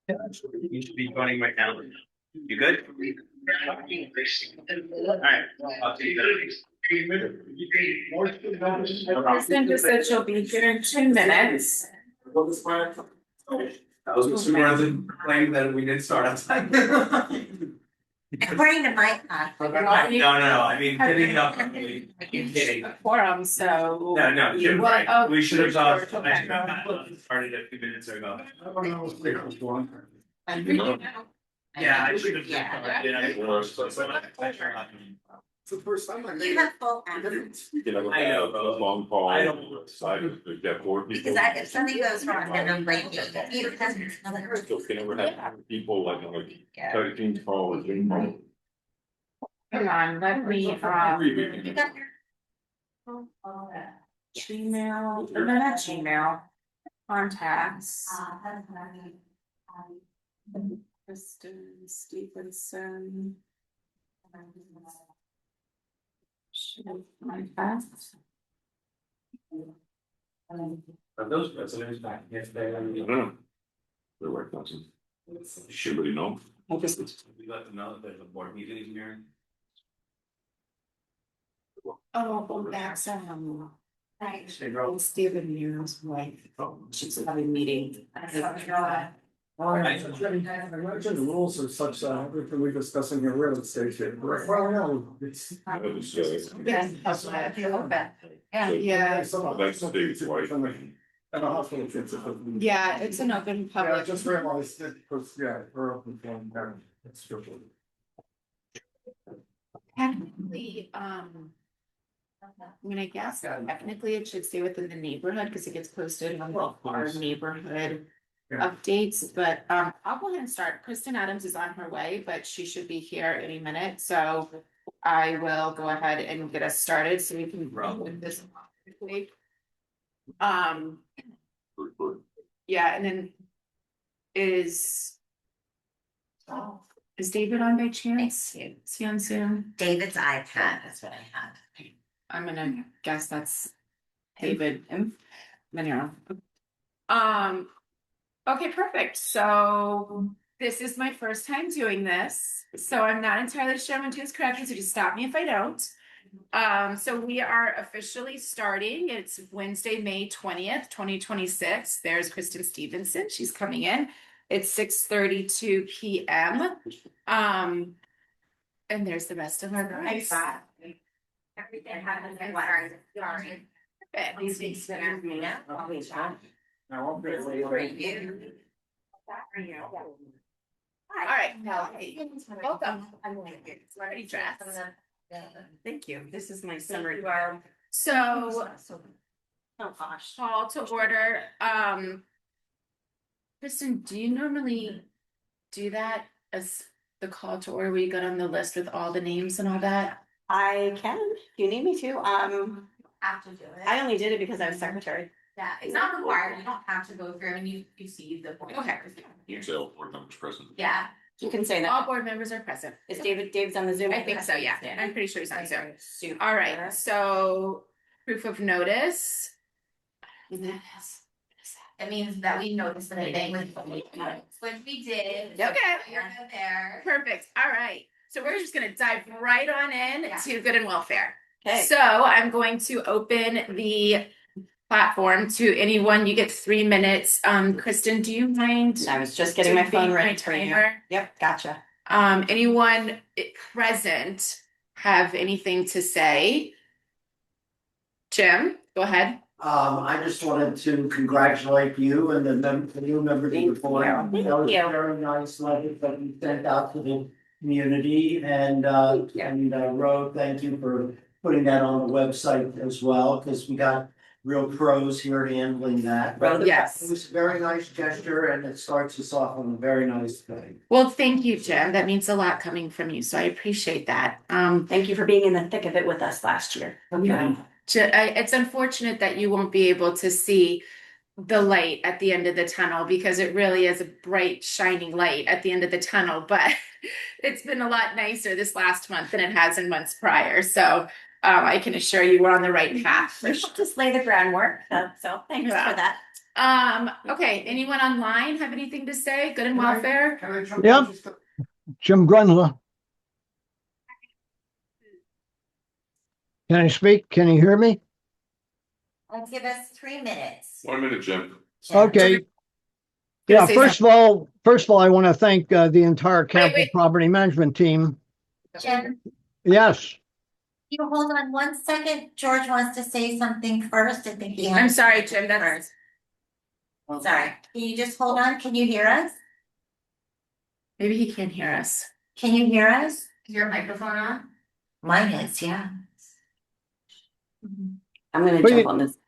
You should be joining right now. You good? All right. I'll see you. Kristen just said she'll be here in 2 minutes. I was just rather claim that we didn't start on time. According to my No, I mean, getting up early. I'm kidding. Quorum, so. No, Well, oh, we should have sure, done. okay. Started a few minutes ago. I Yeah, I should have. Yeah. It's the first time I You have full access. I know, but Long call. I don't- Side of the deaf board people. Because if something goes wrong, then I'm breaking. Even if it's another. Still can never have people like Yeah. 13 call or Zoom call. Hang on, let me, You got Gmail, no, not Gmail, contacts. Kristen Stevenson. Contacts. Are those residents back yesterday? I don't know. They're right, Johnson. Should really know. We let them know that there's a board meeting in here. Oh, that's, right. Stephen Muir's wife, she's having a meeting. I imagine the rules are such that everything we discuss in here real estate here. Well, no, it's. Yeah. That's David's wife. And a hospital. Yeah, it's an open Yeah, I public. just realized it was, yeah, we're open phone there. It's true. Technically, I mean, I guess technically it should stay within the neighborhood because it gets posted on our neighborhood Yeah. updates, but I'll go ahead and start. Kristen Adams is on her way, but she should be here any minute, so I will go ahead and get us started so we can roll with this quickly. Yeah, and then is David on by chance? Is he on Zoom? David's iPad, that's what I have. I'm gonna guess that's David. Anyhow. Okay, perfect. So this is my first time doing this, so I'm not entirely sure I'm doing this correctly, so just stop me if I don't. So we are officially starting. It's Wednesday, May 20th, 2026. There's Kristen Stevenson. She's coming in. It's 6:32 p.m. And there's the rest of our guys. Everything happens in sorry. These things scare me now. Always on. Now, I'm grateful. For you. All right, welcome. I'm Already dressed. Thank you. This is my summer. So Oh, gosh. call to order. Kristen, do you normally do that as the call to order where you got on the list with all the names and all that? I can, if you need me to. Have to do it. I only did it because I was secretary. Yeah, it's not required. You don't have to go through and you see the point. Okay. So, board members present. Yeah. You can say that. All board members are present. Is David's on the Zoom? I think so, yeah. I'm pretty sure he's on Zoom. Super. All right, so proof of notice. It means that we noticed the meeting with, which we did. Okay. You're good there. Perfect, all right. So we're just gonna dive right on in Yeah. to good and welfare. Okay. So I'm going to open the platform to anyone. You get 3 minutes. Kristen, do you mind? I was just getting my phone doing ready my for you. timer? Yep, gotcha. Anyone present have anything to say? Jim, go ahead. I just wanted to congratulate you and the new members of the board. Thank you. That was Thank you. very nice letter that you sent out to the community and Road, thank you for putting that on the website as well, because we got real pros here handling that. But Yes. it was a very nice gesture and it starts us off on a very nice thing. Well, thank you, Jim. That means a lot coming from you, so I appreciate that. Thank you for being in the thick of it with us last year. Yeah. It's unfortunate that you won't be able to see the light at the end of the tunnel because it really is a bright, shining light at the end of the tunnel. But it's been a lot nicer this last month than it has in months prior. So I can assure you we're on the right path. We should just lay the groundwork. So thanks Yeah. for that. Okay, anyone online have anything to say? Good and welfare? Can I jump? Yep. in just a- Jim Grunla. Can I speak? Can you hear me? Let's give us 3 minutes. 1 minute, Jim. Okay. Gonna Yeah, say first of all, I want to thank the entire Campbell wait. Property Management team. Jim, Yes, you hold on 1 second. George wants to say something first. I think he I'm has. sorry, Jim, that's, Sorry, can you just hold on? Can you hear us? maybe he can't hear us. Can you hear us? Is your microphone on? Mine is, yeah. I'm gonna But jump you- on this.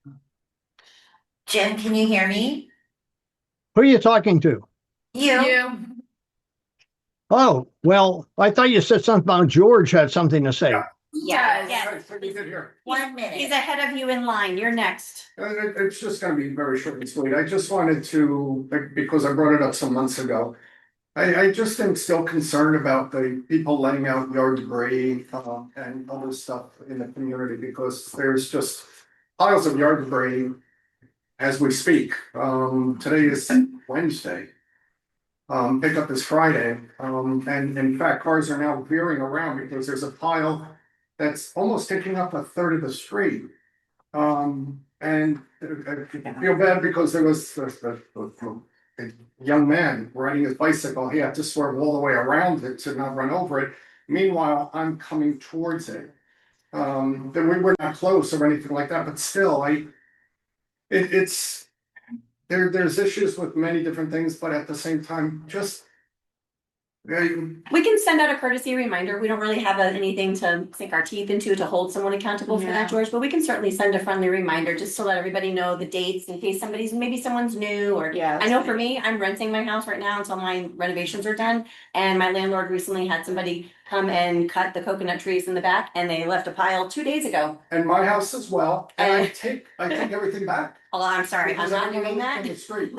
Jim, can you hear me? who are you talking to? You? Oh, well, I thought you said something about George had something to say. Yes. Okay, so you can hear. 1 minute. He's ahead of you in line. You're next. It's just gonna be very short and sweet. I just wanted to, because I brought it up some months ago. I just am still concerned about the people laying out yard debris, and other stuff in the community, because there's just piles of yard debris as we speak. Today is Wednesday. Pickup is Friday, and in fact, cars are now veering around because there's a pile that's almost taking up a third of the street. And I feel bad because there was a young man riding his bicycle. He had to swerve all the way around it to not run over it. Meanwhile, I'm coming towards it. Then we were not close or anything like that, but still, it's there's issues with many different things, but at the same time, just We can send out a courtesy reminder. We don't really have anything to sink our teeth into to hold someone accountable for Yeah. that, George, but we can certainly send a friendly reminder just to let everybody know the dates in case maybe someone's new or. Yeah. I know for me, I'm renting my house right now until my renovations are done. And my landlord recently had somebody come and cut the coconut trees in the back and they left a pile 2 days ago. and my house as well, and I take everything back. Oh, I'm sorry, I'm Because not everyone doing lives that. in the street.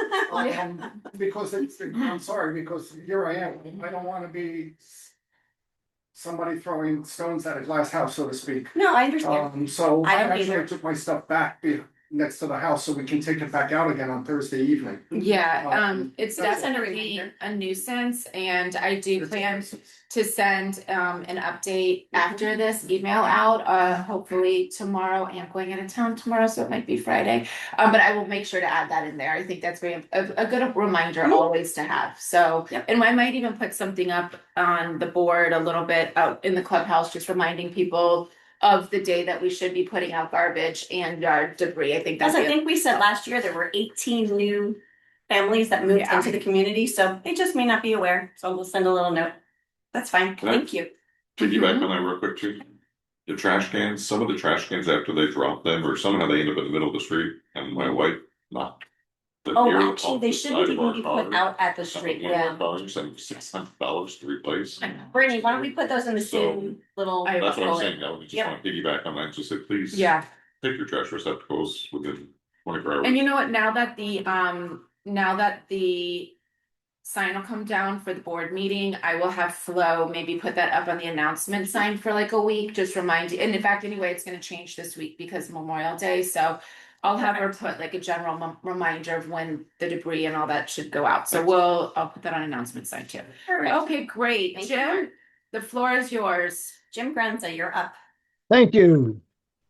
Because I'm sorry, because here I am, I don't wanna be somebody throwing stones at a glass house, so to speak. No, I understand. So I I don't actually either. took my stuff back next to the house, so we can take it back out again on Thursday evening. Yeah, it's That's a definitely reminder. a nuisance and I do plan to send an update after this email out, hopefully tomorrow. I'm going out of town tomorrow, so it might be Friday. But I will make sure to add that in there. I think that's a good reminder Mhm. always to have. So, Yep. and I might even put something up on the board a little bit out in the clubhouse, just reminding people of the day that we should be putting out garbage and debris. I think As that's I think we said last year, there were 18 new families that moved Yeah. into the community, so they just may not be aware, so we'll send a little note. That's fine, Can I- thank you. Piggyback on that real quick too. The trash cans, some of the trash cans after they drop them, or somehow they end up in the middle of the street, and my wife knocked. the ear Oh, actually, off they the shouldn't side of even our be car. put out at the Some of street, one of yeah. our cars, and $600 to replace. Brittany, why don't we put those in the So- same little. I- That's what I'm bullet? saying, I would just Yep. want to piggyback on that, just say, please. Yeah. Take your trash receptacles within 24 hours. And you know what, now that the sign will come down for the board meeting, I will have Flo maybe put that up on the announcement sign for like a week, just remind you, and in fact, anyway, it's gonna change this week because Memorial Day, so I'll have her put like a general reminder of when the debris and all that should go out, so I'll put that on announcement sign too. Perfect. Okay, great, Thank you. Jim, the floor is yours. Jim Grunza, you're up. Thank you.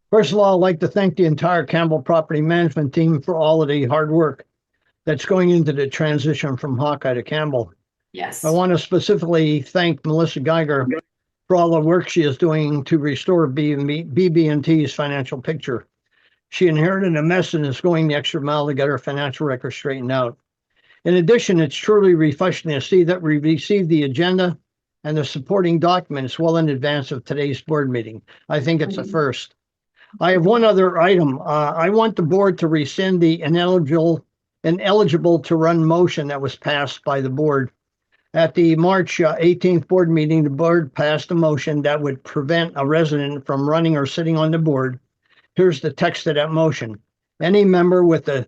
First of all, I'd like to thank the entire Campbell Property Management team for all of the hard work that's going into the transition from Hawkeye to Campbell. Yes. I want to specifically thank Melissa Geiger for all the work she is doing to restore BB&T's financial picture. She inherited a mess and is going the extra mile to get her financial record straightened out. In addition, it's truly refreshing to see that we received the agenda and the supporting documents well in advance of today's board meeting. I think it's a first. I have one other item. I want the board to rescind the ineligible to run motion that was passed by the board. At the March 18th board meeting, the board passed a motion that would prevent a resident from running or sitting on the board. Here's the text of that motion. Any member with a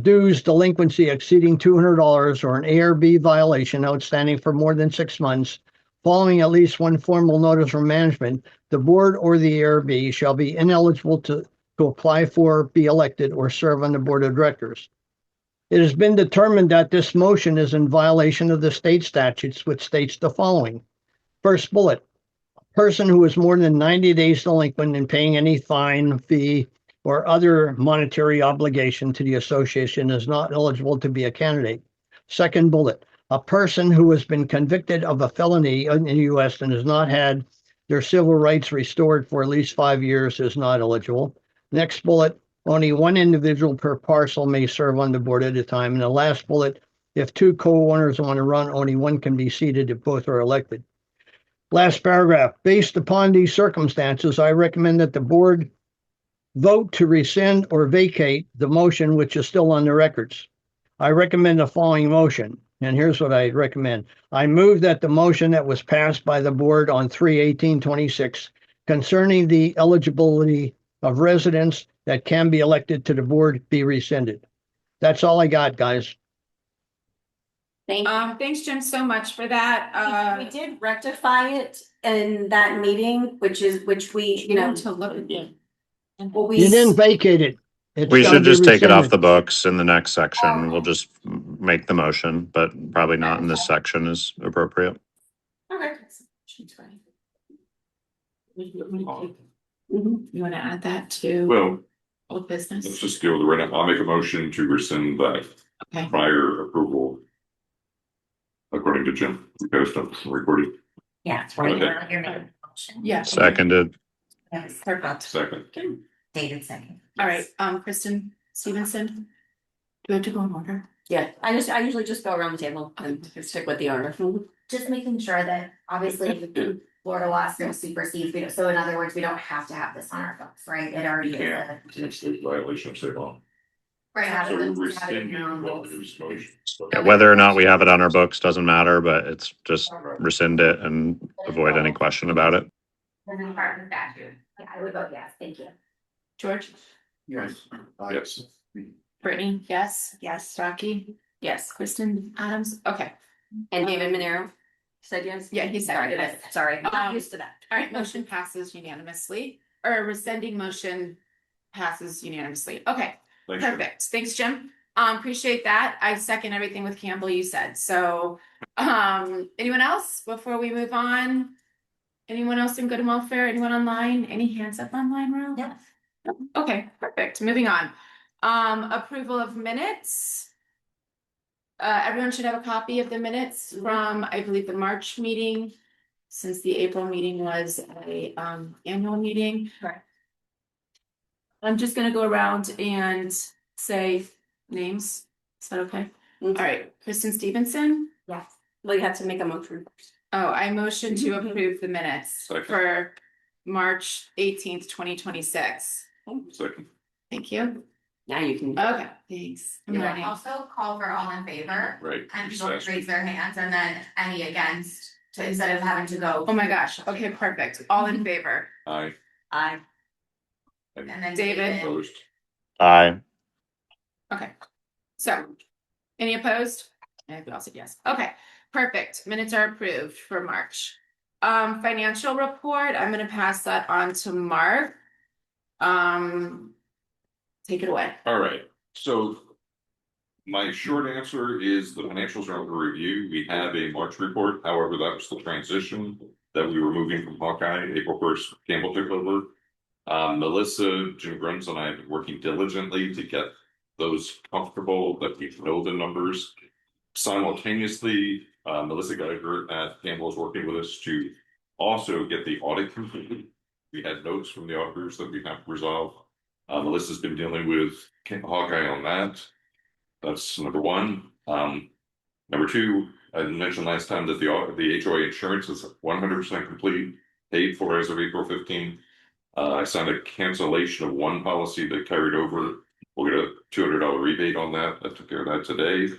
dues delinquency exceeding $200 or an ARB violation outstanding for more than 6 months, following at least one formal notice from management, the board or the ARB shall be ineligible to apply for, be elected, or serve on the board of directors. It has been determined that this motion is in violation of the state statutes, which states the following. First bullet, person who is more than 90 days delinquent in paying any fine, fee, or other monetary obligation to the association is not eligible to be a candidate. Second bullet, a person who has been convicted of a felony in the U.S. and has not had their civil rights restored for at least 5 years is not eligible. Next bullet, only one individual per parcel may serve on the board at a time. And the last bullet, if two co-owners want to run, only one can be seated if both are elected. Last paragraph, based upon these circumstances, I recommend that the board vote to rescind or vacate the motion, which is still on the records. I recommend the following motion, and here's what I recommend. I move that the motion that was passed by the board on 3/18/26 concerning the eligibility of residents that can be elected to the board be rescinded. That's all I got, guys. Thank you. Thanks, Jim, so much for that. We did rectify it in that meeting, which we, To look at it. well, You didn't vacate it. It's We gotta should be just take it off rescinded. the books in the next section. We'll just make the motion, but probably not in this section is appropriate. Okay. You wanna add that to Well, old let's business? just deal with it right now. I'll make a motion to rescind that Okay. prior approval. According to Jim, okay, stuff recorded. Yeah, it's right here, you're making a motion. Yeah. Seconded. Yes, Perfect. Second. David second. All right, Kristen Stevenson. Do we have to go in order? Yeah, I usually just go around the table and stick with the order. Just making sure that obviously the Florida law still supersedes, so in other words, we don't have to have this on our books, right? It already is Yeah, a. it's a violation of state law. Right, have So it- we have it rescind in our own what books. was motion. Whether or not we have it on our books doesn't matter, but it's just rescind it and avoid any question about it. Doesn't part of the statute. Yeah, I would vote yes, thank you. George? Yes. Yes. Brittany, yes. Yes. Rocky? Yes. Kristen Adams? Okay. And David Monero said yes? Yeah, he seconded it. Sorry, I'm not Um, used to that. All right, motion passes unanimously, or rescinding motion passes unanimously. Okay, Thanks, Jim. perfect. Thanks, Jim. Appreciate that. I second everything with Campbell you said. So, anyone else before we move on? Anyone else in good and welfare? Anyone online? Any hands up online, Ro? Yes. Okay, perfect. Moving on. Approval of minutes. Everyone should have a copy of the minutes from, I believe, the March meeting. Since the April meeting was a annual meeting. Correct. I'm just gonna go around and say names. Is that okay? All right, Kristen Stevenson. Yes. Well, you have to make a motion first. Oh, I motion to approve the minutes Second. for March 18th, 2026. Second. Thank you. Now you can. Okay, thanks. I'm You learning. will also call for all in favor Right. and people to raise their hands and then any against to instead of having to go. Oh my gosh, okay, perfect. All in favor. Aye. I. And then David. Opposed. Aye. Okay, so, any opposed? Everybody else said yes. Okay, perfect. Minutes are approved for March. Financial report, I'm gonna pass that on to Mark. Take it away. All right, so. My short answer is the financials are under review. We have a March report, however, that was the transition that we were moving from Hawkeye, April 1st, Campbell took over. Melissa, Jim Gruns and I have been working diligently to get those comfortable that we know the numbers. Simultaneously, Melissa Geiger at Campbell is working with us to also get the audit completed. We had notes from the auditors that we have to resolve. Melissa's been dealing with Hawkeye on that. That's number one. Number two, I mentioned last time that the HOA insurance is 100% complete, paid for as of April 15th. I signed a cancellation of one policy that carried over. We'll get a $200 rebate on that. I took care of that today.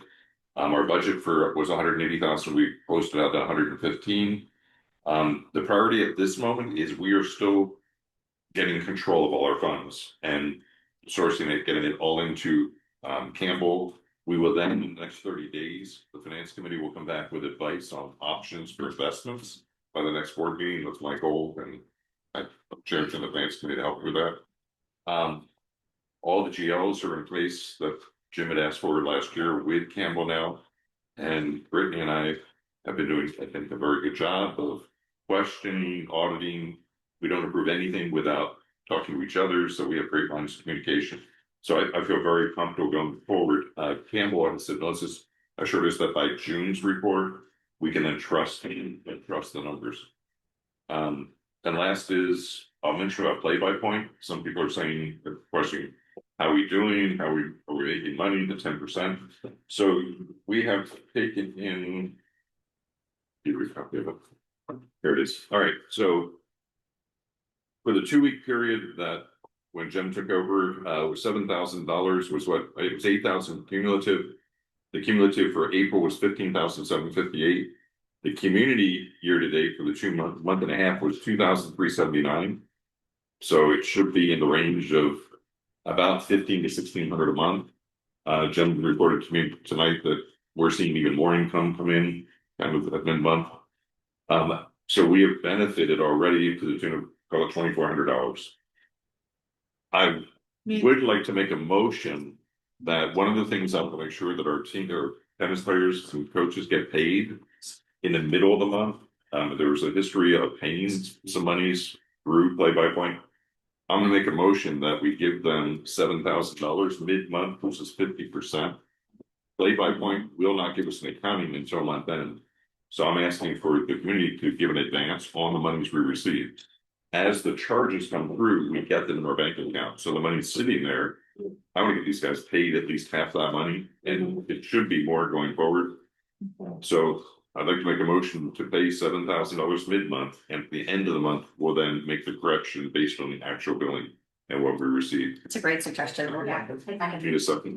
Our budget was 180,000. We posted out to 115. The priority at this moment is we are still getting control of all our funds and sourcing it, getting it all into Campbell. We will then, in the next 30 days, the finance committee will come back with advice on options for investments by the next board meeting. That's my goal, and I'm chair to the finance committee to help with that. All the GLs are in place that Jim had asked for last year with Campbell now. And Brittany and I have been doing, I think, a very good job of questioning, auditing. We don't approve anything without talking to each other, so we have great lines of communication. So I feel very comfortable going forward. Campbell has said, let's just assured us that by June's report, we can then trust him and trust the numbers. And last is, I'll mention about play-by-point. Some people are saying, questioning, how are we doing? Are we making money, the 10%? So we have taken in. Here we go. Here it is. All right, so for the 2-week period that when Jim took over, was $7,000 was what, it was 8,000 cumulative. The cumulative for April was 15,758. The community year to date for the 2 month and a half was 2,379. So it should be in the range of about 15 to 1,600 a month. Jim reported to me tonight that we're seeing even more income come in kind of at mid-month. So we have benefited already to the tune of call it $2,400. I would like to make a motion that one of the things I want to make sure that our team, our tennis players and coaches get paid in the middle of the month. There was a history of paying some monies through play-by-point. I'm gonna make a motion that we give them $7,000 mid-month, which is 50%. Play-by-point will not give us an accounting until month end. So I'm asking for the community to give an advance on the monies we received. As the charges come through, we get them in our bank account. So the money's sitting there. I want to get these guys paid at least half that money, and it should be more going forward. So I'd like to make a motion to pay $7,000 mid-month, and at the end of the month, we'll then make the correction based on the actual billing and what we received. It's a great suggestion. Yeah. Need a second.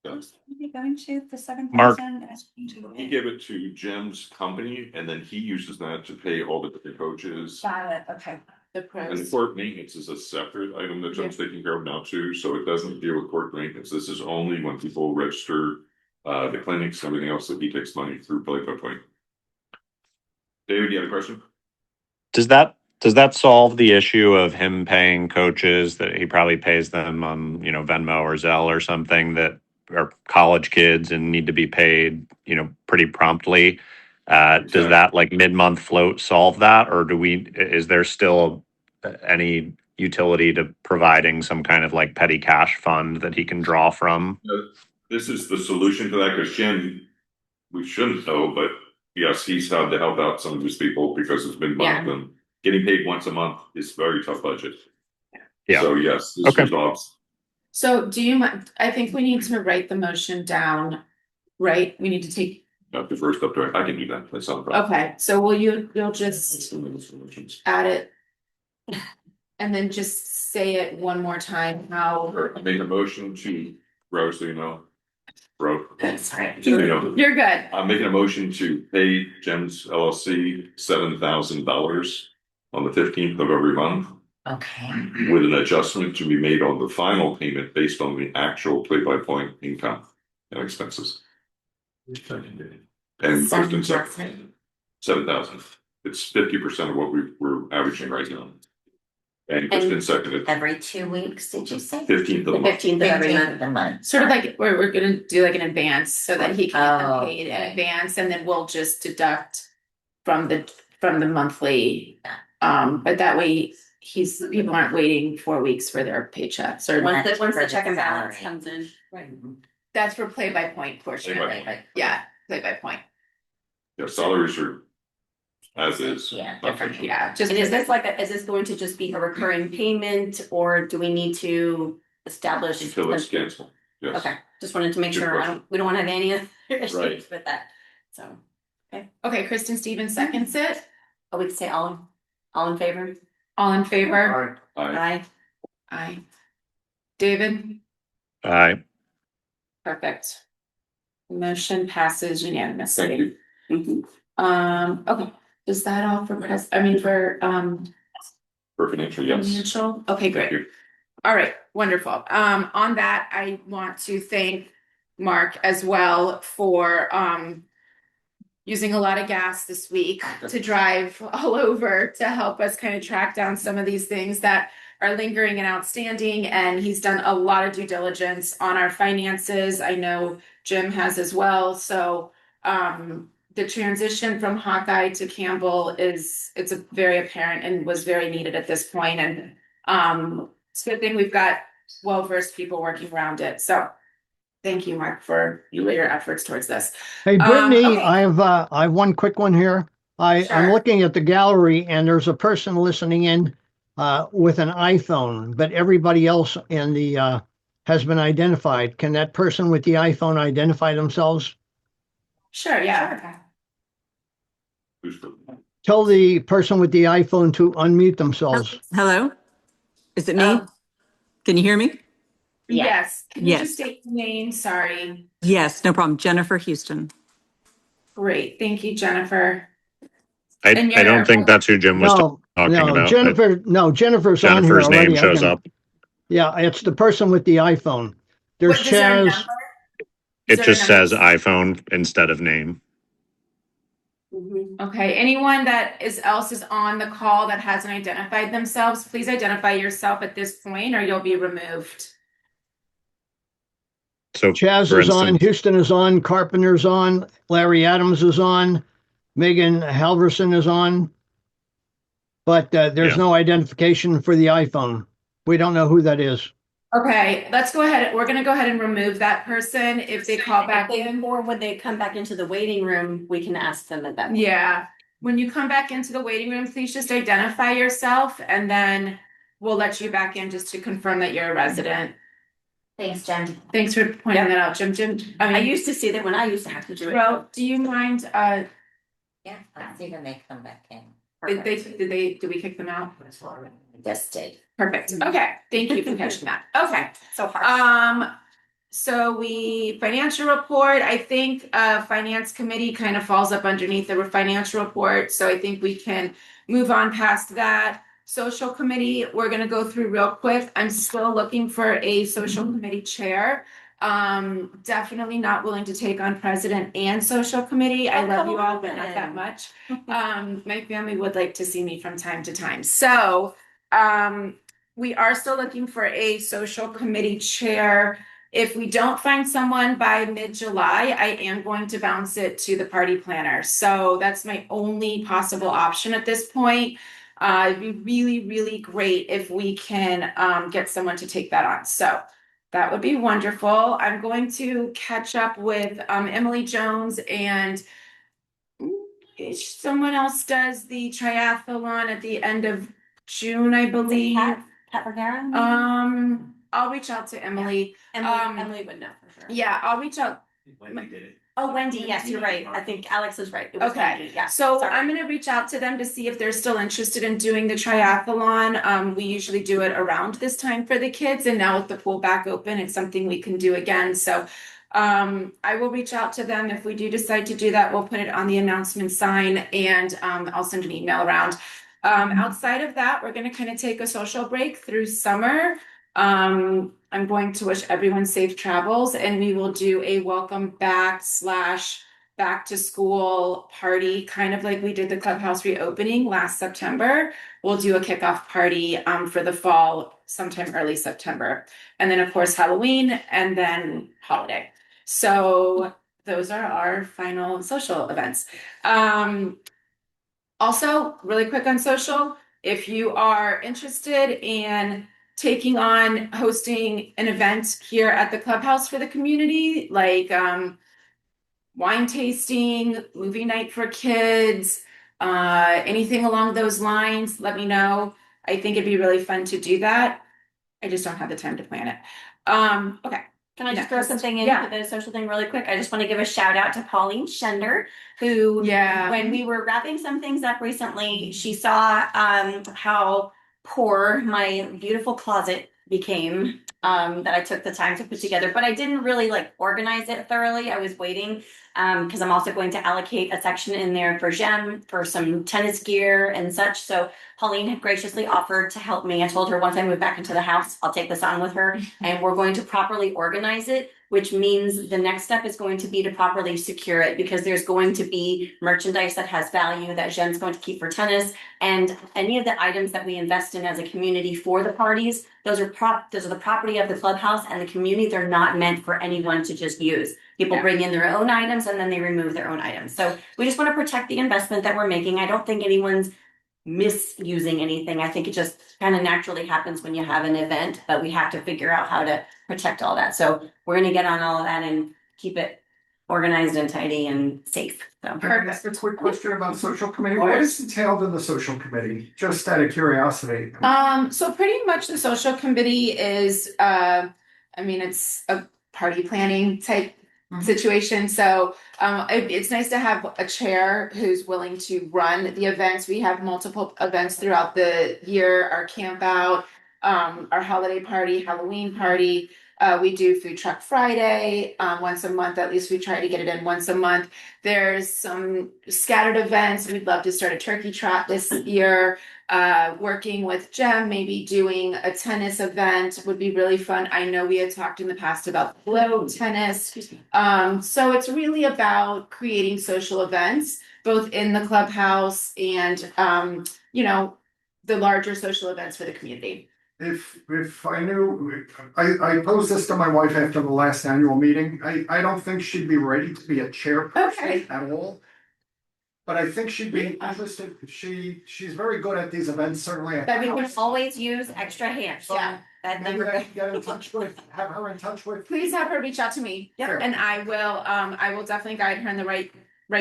Going to the Mark. 7,000. We give it to Jim's company, and then he uses that to pay all the different coaches. Got it, okay. The And the pros. court maintenance is a separate item that Jim's taking care of now too, so it doesn't deal with court maintenance. This is only when people register the clinics, everything else that he takes money through play-by-point. David, you had a question? Does that solve the issue of him paying coaches that he probably pays them on, Venmo or Zelle or something that are college kids and need to be paid, pretty promptly? Does that like mid-month float solve that, or is there still any utility to providing some kind of like petty cash fund that he can draw from? This is the solution to that, because Jim, we shouldn't know, but yes, he's had to help out some of these people because it's been month and getting paid once a month is very tough budget. Yeah. So yes, this Okay. resolves. So do you mind, I think we need to write the motion down, right? We need to take, The first up to I can do that. That's not a problem. okay, so you'll just add it. And then just say it one more time, how. I made a motion to Rose, so you know. Bro. That's right. You know, You're good. I'm making a motion to pay Jim's LLC $7,000 on the 15th of every month, Okay. with an adjustment to be made on the final payment based on the actual play-by-point income and expenses. And Kristen second, 7,000. It's 50% of what we're averaging right now. And Kristen seconded Every 2 weeks, did you say? 15th of the The month. 15th of every month. The month. Sort of like we're gonna do like an advance so that he can get them Oh, paid in okay. advance, and then we'll just deduct from the monthly. But that way people aren't waiting 4 weeks for their paychecks or Once for the check and the balance salary. comes in. Right. that's for play-by-point portion of it. Play-by-point. Yeah, play-by-point. Yeah, salaries are as is. Yeah, not Different, changing. yeah, just. And is this going to just be a recurring payment, or do we need to establish? Until it's canceled, yes. Okay, just wanted to make Good sure, question. we don't want to have any other issues Right. with that, so. Okay, Kristen Stevens seconds it. Oh, we can say all in favor? All in favor? Alright, Aye. Aye. David? Aye. Perfect. Motion passes unanimously. Thank you. Mhm. Okay, is that all for For financial, yes. financial? Okay, Thank great. you. All right, wonderful. On that, I want to thank Mark as well for using a lot of gas this week to drive all over to help us kind of track down some of these things that are lingering and outstanding, and he's done a lot of due diligence on our finances. I know Jim has as well, so the transition from Hawkeye to Campbell it's a very apparent and was very needed at this point, and it's a good thing we've got well-versed people working around it. So thank you, Mark, for your efforts towards this. Hey, Brittany, Okay. I have one quick one here. I'm Sure. looking at the gallery and there's a person listening in with an iPhone, but everybody else in the has been identified. Can that person with the iPhone identify themselves? Sure, yeah. Tell the person with the iPhone to unmute themselves. Hello? Is it me? Oh. Can you hear me? Yes. Can you Yes. just state the name? Sorry. Yes, no problem. Jennifer Houston. Great. Thank you, Jennifer. I And don't you're- think that's who Jim was talking No, about. Jennifer. No, Jennifer's on here Jennifer's already. name shows up. Yeah, it's the person with the iPhone. There's What, is there a Chaz. number? It Is there a just says number? iPhone instead of name. Okay, anyone that else is on the call that hasn't identified themselves, please identify yourself at this point or you'll be removed. So Chaz for is on, instance, Houston is on, Carpenter's on, Larry Adams is on, Megan Halverson is on. But there's Yeah. no identification for the iPhone. We don't know who that is. Okay, let's go ahead. We're gonna go ahead and remove that person if they call back in. Or when they come back into the waiting room, we can ask them at that point. Yeah, when you come back into the waiting room, please just identify yourself and then we'll let you back in just to confirm that you're a resident. Thanks, Jen. Thanks for pointing that out, Jim. I used to see that when I used to have to do it. Well, do you mind, Yeah, let's see when they come back in. did we kick them out? Just did. Perfect. Okay, thank you for catching that. Okay. So hard. So financial report, I think, finance committee kind of falls up underneath the financial report. So I think we can move on past that. Social committee, we're gonna go through real quick. I'm still looking for a social committee chair. Definitely not willing to take on president and social committee. I love you all, but not that much. My family would like to see me from time to time. So, we are still looking for a social committee chair. If we don't find someone by mid-July, I am going to bounce it to the party planner. So that's my only possible option at this point. It'd be really, really great if we can get someone to take that on. So that would be wonderful. I'm going to catch up with Emily Jones and someone else does the triathlon at the end of June, I believe. Pat Vergara? I'll reach out to Emily. Emily would know for sure. Yeah, I'll reach out. Wendy did it. Oh, Wendy, yes, you're right. I think Alex is right. It was Okay, Wendy, yeah. so Sorry. I'm gonna reach out to them to see if they're still interested in doing the triathlon. We usually do it around this time for the kids, and now with the pool back open, it's something we can do again. So I will reach out to them. If we do decide to do that, we'll put it on the announcement sign and I'll send an email around. Outside of that, we're gonna kind of take a social break through summer. I'm going to wish everyone safe travels and we will do a welcome back / back to school party, kind of like we did the clubhouse reopening last September. We'll do a kickoff party for the fall, sometime early September. And then of course Halloween and then holiday. So those are our final social events. Also, really quick on social, if you are interested in taking on hosting an event here at the clubhouse for the community, like wine tasting, movie night for kids, anything along those lines, let me know. I think it'd be really fun to do that. I just don't have the time to plan it. Okay. Can I just Yeah. throw something in Yeah. for the social thing really quick? I just want to give a shout out to Pauline Schender, who, Yeah. when we were wrapping some things up recently, she saw how poor my beautiful closet became that I took the time to put together, but I didn't really like organize it thoroughly. I was waiting because I'm also going to allocate a section in there for Jem for some tennis gear and such. So Pauline had graciously offered to help me. I told her once I move back into the house, I'll take this on with her and we're going to properly organize it which means the next step is going to be to properly secure it because there's going to be merchandise that has value that Jen's going to keep for tennis. And any of the items that we invest in as a community for the parties, those are the property of the clubhouse and the community. They're not meant for anyone to just use. People Yeah. bring in their own items and then they remove their own items. So we just want to protect the investment that we're making. I don't think anyone's misusing anything. I think it just kind of naturally happens when you have an event, but we have to figure out how to protect all that. So we're gonna get on all of that and keep it organized and tidy and safe. So Can I ask a quick question about social committee? What is entailed in the social committee? Just out of curiosity. So pretty much the social committee is, I mean, it's a party planning type situation. So, it's nice to have a chair who's willing to run the events. We have multiple events throughout the year, our camp out, our holiday party, Halloween party. We do Food Truck Friday, once a month, at least we try to get it in once a month. There's some scattered events. We'd love to start a turkey trot this year. Working with Jem, maybe doing a tennis event would be really fun. I know we had talked in the past about flow tennis. So it's really about creating social events, both in the clubhouse and, the larger social events for the community. If I knew, I posed this to my wife after the last annual meeting. I don't think she'd be ready to be a chairperson at all. But I think she'd be interested. She's very good at these events, certainly. At but we the can house. always use extra hands. So Yeah. That maybe never. I can get in touch with, have her in touch with. Please have her reach out to me. Sure. And I will definitely guide her in the right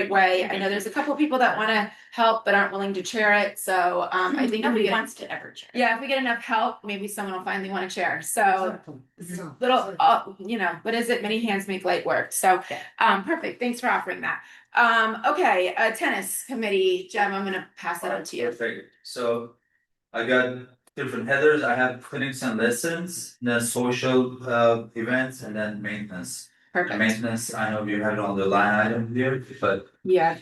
way. I know there's a couple people that want to help but aren't willing to chair it. So I think if we Nobody get, wants to ever chair. if we get enough help, maybe someone will finally want to chair. So Yeah. little, what is it? Many hands make light work. So perfect. Thanks for offering that. Okay, tennis committee, Jem, I'm gonna pass that on to you. Perfect. So I got different headers. I have clinics and lessons, then social events, and then maintenance. The Perfect. maintenance, I know you have it on the line item here, but Yeah.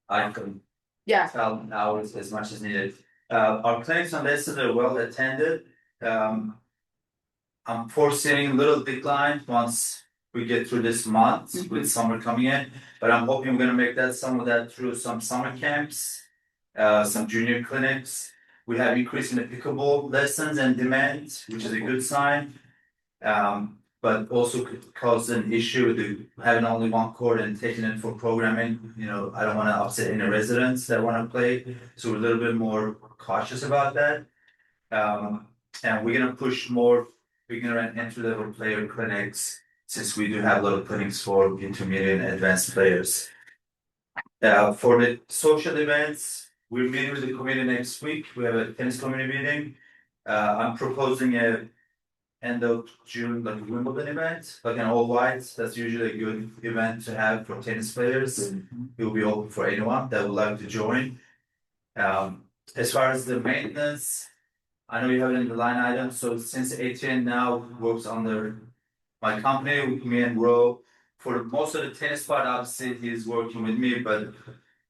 I can Yeah. tell hours as much as needed. Our clinics and lessons are well attended. I'm foreseeing a little decline once we get through this month with summer coming in, but I'm hoping we're gonna make that some of that through some summer camps, some junior clinics. We have increase in the pickleball lessons and demand, which is a good sign. But also could cause an issue with having only one court and taking it for programming. I don't wanna upset any residents that wanna play, so we're a little bit more cautious about that. And we're gonna push more beginner and entry-level player clinics, since we do have a lot of clinics for intermediate and advanced players. For the social events, we're meeting with the committee next week. We have a tennis committee meeting. I'm proposing a end of June, like a Wimbledon event, like an all white. That's usually a good event to have for tennis players. It will be open for anyone that would like to join. As far as the maintenance, I know you have it in the line item, so since ATN now works under my company, me and Ro, for most of the tennis part, obviously he's working with me, but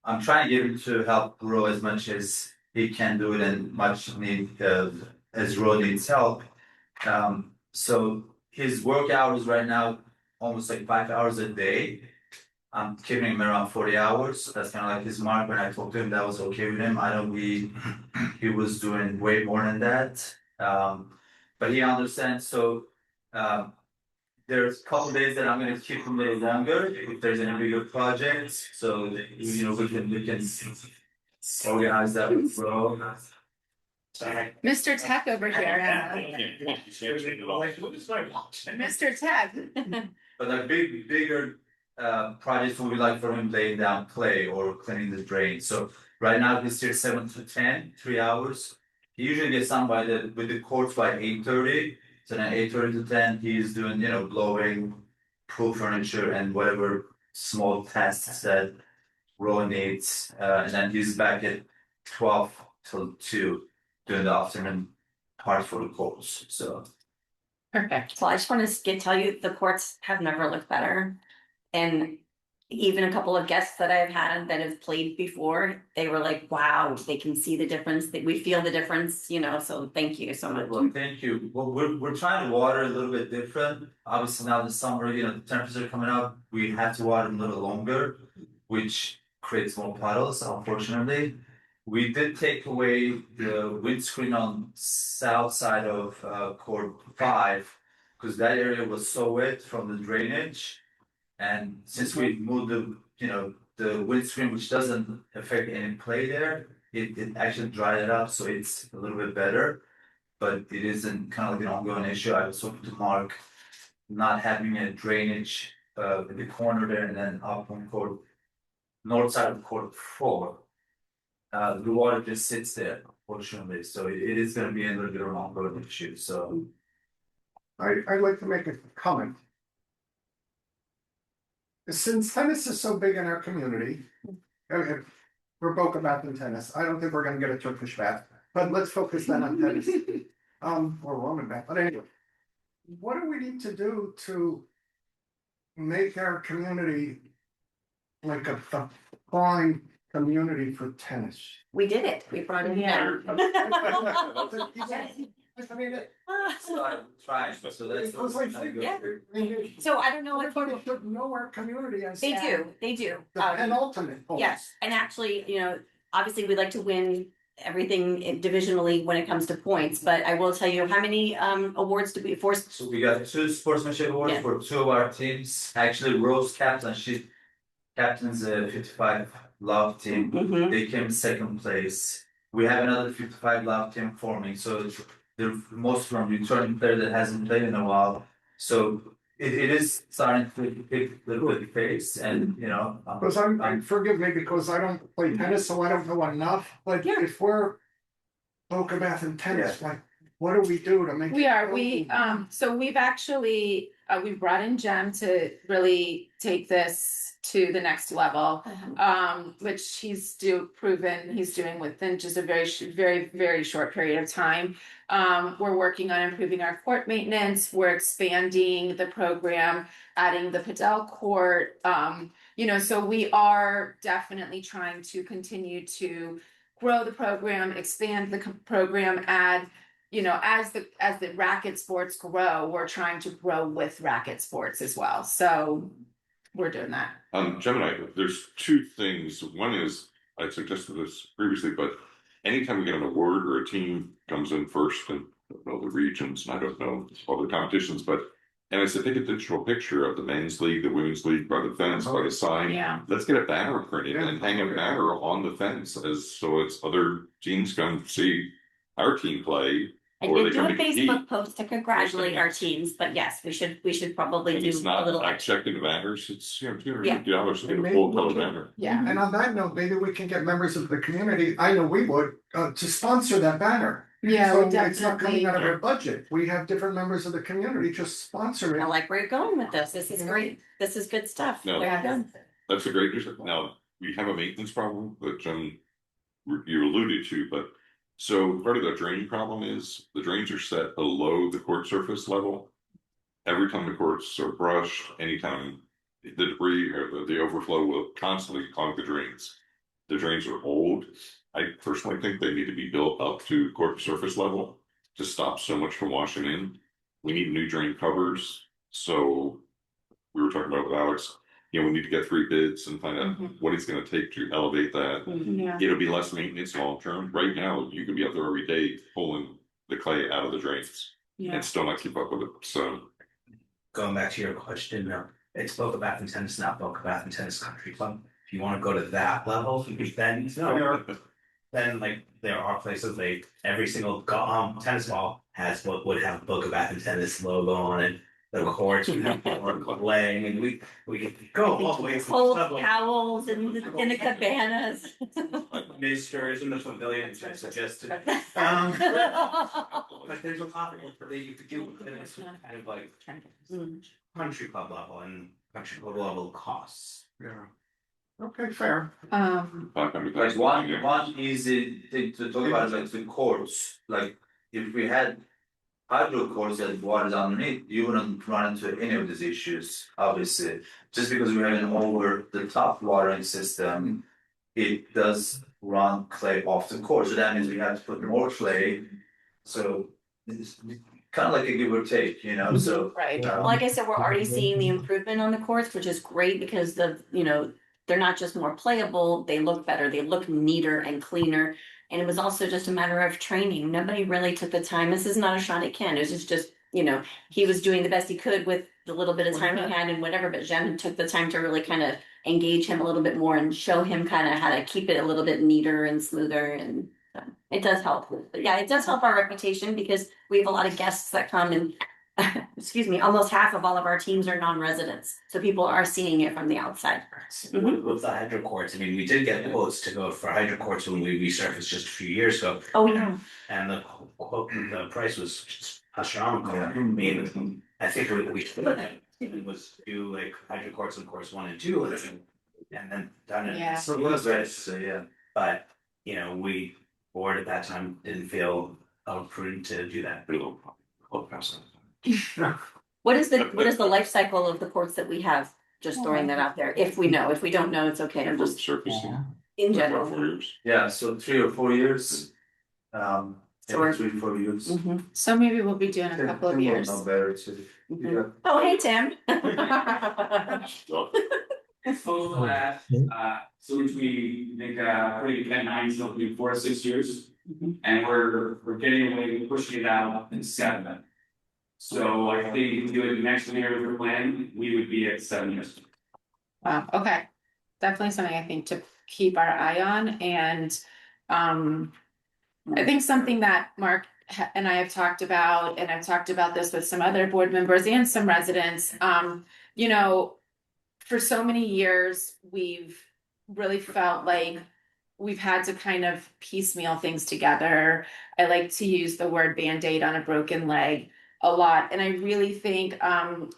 I'm trying to get him to help Ro as much as he can do it and much need as Ro needs help. So his work hours right now, almost like 5 hours a day. I'm keeping him around 40 hours. That's kind of like his mark. When I talked to him, that was okay with him. I know he was doing way more than that. But he understands. So there's a couple days that I'm gonna keep him a little longer if there's any bigger projects. So we can organize that with Bro. Mr. Tech over here. Mr. Tech. But like bigger projects will be like for him laying down clay or cleaning the drain. So right now he's here 7 to 10, 3 hours. He usually gets done with the courts by 8:30. So then 8:30 to 10, he's doing, blowing, pool furniture and whatever small tasks that Ro needs. And then he's back at 12 till 2 during the afternoon part for the courts. So Perfect. So I just want to tell you, the courts have never looked better. And even a couple of guests that I've had that have played before, they were like, wow, they can see the difference, that we feel the difference, you know, so thank you so much. Well, thank you. Well, we're trying to water a little bit different. Obviously now the summer, the temperatures are coming up. We have to water a little longer, which creates more puddles, unfortunately. We did take away the windscreen on south side of court 5 because that area was so wet from the drainage. And since we moved the windscreen, which doesn't affect any play there, it actually dried it up, so it's a little bit better. But it isn't kind of like an ongoing issue. I was talking to Mark, not having a drainage in the corner there and then up on court, north side of court 4. The water just sits there, unfortunately, so it is gonna be a little bit of an ongoing issue, so. I'd like to make a comment. Since tennis is so big in our community, we're Boca bath and tennis. I don't think we're gonna get a Turkish bath, but let's focus then on tennis. Or Roman bath, but anyway. What do we need to do to make our community like a prime community for tennis? We did it, we brought it down. Trying, so that's. Because I think, So I don't know what everybody should know our community as. they do. The penultimate points. Yes, and actually, you know, obviously we'd like to win everything divisionally when it comes to points, but I will tell you, how many awards did we force? So we got 2 sportsmanship awards Yeah. for 2 of our teams. Actually, Rose captain, she captains a 55 love team. Mhm. They came second place. We have another 55 love team forming, so they're most from returning player that hasn't played in a while. So it is starting to pick a little bit pace, and Because forgive me, because I don't play tennis, so I don't know enough, but Yeah. if we're Boca bath and tennis, like, what do we do to make? So we've actually, we brought in Jem to really take this to the next level. Which he's proven he's doing within just a very short period of time. We're working on improving our court maintenance, we're expanding the program, adding the padel court. So we are definitely trying to continue to grow the program, expand the program, add, as the racket sports grow, we're trying to grow with racket sports as well, so we're doing that. Gemini, there's 2 things. One is, I suggested this previously, but anytime we get an award or a team comes in first, and I don't know the regions, and I don't know other competitions, and I said, take a digital picture of the men's league, the women's league, by the fence, by the sign. Yeah. Let's get a banner printed and hang a banner on the fence so it's other teams come see our team play. I Or did they do a come to compete. Facebook post to congratulate our teams, but yes, we should probably And do it's a not, little I extra. checked the banners, it's $250 to get a Maybe full we color can- banner. Yeah. And on that note, maybe we can get members of the community, I know we would, to sponsor that banner. Yeah, So we it's not coming definitely. out of our budget, we have different members of the community just sponsor I it. like where you're going with this. This is great. This is good stuff. No. Very good. That's a great news. Now, we have a maintenance problem that you alluded to, but so part of the drain problem is the drains are set below the court surface level. Every time the courts are brushed, anytime the debris or the overflow will constantly clog the drains. The drains are old. I personally think they need to be built up to court surface level to stop so much from washing in. We need new drain covers. So we were talking about with Alex, we need to get 3 bids and find out what it's going to take to elevate that. Yeah. It'll be less maintenance long term. Right now, you can be up there every day pulling the clay out of the drains and still not keep up with it. So, Going back to your question, it's Boca Bath and Tennis, not Boca Bath and Tennis Country Club. If you want to go to that level, then like there are places like every single tennis ball would have Boca Bath and Tennis logo on it. The courts would have playing, and we could go all the way to the Cold level. towels in the cabanas. Misters in the pavilions, I suggested. But there's a lot that you could do with this kind of like country club level and country club level costs. Yeah. Okay, fair. Like one easy thing to talk about is like the courts. Like if we had hydro cores that water's underneath, you wouldn't run into any of these issues, obviously. Just because we have an over the top watering system, it does run clay off the core, so that means we have to put more clay. So it's kind of like a give or take, you know, so. Right. Like I said, we're already seeing the improvement on the courts, which is great because they're not just more playable, they look better, they look neater and cleaner. And it was also just a matter of training. Nobody really took the time. This is not a shot at Ken. It was just, he was doing the best he could with the little bit of time he had and whatever, but Jen took the time to really kind of engage him a little bit more and show him kind of how to keep it a little bit neater and smoother, and it does help. But yeah, it does help our reputation because we have a lot of guests that come and excuse me, almost half of all of our teams are non-residents. So people are seeing it from the outside. With the hydro quartz, I mean, we did get quotes to go for hydro quartz when we resurfaced just a few years ago. Oh, yeah. And the quote, the price was just astronomical. I mean, I think we should have it was do like hydro quartz on course 1 and 2 and then done it. Yeah. So it was right, so yeah. But, we board at that time didn't feel prudent to do that. What is the life cycle of the courts that we have? Just throwing that out there. If we know, if we don't know, it's okay. I'm just Surfacing. in general. 4 years. Yeah, so 3 or 4 years. Sure. 3 or 4 years. Mhm. So maybe we'll be doing a couple of Tim will years. know better too. Yeah. Oh, hey, Tim. So since we think pretty Ken Hines will be 4 or 6 years, and we're getting away with pushing it out in 7. So I think if we do it next year with the plan, we would be at 7 years. Wow, okay. Definitely something I think to keep our eye on, and I think something that Mark and I have talked about, and I've talked about this with some other board members and some residents, for so many years, we've really felt like we've had to kind of piecemeal things together. I like to use the word Band-Aid on a broken leg a lot. And I really think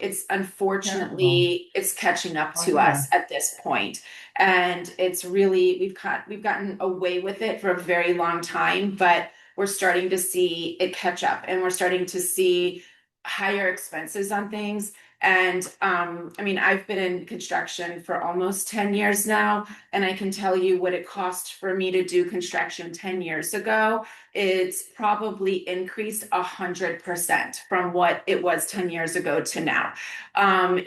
it's unfortunately it's catching up to us at this point. And it's really we've gotten away with it for a very long time, but we're starting to see it catch up, and we're starting to see higher expenses on things. And I mean, I've been in construction for almost 10 years now, and I can tell you what it cost for me to do construction 10 years ago. It's probably increased 100% from what it was 10 years ago to now.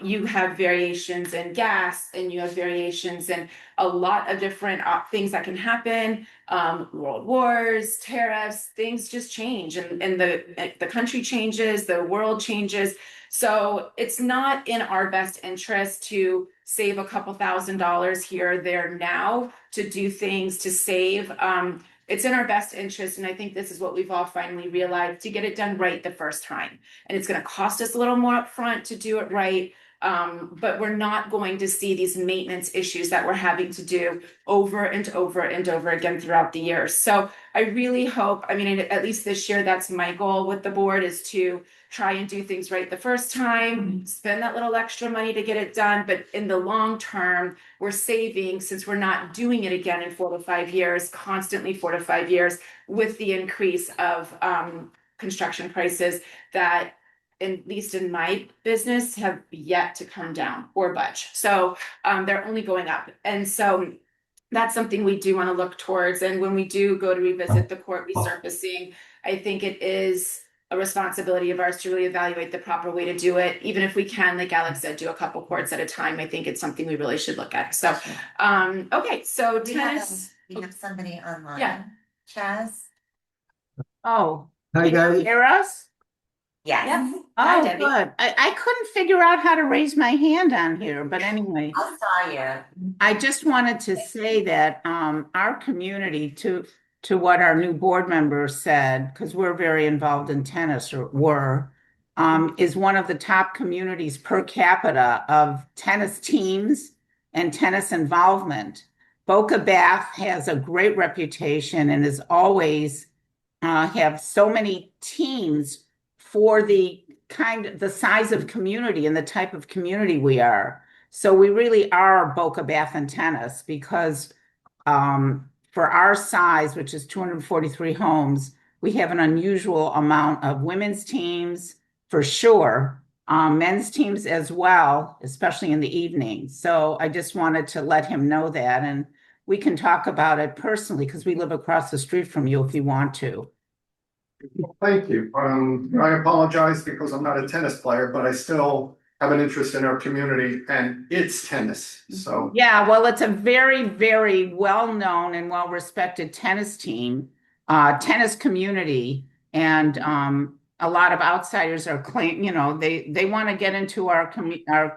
You have variations in gas, and you have variations in a lot of different things that can happen. World wars, tariffs, things just change, and the country changes, the world changes. So it's not in our best interest to save a couple $1,000s here or there now to do things to save. It's in our best interest, and I think this is what we've all finally realized, to get it done right the first time. And it's going to cost us a little more upfront to do it right. But we're not going to see these maintenance issues that we're having to do over and over and over again throughout the years. So I really hope, I mean, at least this year, that's my goal with the board, is to try and do things right the first time, spend that little extra money to get it done. But in the long term, we're saving, since we're not doing it again in 4 to 5 years, constantly 4 to 5 years, with the increase of construction prices that, at least in my business, have yet to come down or budge. So they're only going up. And so that's something we do want to look towards. And when we do go to revisit the court resurfacing, I think it is a responsibility of ours to really evaluate the proper way to do it. Even if we can, like Alex said, do a couple courts at a time, I think it's something we really should look at. So, okay, so tennis. We have somebody online. Yeah. Chaz? Oh, Hi, can you guys. hear us? Yes. Hi, Oh, Debbie. good. I couldn't figure out how to raise my hand on here, but anyway, I saw you. I just wanted to say that our community, to what our new board members said, because we're very involved in tennis, or were, is one of the top communities per capita of tennis teams and tennis involvement. Boca Bath has a great reputation and is always have so many teams for the size of community and the type of community we are. So we really are Boca Bath and tennis, because for our size, which is 243 homes, we have an unusual amount of women's teams for sure, men's teams as well, especially in the evening. So I just wanted to let him know that, and we can talk about it personally because we live across the street from you if you want to. Thank you. I apologize because I'm not a tennis player, but I still have an interest in our community and it's tennis. So Yeah, well, it's a very, very well-known and well-respected tennis team, tennis community, and a lot of outsiders are they want to get into our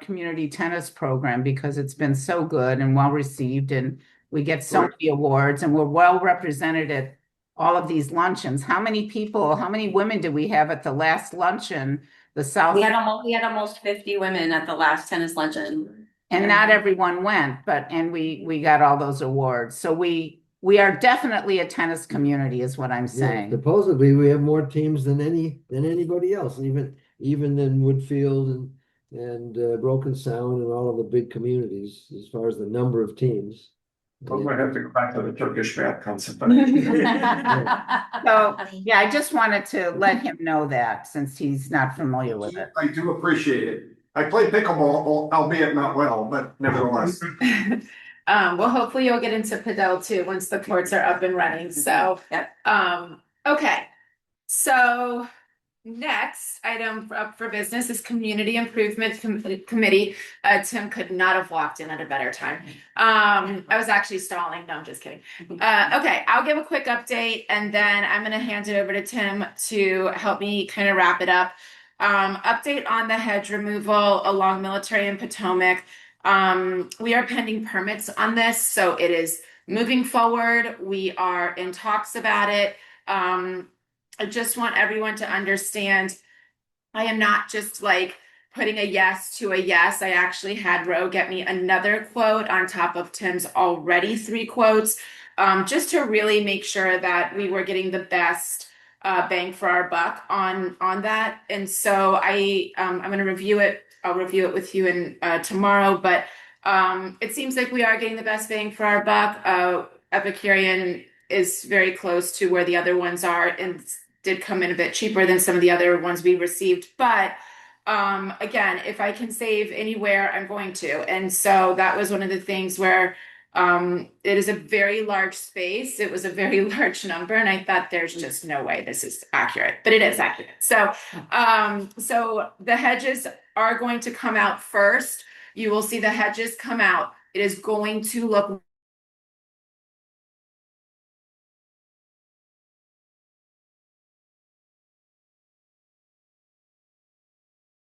community tennis program because it's been so good and well received, and we get so many awards, and we're well represented at all of these luncheons. How many women did we have at the last luncheon? The South. We had almost 50 women at the last tennis luncheon. And not everyone went, and we got all those awards. So we are definitely a tennis community, is what I'm saying. Supposedly, we have more teams than anybody else, even in Woodfield and Broken Sound and all of the big communities as far as the number of teams. I might have to go back to the Turkish bath concept. So yeah, I just wanted to let him know that since he's not familiar with it. I do appreciate it. I play pickleball, albeit not well, but nevertheless. Well, hopefully you'll get into padel too, once the courts are up and running, so. Yep. Okay, so next item up for business is Community Improvement Committee. Tim could not have walked in at a better time. I was actually stalling, no, I'm just kidding. Okay, I'll give a quick update and then I'm gonna hand it over to Tim to help me kind of wrap it up. Update on the hedge removal along Military and Potomac. We are pending permits on this, so it is moving forward. We are in talks about it. I just want everyone to understand, I am not just like putting a yes to a yes. I actually had Ro get me another quote on top of Tim's already 3 quotes, just to really make sure that we were getting the best bang for our buck on that. And so I'm going to review it. I'll review it with you in tomorrow, but it seems like we are getting the best bang for our buck. Epicurean is very close to where the other ones are and did come in a bit cheaper than some of the other ones we received. But again, if I can save anywhere, I'm going to. And so that was one of the things where it is a very large space. It was a very large number. And I thought there's just no way this is accurate, but it is accurate. So, so the hedges are going to come out first. You will see the hedges come out. It is going to look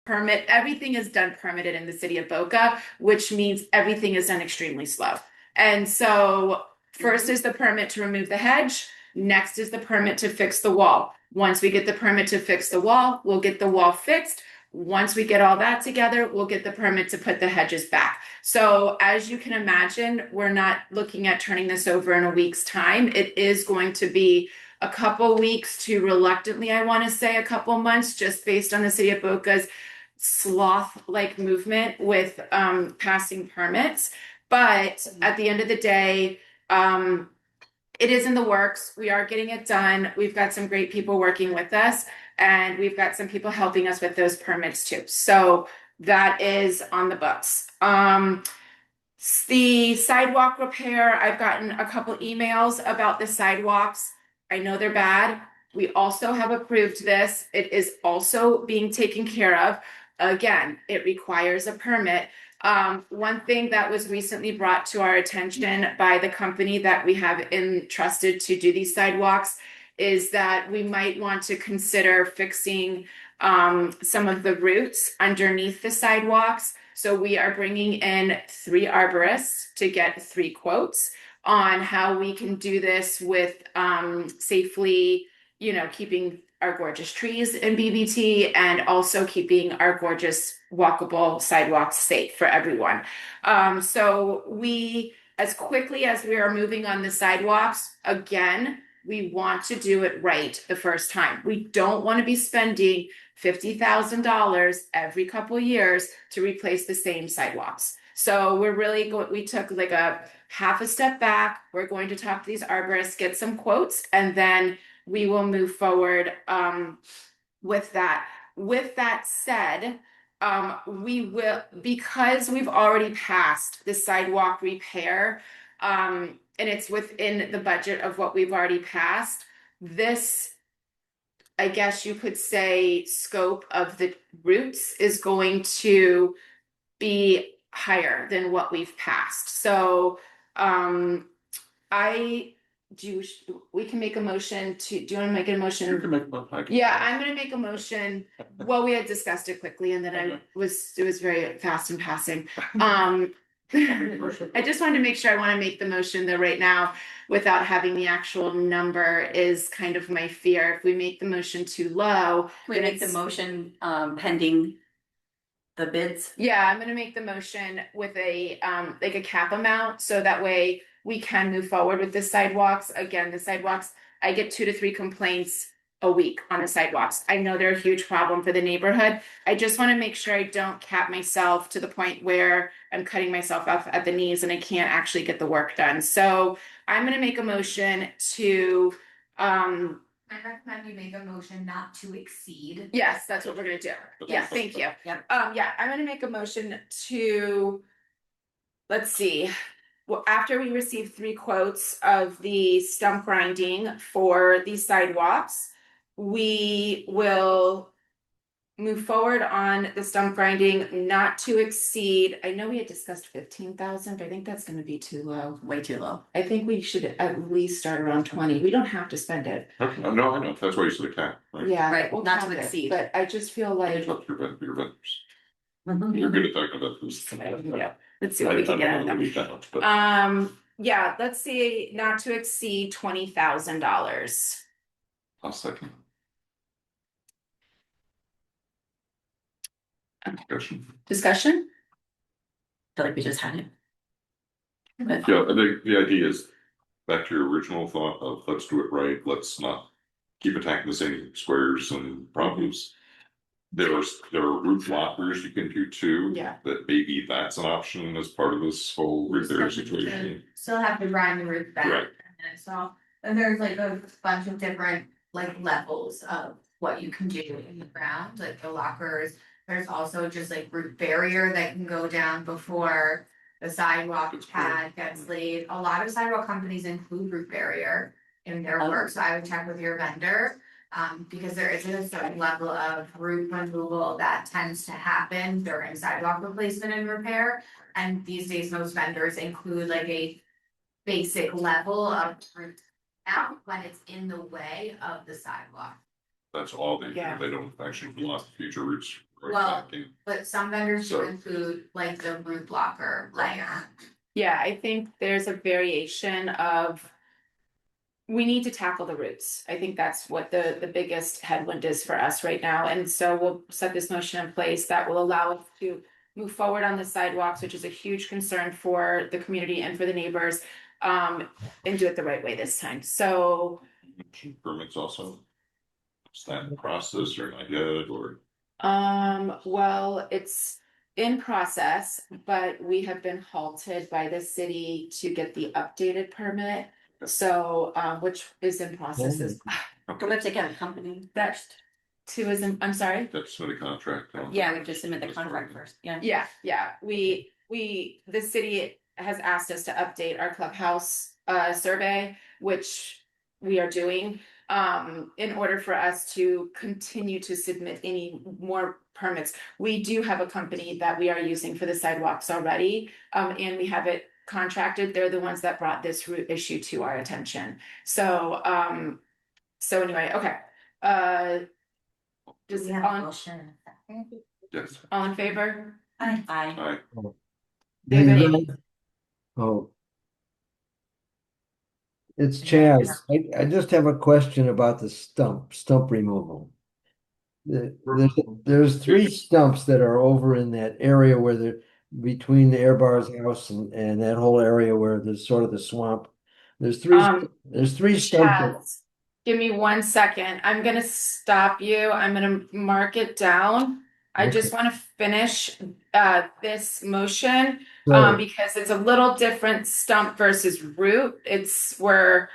permit. Everything is done permitted in the city of Boca, which means everything is done extremely slow. And so first is the permit to remove the hedge. Next is the permit to fix the wall. Once we get the permit to fix the wall, we'll get the wall fixed. Once we get all that together, we'll get the permit to put the hedges back. So as you can imagine, we're not looking at turning this over in a week's time. It is going to be a couple weeks to reluctantly, I want to say a couple months, just based on the city of Boca's sloth-like movement with passing permits. But at the end of the day, it is in the works. We are getting it done. We've got some great people working with us, and we've got some people helping us with those permits too. So that is on the books. The sidewalk repair, I've gotten a couple emails about the sidewalks. I know they're bad. We also have approved this. It is also being taken care of. Again, it requires a permit. One thing that was recently brought to our attention by the company that we have entrusted to do these sidewalks is that we might want to consider fixing some of the roots underneath the sidewalks. So we are bringing in 3 arborists to get 3 quotes on how we can do this with safely, keeping our gorgeous trees in BBT and also keeping our gorgeous walkable sidewalks safe for everyone. So we, as quickly as we are moving on the sidewalks, again, we want to do it right the first time. We don't want to be spending $50,000 every couple years to replace the same sidewalks. So we're really we took like a half a step back. We're going to talk to these arborists, get some quotes, and then we will move forward with that. With that said, we will, because we've already passed the sidewalk repair, and it's within the budget of what we've already passed, this, I guess you could say, scope of the routes is going to be higher than what we've passed. So, we can make a motion to, do you want to make a motion? You can make one. Yeah, I'm gonna make a motion. Well, we had discussed it quickly and then it was very fast and passing. I just wanted to make sure I want to make the motion though right now without having the actual number is kind of my fear. If we make the motion too low. Can we then make the it's- motion pending the bids? Yeah, I'm gonna make the motion with a like a cap amount, so that way we can move forward with the sidewalks. Again, the sidewalks, I get 2 to 3 complaints a week on the sidewalks. I know they're a huge problem for the neighborhood. I just want to make sure I don't cap myself to the point where I'm cutting myself off at the knees and I can't actually get the work done. So I'm gonna make a motion to I recommend you make a motion not to exceed. yes, that's what we're gonna do. Yeah, thank you. Yep. Yeah, I'm gonna make a motion to, let's see. Well, after we receive 3 quotes of the stump grinding for the sidewalks, we will move forward on the stump grinding not to exceed, I know we had discussed 15,000, but I think that's gonna be too low. Way too low. I think we should at least start around 20. We don't have to spend it. Okay, no, I know, that's why you said a cap, right? Yeah. Right, we'll not to cap it, exceed. But I just feel like. It's up to your vendors. You're good at talking about this. Yeah, let's see what we can get out of them. But Yeah, let's see, not to exceed $20,000. I'll second. Discussion. Discussion? I feel like we just had it. But Yeah, I think the idea is back to your original thought of let's do it right, let's not keep attacking the same squares and problems. There are root blockers you can do too. Yeah. That maybe that's an option as part of this whole repair situation. Still have to grind the roof back. Right. And so, and there's like a bunch of different like levels of what you can do in the ground, like the lockers. There's also just like root barrier that can go down before the sidewalk pad gets laid. A lot of sidewalk companies include root barrier in their work, so I would check with your vendor. Because there isn't a certain level of root removal that tends to happen during sidewalk replacement and repair. And these days, most vendors include like a basic level of root out when it's in the way of the sidewalk. That's all they do, Yeah. they don't actually block future roots. or Well, attacking. But some vendors do So- include like the root blocker layer. Yeah, I think there's a variation of. We need to tackle the roots. I think that's what the biggest headwind is for us right now. And so we'll set this motion in place that will allow us to move forward on the sidewalks, which is a huge concern for the community and for the neighbors. And do it the right way this time. So Permits also. Is that in the process or not yet, or? well, it's in process, but we have been halted by the city to get the updated permit. So, which is in process is we have to get a company first. I'm sorry. That's not a contract. Yeah, we have to submit the contract first, yeah. Yeah, the city has asked us to update our clubhouse survey, which we are doing. In order for us to continue to submit any more permits. We do have a company that we are using for the sidewalks already, and we have it contracted. They're the ones that brought this root issue to our attention. So anyway, okay. Just We have a on, motion. Yes. all in favor? Aye. Aye. David? Oh. It's Chaz. I just have a question about the stump removal. There's 3 stumps that are over in that area where they're between the air bar's house and that whole area where there's sort of the swamp. There's 3 stumps. Chaz, give me 1 second. I'm gonna stop you. I'm gonna mark it down. I just want to finish this motion because it's a little different stump versus root. It's where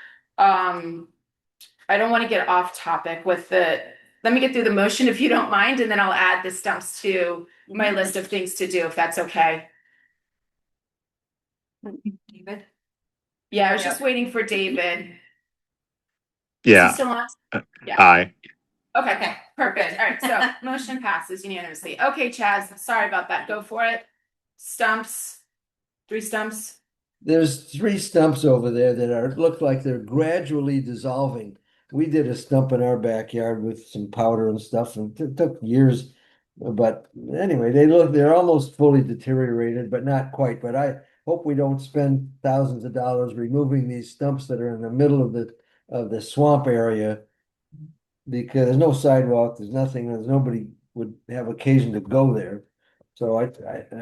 I don't want to get off topic with let me get through the motion if you don't mind, and then I'll add the stumps to my list of things to do, if that's okay. David? Yeah, I was just waiting for David. Is Yeah. he still on? Yeah. Aye. Okay, perfect. All right, so motion passes unanimously. Okay, Chaz, sorry about that. Go for it. Stumps, 3 stumps. There's 3 stumps over there that look like they're gradually dissolving. We did a stump in our backyard with some powder and stuff, and it took years. But anyway, they're almost fully deteriorated, but not quite. But I hope we don't spend thousands of dollars removing these stumps that are in the middle of the swamp area. Because there's no sidewalk, there's nothing, there's nobody would have occasion to go there. So I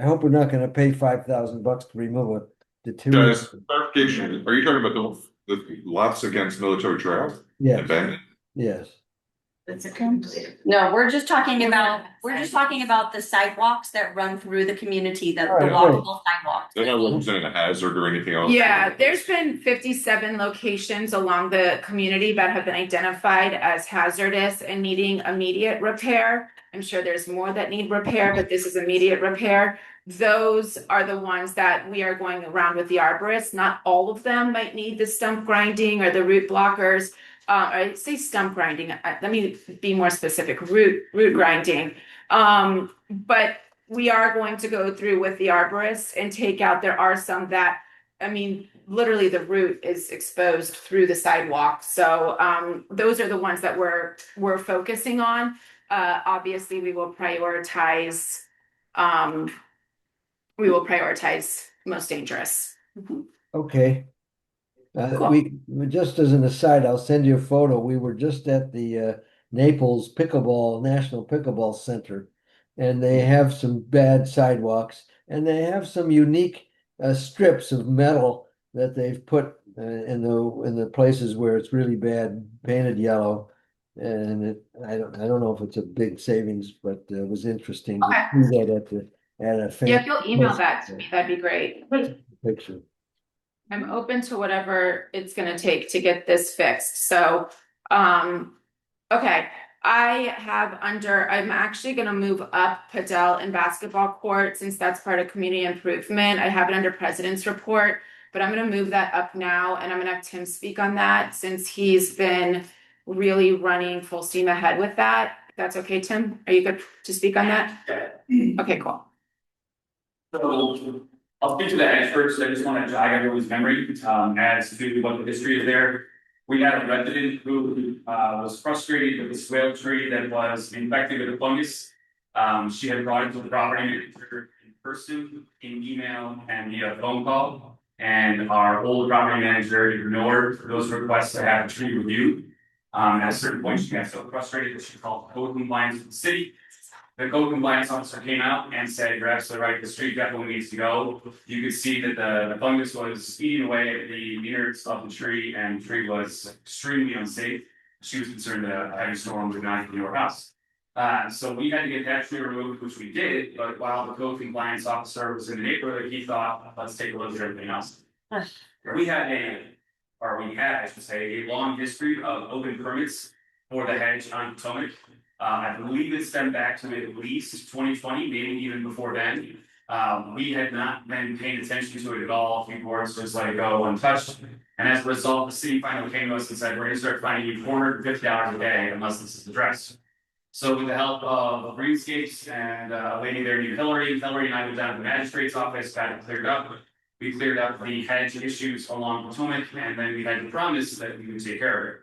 hope we're not gonna pay $5,000 to remove a deteriorating. Guys, clarification, are you talking about the lots against military trail? Yes, Abandoned? yes. No, we're just talking about the sidewalks that run through the community, the Right, walkable sidewalks. They're not representing a hazard or anything else? Yeah, there's been 57 locations along the community that have been identified as hazardous and needing immediate repair. I'm sure there's more that need repair, but this is immediate repair. Those are the ones that we are going around with the arborists. Not all of them might need the stump grinding or the root blockers. I say stump grinding, let me be more specific, root grinding. But we are going to go through with the arborists and take out, there are some that, I mean, literally the root is exposed through the sidewalk. So those are the ones that we're focusing on. Obviously, we will prioritize most dangerous. Okay. Cool. We just as an aside, I'll send you a photo. We were just at the Naples National Pickleball Center, and they have some bad sidewalks, and they have some unique strips of metal that they've put in the places where it's really bad, painted yellow. And I don't know if it's a big savings, but it was interesting to see that at a Yeah, if you'll email that to me, that'd be great. picture. I'm open to whatever it's gonna take to get this fixed, so, okay. I'm actually gonna move up Padel and basketball court, since that's part of community improvement. I have it under president's report, but I'm gonna move that up now, and I'm gonna have Tim speak on that, since he's been really running full steam ahead with that. If that's okay, Tim? Are you good to speak on that? Okay, cool. So I'll speak to the edge first. I just want to jog everyone's memory as to what the history is there. We had a resident who was frustrated with the swale tree that was infected with a fungus. She had brought it to the property manager in person, in email, and via phone call. And our old property manager ignored those requests to have a tree reviewed. At a certain point, she got so frustrated that she called code compliance with the city. The code compliance officer came out and said, "You're absolutely right, the street definitely needs to go." You could see that the fungus was eating away at the innards of the tree, and the tree was extremely unsafe. She was concerned that a heavy storm would not get to her house. So we had to get that tree removed, which we did, but while the code compliance officer was in the neighborhood, he thought, let's take a look at everything else. We had, I should say, a long history of open permits for the hedge on Potomac. I believe it stemmed back to at least 2020, maybe even before then. We had not been paying attention to it at all. People were just let it go untouched. And as a result, the city finally came to us and said, "We're going to start finding you $450 a day unless this is addressed." So with the help of Greenscapes and a lady there named Hillary and I went down to the magistrate's office, got it cleared up. We cleared up the hedge issues along Potomac, and then we had to promise that we would take care of it.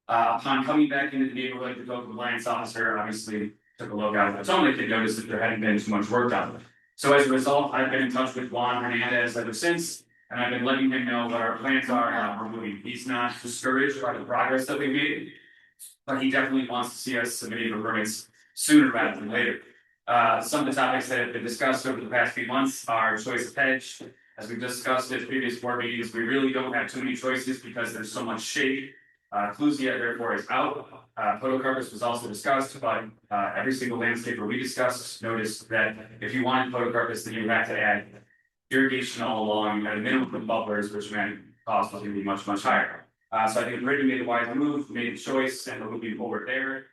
Upon coming back into the neighborhood, the code compliance officer obviously took a look out at Potomac and noticed that there hadn't been too much work done. So as a result, I've been in touch with Juan Hernandez ever since, and I've been letting him know what our plans are and how we're moving. He's not discouraged by the progress that we've made, but he definitely wants to see us submitting for permits sooner rather than later. Some of the topics that have been discussed over the past few months are choice of hedge. As we've discussed at previous board meetings, we really don't have too many choices because there's so much shade. Clusia therefore is out. Photocarpus was also discussed, but every single landscaper we discussed noticed that if you wanted photocarpus, then you have to add irrigation all along at a minimum of buffers, which meant cost was going to be much, much higher. So I think Brittany made a wise move, made a choice, and we're moving forward there.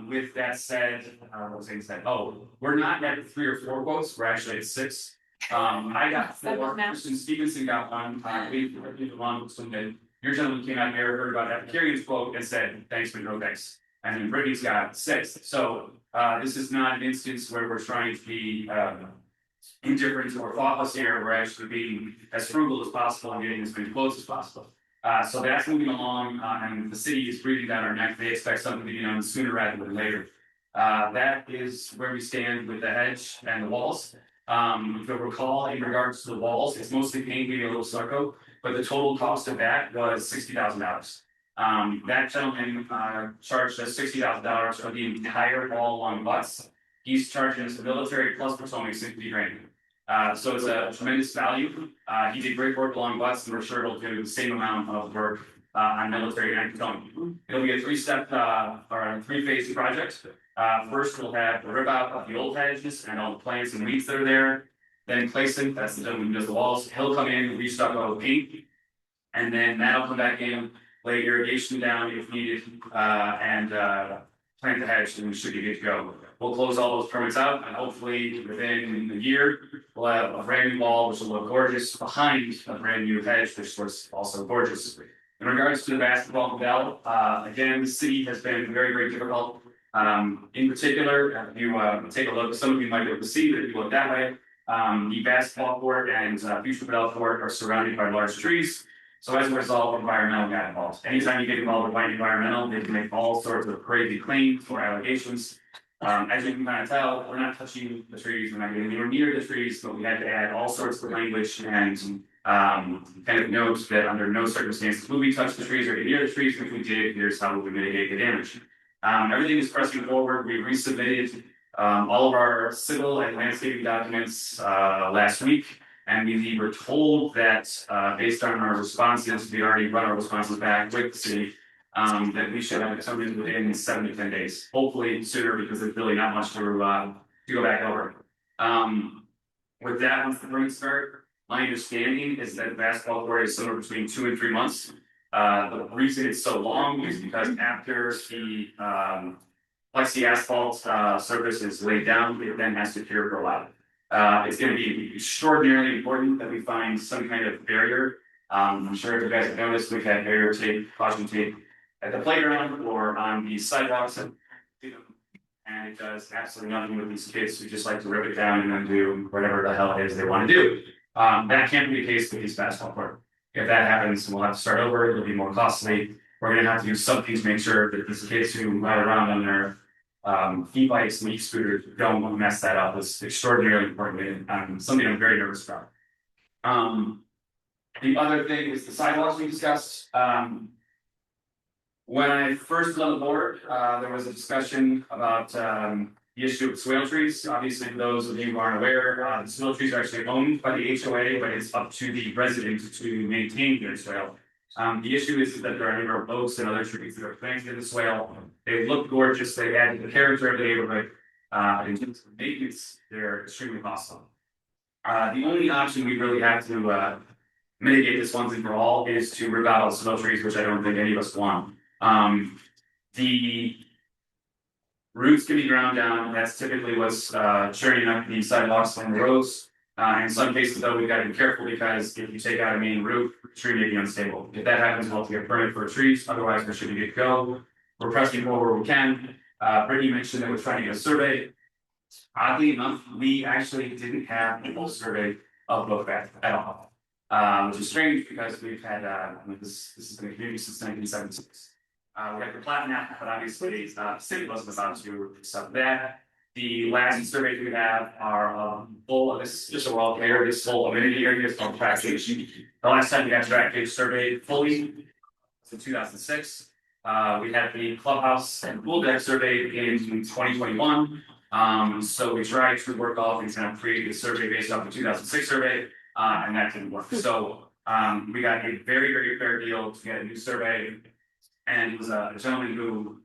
With that said, what was I saying? Oh, we're not at 3 or 4 quotes, we're actually at 6. I got 4, Kristen Stevenson got one, we the one that your gentleman came out here, heard about that Carrier's quote and said, thanks, but no thanks. And then Brittany's got 6. So this is not an instance where we're trying to be indifferent or thoughtless here. We're actually being as frugal as possible and getting as many quotes as possible. So that's moving along, and the city is breathing down our neck. They expect something to be done sooner rather than later. That is where we stand with the hedge and the walls. If you'll recall, in regards to the walls, it's mostly paint, maybe a little stucco, but the total cost of that was $60,000. That gentleman charged us $60,000 for the entire wall along butts. He's charging us the military plus Potomac $60,000. So it's a tremendous value. He did great work along butts, and we're sure he'll do the same amount of work on military and Potomac. It'll be a 3-step or a 3-phase project. First, we'll have the rip out of the old hedges and all the plants and weeds that are there. Then Clayson, that's the gentleman who does the walls, he'll come in, restock all the paint, and then that'll come back in, lay irrigation down if needed, and plant the hedge, and we should be good to go. We'll close all those permits out, and hopefully within a year, we'll have a brand new wall, which will look gorgeous, behind a brand new hedge, which looks also gorgeous. In regards to the basketball model, again, the city has been very, very difficult. In particular, if you take a look, some of you might be able to see that if you look that way, the basketball court and future Bell court are surrounded by large trees. So as a result, environmental got involved. Anytime you get involved with environmental, they can make all sorts of crazy claims or allegations. As you can kind of tell, we're not touching the trees, we're not getting anywhere near the trees, but we had to add all sorts of language and kind of notes that under no circumstances will we touch the trees or get near the trees. If we did, here's how we would mitigate the damage. Everything is pressing forward. We resubmitted all of our civil and landscaping documents last week, and we were told that based on our responses, we already run our responses back with the city, that we should have something within 7 to 10 days. Hopefully sooner, because there's really not much to go back over. With that, once the permits start, my understanding is that the basketball court is somewhere between 2 and 3 months. The reason it's so long is because after the plexi asphalt surface is laid down, it then has to cure for a while. It's going to be extraordinarily important that we find some kind of barrier. I'm sure if you guys have noticed, we've had barrier tape, caution tape at the playground or on the sidewalks, and it does absolutely nothing with these kids who just like to rip it down and then do whatever the hell it is they want to do. That can't be the case with these basketball court. If that happens, we'll have to start over. It'll be more costly. We're going to have to do something to make sure that these kids who ride around on their e-bikes and e-scooters don't mess that up. It's extraordinarily important and something I'm very nervous about. The other thing is the sidewalks we discussed. When I first got on board, there was a discussion about the issue of swale trees. Obviously, for those of you who aren't aware, the swale trees are actually owned by the HOA, but it's up to the residents to maintain their swale. The issue is that there are a number of oaks and other trees that are planted in the swale. They look gorgeous, they add to the character of the neighborhood. In terms of maintenance, they're extremely costly. The only option we really have to mitigate this once and for all is to rip out all the swale trees, which I don't think any of us want. The roots can be ground down. That's typically what's churning up the sidewalks and the roads. In some cases, though, we've got to be careful because if you take out a main root, the tree may be unstable. If that happens, we'll have to get a permit for trees. Otherwise, we should be good to go. We're pressing forward where we can. Brittany mentioned that we're trying to get a survey. Oddly enough, we actually didn't have a full survey of Boca at all, which is strange because we've had this has been a community since 1976. We have the plat map, but obviously the city wasn't about to accept that. The last surveys we have are full of this, just so we're all clear, this whole amenity area is called track page. The last time we had track page surveyed fully was in 2006. We had the clubhouse and pool deck surveyed in 2021. So we tried to work off and kind of create a survey based off the 2006 survey, and that didn't work. So we got a very, very fair deal to get a new survey. And it was a gentleman who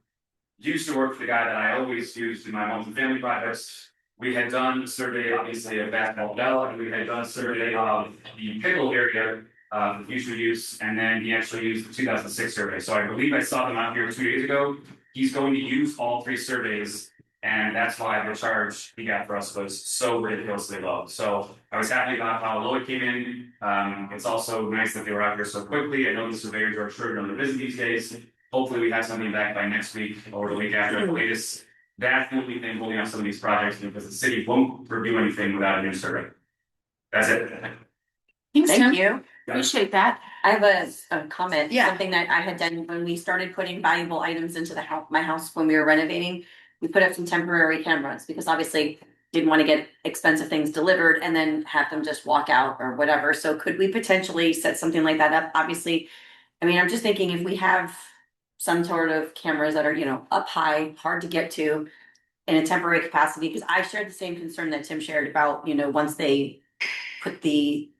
used to work for the guy that I always used in my multifamily projects. We had done a survey, obviously, of basketball dell, and we had done a survey of the pickle area the future use, and then he actually used the 2006 survey. So I believe I saw them out here 2 days ago. He's going to use all 3 surveys, and that's why the charge he got for us was so ridiculously low. So I was happy about how low it came in. It's also nice that they were out here so quickly. I know the surveyors are short on the visit these days. Hopefully we have something back by next week or the week after at the latest. That's the only thing holding up some of these projects, because the city won't review anything without a new survey. That's it. Thanks, Tim. Thank you. Appreciate that. I have a comment, Yeah. something that I had done when we started putting valuable items into the house, my house when we were renovating. We put up some temporary cameras because obviously didn't want to get expensive things delivered and then have them just walk out or whatever. So could we potentially set something like that up? Obviously, I mean, I'm just thinking if we have some sort of cameras that are, you know, up high, hard to get to in a temporary capacity, because I shared the same concern that Tim shared about, you know, once they put the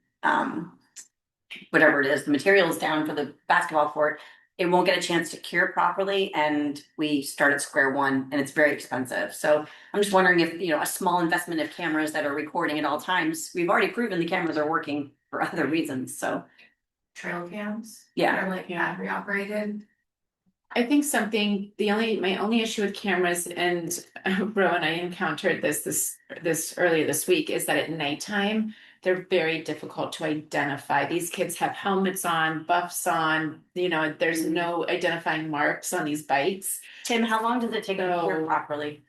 whatever it is, the materials down for the basketball court, it won't get a chance to cure properly, and we start at square one, and it's very expensive. So I'm just wondering if, you know, a small investment of cameras that are recording at all times, we've already proven the cameras are working for other reasons, so. Trail cams. Yeah. That are like battery operated. I think my only issue with cameras, and Rowan, I encountered this earlier this week, is that at nighttime, they're very difficult to identify. These kids have helmets on, buffs on, you know, there's no identifying marks on these bikes. Tim, how long does it take to cure properly?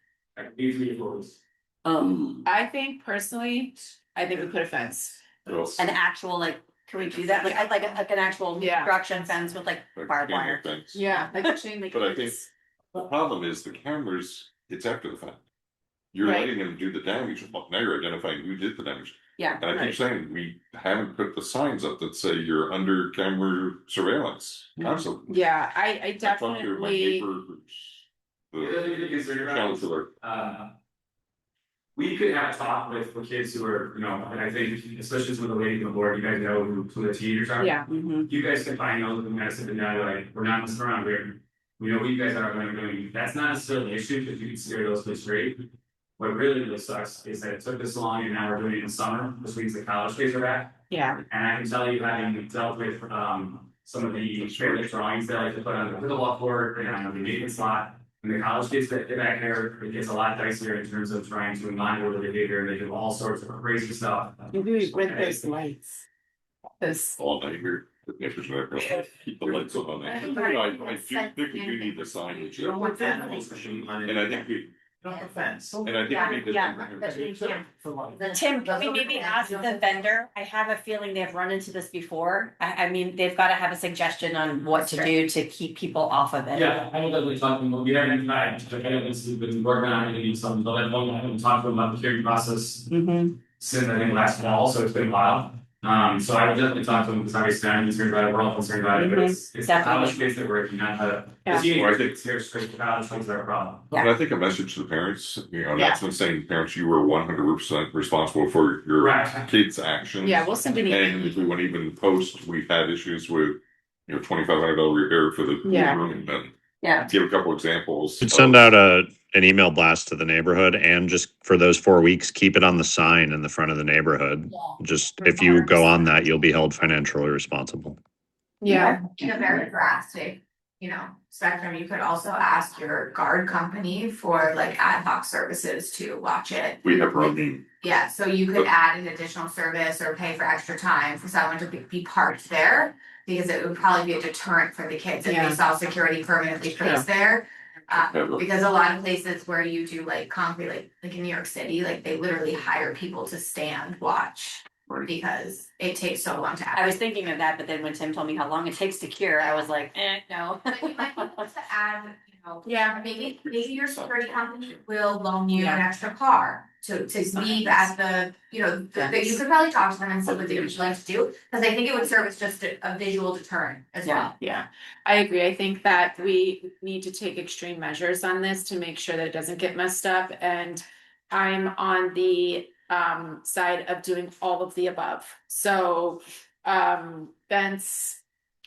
Easily 4 weeks. I think personally, I think we put a fence. An actual, like, can we do that? Like, I'd like an actual construction fence with like barbed wire. Fence. Yeah, like a chain link But I think fence. the problem is the cameras, it's after the fact. You're Right. letting them do the damage, now you're identifying who did the damage. Yeah. And I keep saying, we haven't put the signs up that say you're under camera surveillance constantly. Yeah, I I talked to my definitely, neighbor, who's the counselor. We could have a talk with the kids who are, you know, and I think, especially some of the ladies on the board, you guys know who the teenagers are. yeah. You guys can find those who kind of sit down, like, we're not messing around here. We know what you guys are going to be doing. That's not necessarily an issue, because you can steer those kids straight. What really sucks is that it took this long, and now we're doing it in summer, which means the college kids are back. Yeah. And I can tell you, having dealt with some of the favorite drawings that I like to put on the pickleball court and on the maintenance slot. And the college kids that get back there, it gets a lot dicier in terms of trying to monitor the behavior. They do all sorts of crazy stuff. Maybe with those lights. This. All night here. The neighbors are gonna keep the lights on. I do think we do need the signage. And I think we. Fence. And I think we need to. Tim, can we maybe ask the vendor? I have a feeling they've run into this before. I mean, they've got to have a suggestion on what to do to keep people off of it. Yeah, I know that we're talking, we haven't tried, like, I know this has been working on it, something, but I haven't talked to them about the hearing process. Since I think last fall, so it's been a while. So I would definitely talk to them, because obviously I'm concerned about it, we're all concerned about it, but it's the college kids that we're, not the teenagers, it's straight to college kids that are a problem. And I think a message to the parents, you know, that's been saying, parents, you were 100% responsible for your kids' actions. Yeah, we'll send an email. And if we want to even post, we've had issues with, you know, $2,500 repair for the room, and give a couple examples. You'd send out an email blast to the neighborhood, and just for those 4 weeks, keep it on the sign in the front of the neighborhood. Just if you go on that, you'll be held financially responsible. Yeah. In a very drastic, you know, spectrum, you could also ask your guard company for like ad hoc services to watch it. We have roaming. Yeah, so you could add an additional service or pay for extra time for someone to be parked there, because it would probably be a deterrent for the kids if they saw security permanently placed there. Because a lot of places where you do like concrete, like in New York City, like they literally hire people to stand watch because it takes so long to act. I was thinking of that, but then when Tim told me how long it takes to cure, I was like, no. But you might want to add, you know, maybe your security company will loan you an extra car to leave at the, you know, you could probably talk to them and see what they would like to do, because I think it would serve as just a visual deterrent as well. Yeah, I agree. I think that we need to take extreme measures on this to make sure that it doesn't get messed up, and I'm on the side of doing all of the above. So fence,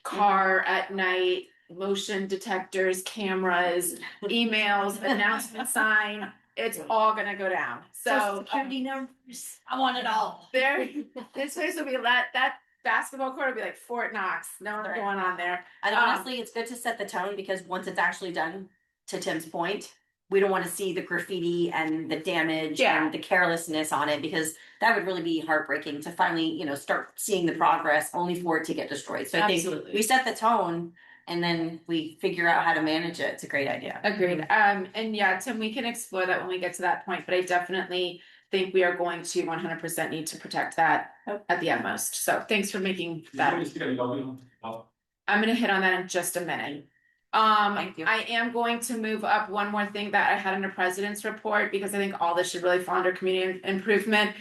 car at night, motion detectors, cameras, emails, announcement sign, it's all gonna go down. So security numbers, I want it all. This place will be that basketball court will be like Fort Knox, no one's going on there. And honestly, it's good to set the tone because once it's actually done, to Tim's point, we don't want to see the graffiti and the damage and the carelessness on it because that would really be heartbreaking to finally, start seeing the progress only for it to get destroyed. So I think we set the tone and then we figure out how to manage it. It's a great idea. Agreed. And yeah, Tim, we can explore that when we get to that point, but I definitely think we are going to 100% need to protect that at the utmost. So thanks for making that. I'm gonna hit on that in just a minute. Thank you. I am going to move up one more thing that I had in the president's report because I think all this should really fall under community improvement.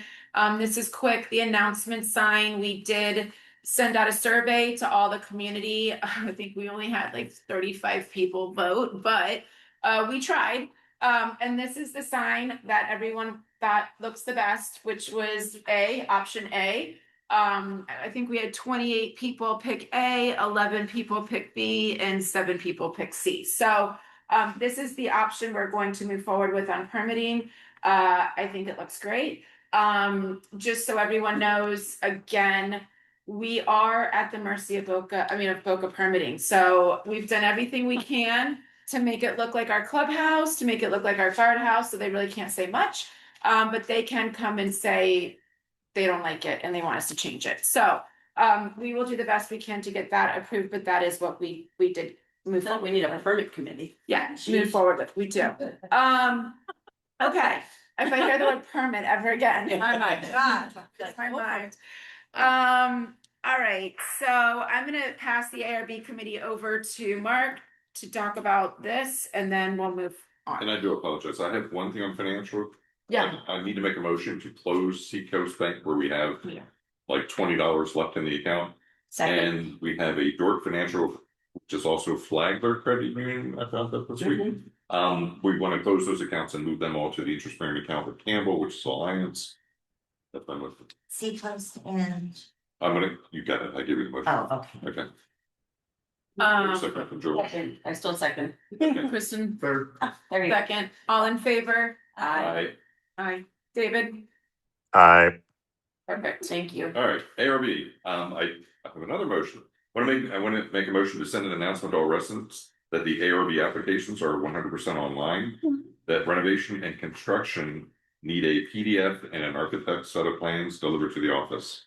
This is quick, the announcement sign, we did send out a survey to all the community. I think we only had like 35 people vote, but we tried. And this is the sign that everyone thought looks the best, which was option A. I think we had 28 people pick A, 11 people pick B, and 7 people pick C. So this is the option we're going to move forward with on permitting. I think it looks great. Just so everyone knows, again, we are at the mercy of Boca permitting. So we've done everything we can to make it look like our clubhouse, to make it look like our guardhouse, so they really can't say much. But they can come and say they don't like it and they want us to change it. So we will do the best we can to get that approved, but that is what we did move forward. We need a permit committee. Yeah, move forward with, we do. Okay, if I hear the word permit ever again, my mind. That's my mind. All right, so I'm gonna pass the ARB committee over to Mark to talk about this and then we'll move on. And I do apologize. I have one thing on financial. Yeah. I need to make a motion to close Seacoast Bank where we have like $20 left in the account. Second. And we have a Dork Financial, which is also Flagler Credit Union. I found that this week. We want to close those accounts and move them all to the interest bearing account with Campbell, which is Alliance. That's fine with it. Seacoast and. You got it. I give you the motion. Oh, okay. Okay. Second from George. Second. I still second. Kristen, Third. There you go. second, all in favor? Aye. Aye. David? I Perfect, thank you. All right, ARB, I have another motion. I want to make a motion to send an announcement to all residents that the ARB applications are 100% online. That renovation and construction need a PDF and an architect set of plans delivered to the office.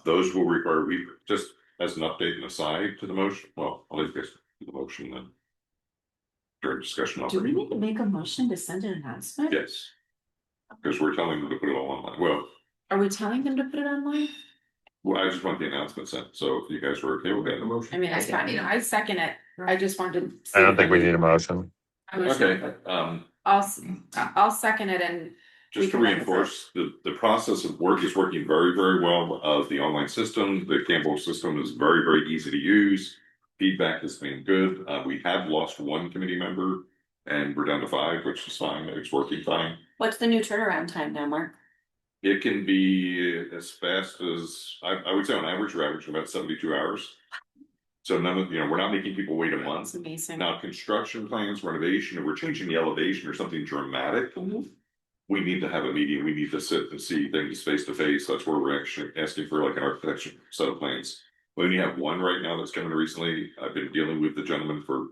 Those will require, just as an update and aside to the motion, well, I'll let you guys do the motion then. During discussion. Do we need to make a motion to send an announcement? Yes. Because we're telling them to put it all online. Well, Are we telling them to put it online? I just want the announcement sent. So if you guys were okay with that, the motion. I mean, I second it. I just wanted to. I don't think we need a motion. Okay, I'll second it and. just to reinforce, the process of work is working very, very well. The online system, the Campbell system is very, very easy to use. Feedback has been good. We have lost one committee member and we're down to 5, which is fine. It's working fine. What's the new turnaround time now, Mark? It can be as fast as, I would say on average, we're averaging about 72 hours. So we're not making people wait a month. That's amazing. Now, construction plans, renovation, if we're changing the elevation or something dramatic, we need to have a meeting. We need to sit and see things face to face. That's where we're actually asking for like an architecture set of plans. We only have one right now that's coming recently. I've been dealing with the gentleman for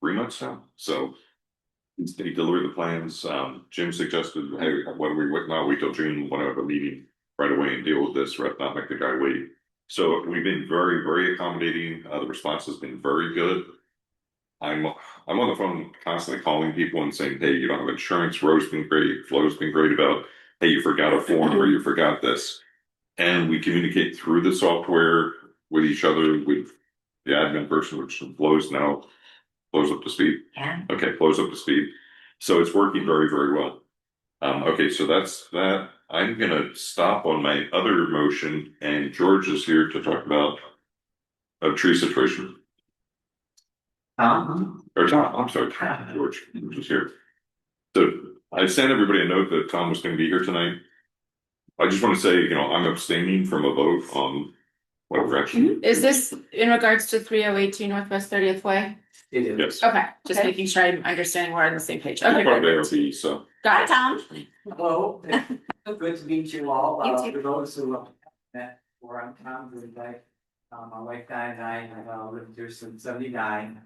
3 months now. So he delivered the plans. Jim suggested, hey, why don't we wait till June? Want to have a meeting right away and deal with this, rather not make the guy wait. So we've been very, very accommodating. The response has been very good. I'm on the phone constantly calling people and saying, hey, you don't have insurance. Ro's been great. Flo's been great about, hey, you forgot a form or you forgot this. And we communicate through the software with each other, with the admin person, which Flo's now. Flo's up to speed. Yeah. Okay, Flo's up to speed. So it's working very, very well. Okay, so that's that. I'm gonna stop on my other motion, and George is here to talk about a tree situation. Or Tom, I'm sorry, George is here. So I sent everybody a note that Tom was going to be here tonight. I just want to say, I'm abstaining from a vote on whatever action. Is this in regards to 3082 Northwest 30th Way? Yes. Okay, just making sure I'm understanding we're on the same page. I'm Okay, part of perfect. ARB, so. Got it, Tom. Hello, good to meet you all. You too. For those who where I'm Tom Greenbank. My wife Di and I have lived here since '79.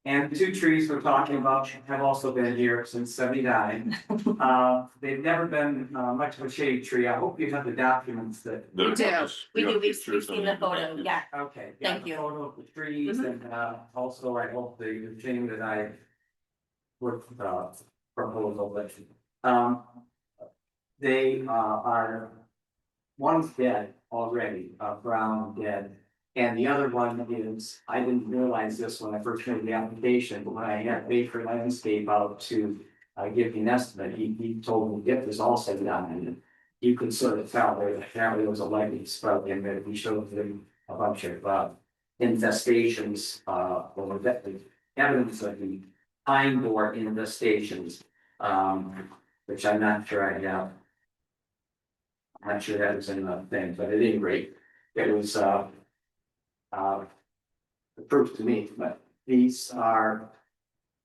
And the two trees we're talking about have also been here since '79. They've never been much of a shade tree. I hope you have the documents that. We do. We've seen the photo, yeah. Okay. Thank the you. Photo of the trees and also I hope the thing that I would proposal that they are one's dead already, brown dead. And the other one is, I didn't realize this when I first made the application, but when I had Baker Landscape out to give me an estimate, he told me get this all set down and you could sort of tell there apparently was a lightning sprout in there. We showed them a bunch of infestations, or the evidence of the pine borer infestations, which I'm not sure I have. I'm not sure that was in the thing, but at any rate, it was proof to me, but these are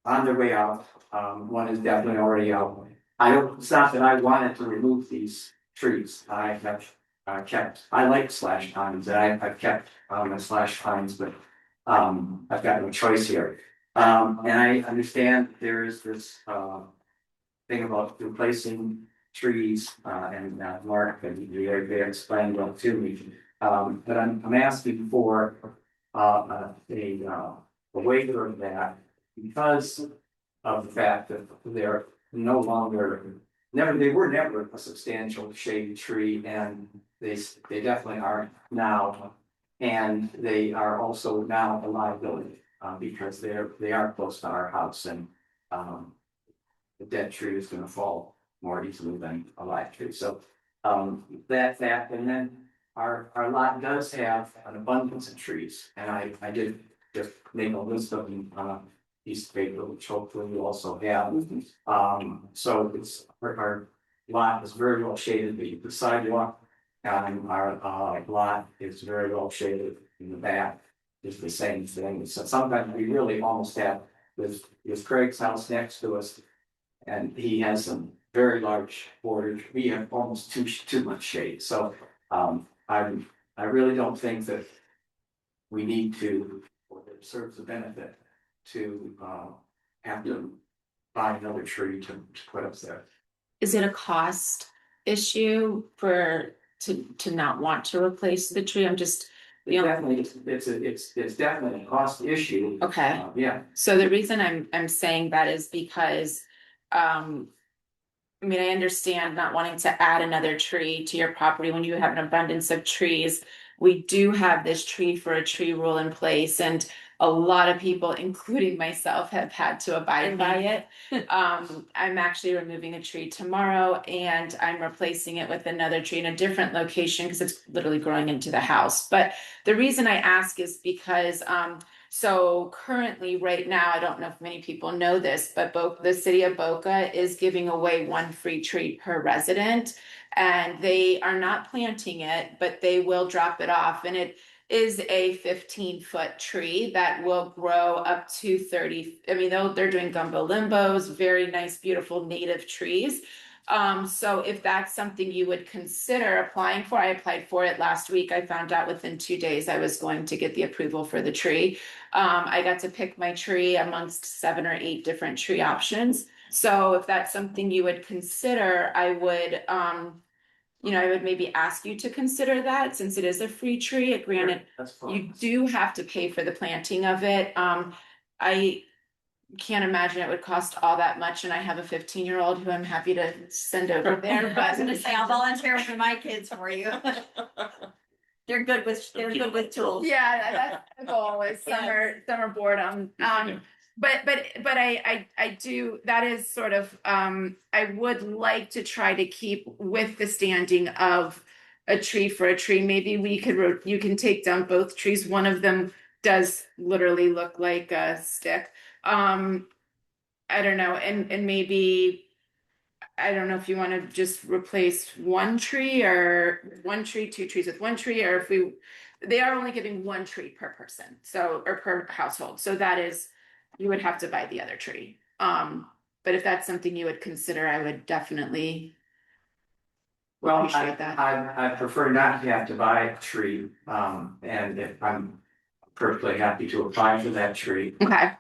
on their way out. One is definitely already out. It's not that I wanted to remove these trees. I have kept, I like slash pines, and I've kept my slash pines, but I've got no choice here. And I understand there is this thing about replacing trees, and Mark, and they explained well to me. But I'm asking for a waiver of that because of the fact that they're no longer, they were never a substantial shade tree, and they definitely aren't now. And they are also now a liability, because they are close to our house, and the dead tree is gonna fall more easily than a live tree. So that fact, and then our lot does have an abundance of trees, and I did just make a list of them on a piece of paper, which hopefully you also have. So it's our lot is very well shaded, the sidewalk on our lot is very well shaded in the back. It's the same thing. So sometimes we really almost have there's Craig's house next to us. And he has some very large borders. We have almost too much shade. So I really don't think that we need to, or that it serves a benefit to have to buy another tree to put up there. Is it a cost issue to not want to replace the tree? I'm just, Definitely, it's definitely a cost issue. Okay. Yeah. So the reason I'm saying that is because, I mean, I understand not wanting to add another tree to your property when you have an abundance of trees. We do have this tree for a tree rule in place, and a lot of people, including myself, have had to abide by it. I'm actually removing a tree tomorrow, and I'm replacing it with another tree in a different location because it's literally growing into the house. But the reason I ask is because so currently, right now, I don't know if many people know this, but the city of Boca is giving away one free tree per resident. And they are not planting it, but they will drop it off. And it is a 15-foot tree that will grow up to 30. I mean, they're doing gumbo limbos, very nice, beautiful native trees. So if that's something you would consider applying for, I applied for it last week. I found out within 2 days I was going to get the approval for the tree. I got to pick my tree amongst 7 or 8 different tree options. So if that's something you would consider, I would, I would maybe ask you to consider that since it is a free tree. Granted, you do have to pay for the planting of it. I can't imagine it would cost all that much, and I have a 15-year-old who I'm happy to send over there. I was gonna say, I'll volunteer for my kids for you. They're good with tools. Yeah, that's the goal is summer boredom. But I do, that is sort of, I would like to try to keep with the standing of a tree for a tree. Maybe you can take down both trees. One of them does literally look like a stick. I don't know, and maybe, I don't know if you want to just replace one tree, 2 trees with one tree, or if they are only giving one tree per person, so, or per household. So that is, you would have to buy the other tree. But if that's something you would consider, I would definitely Well, I, Appreciate that. I prefer not to have to buy a tree, and if I'm perfectly happy to apply for that tree. Okay.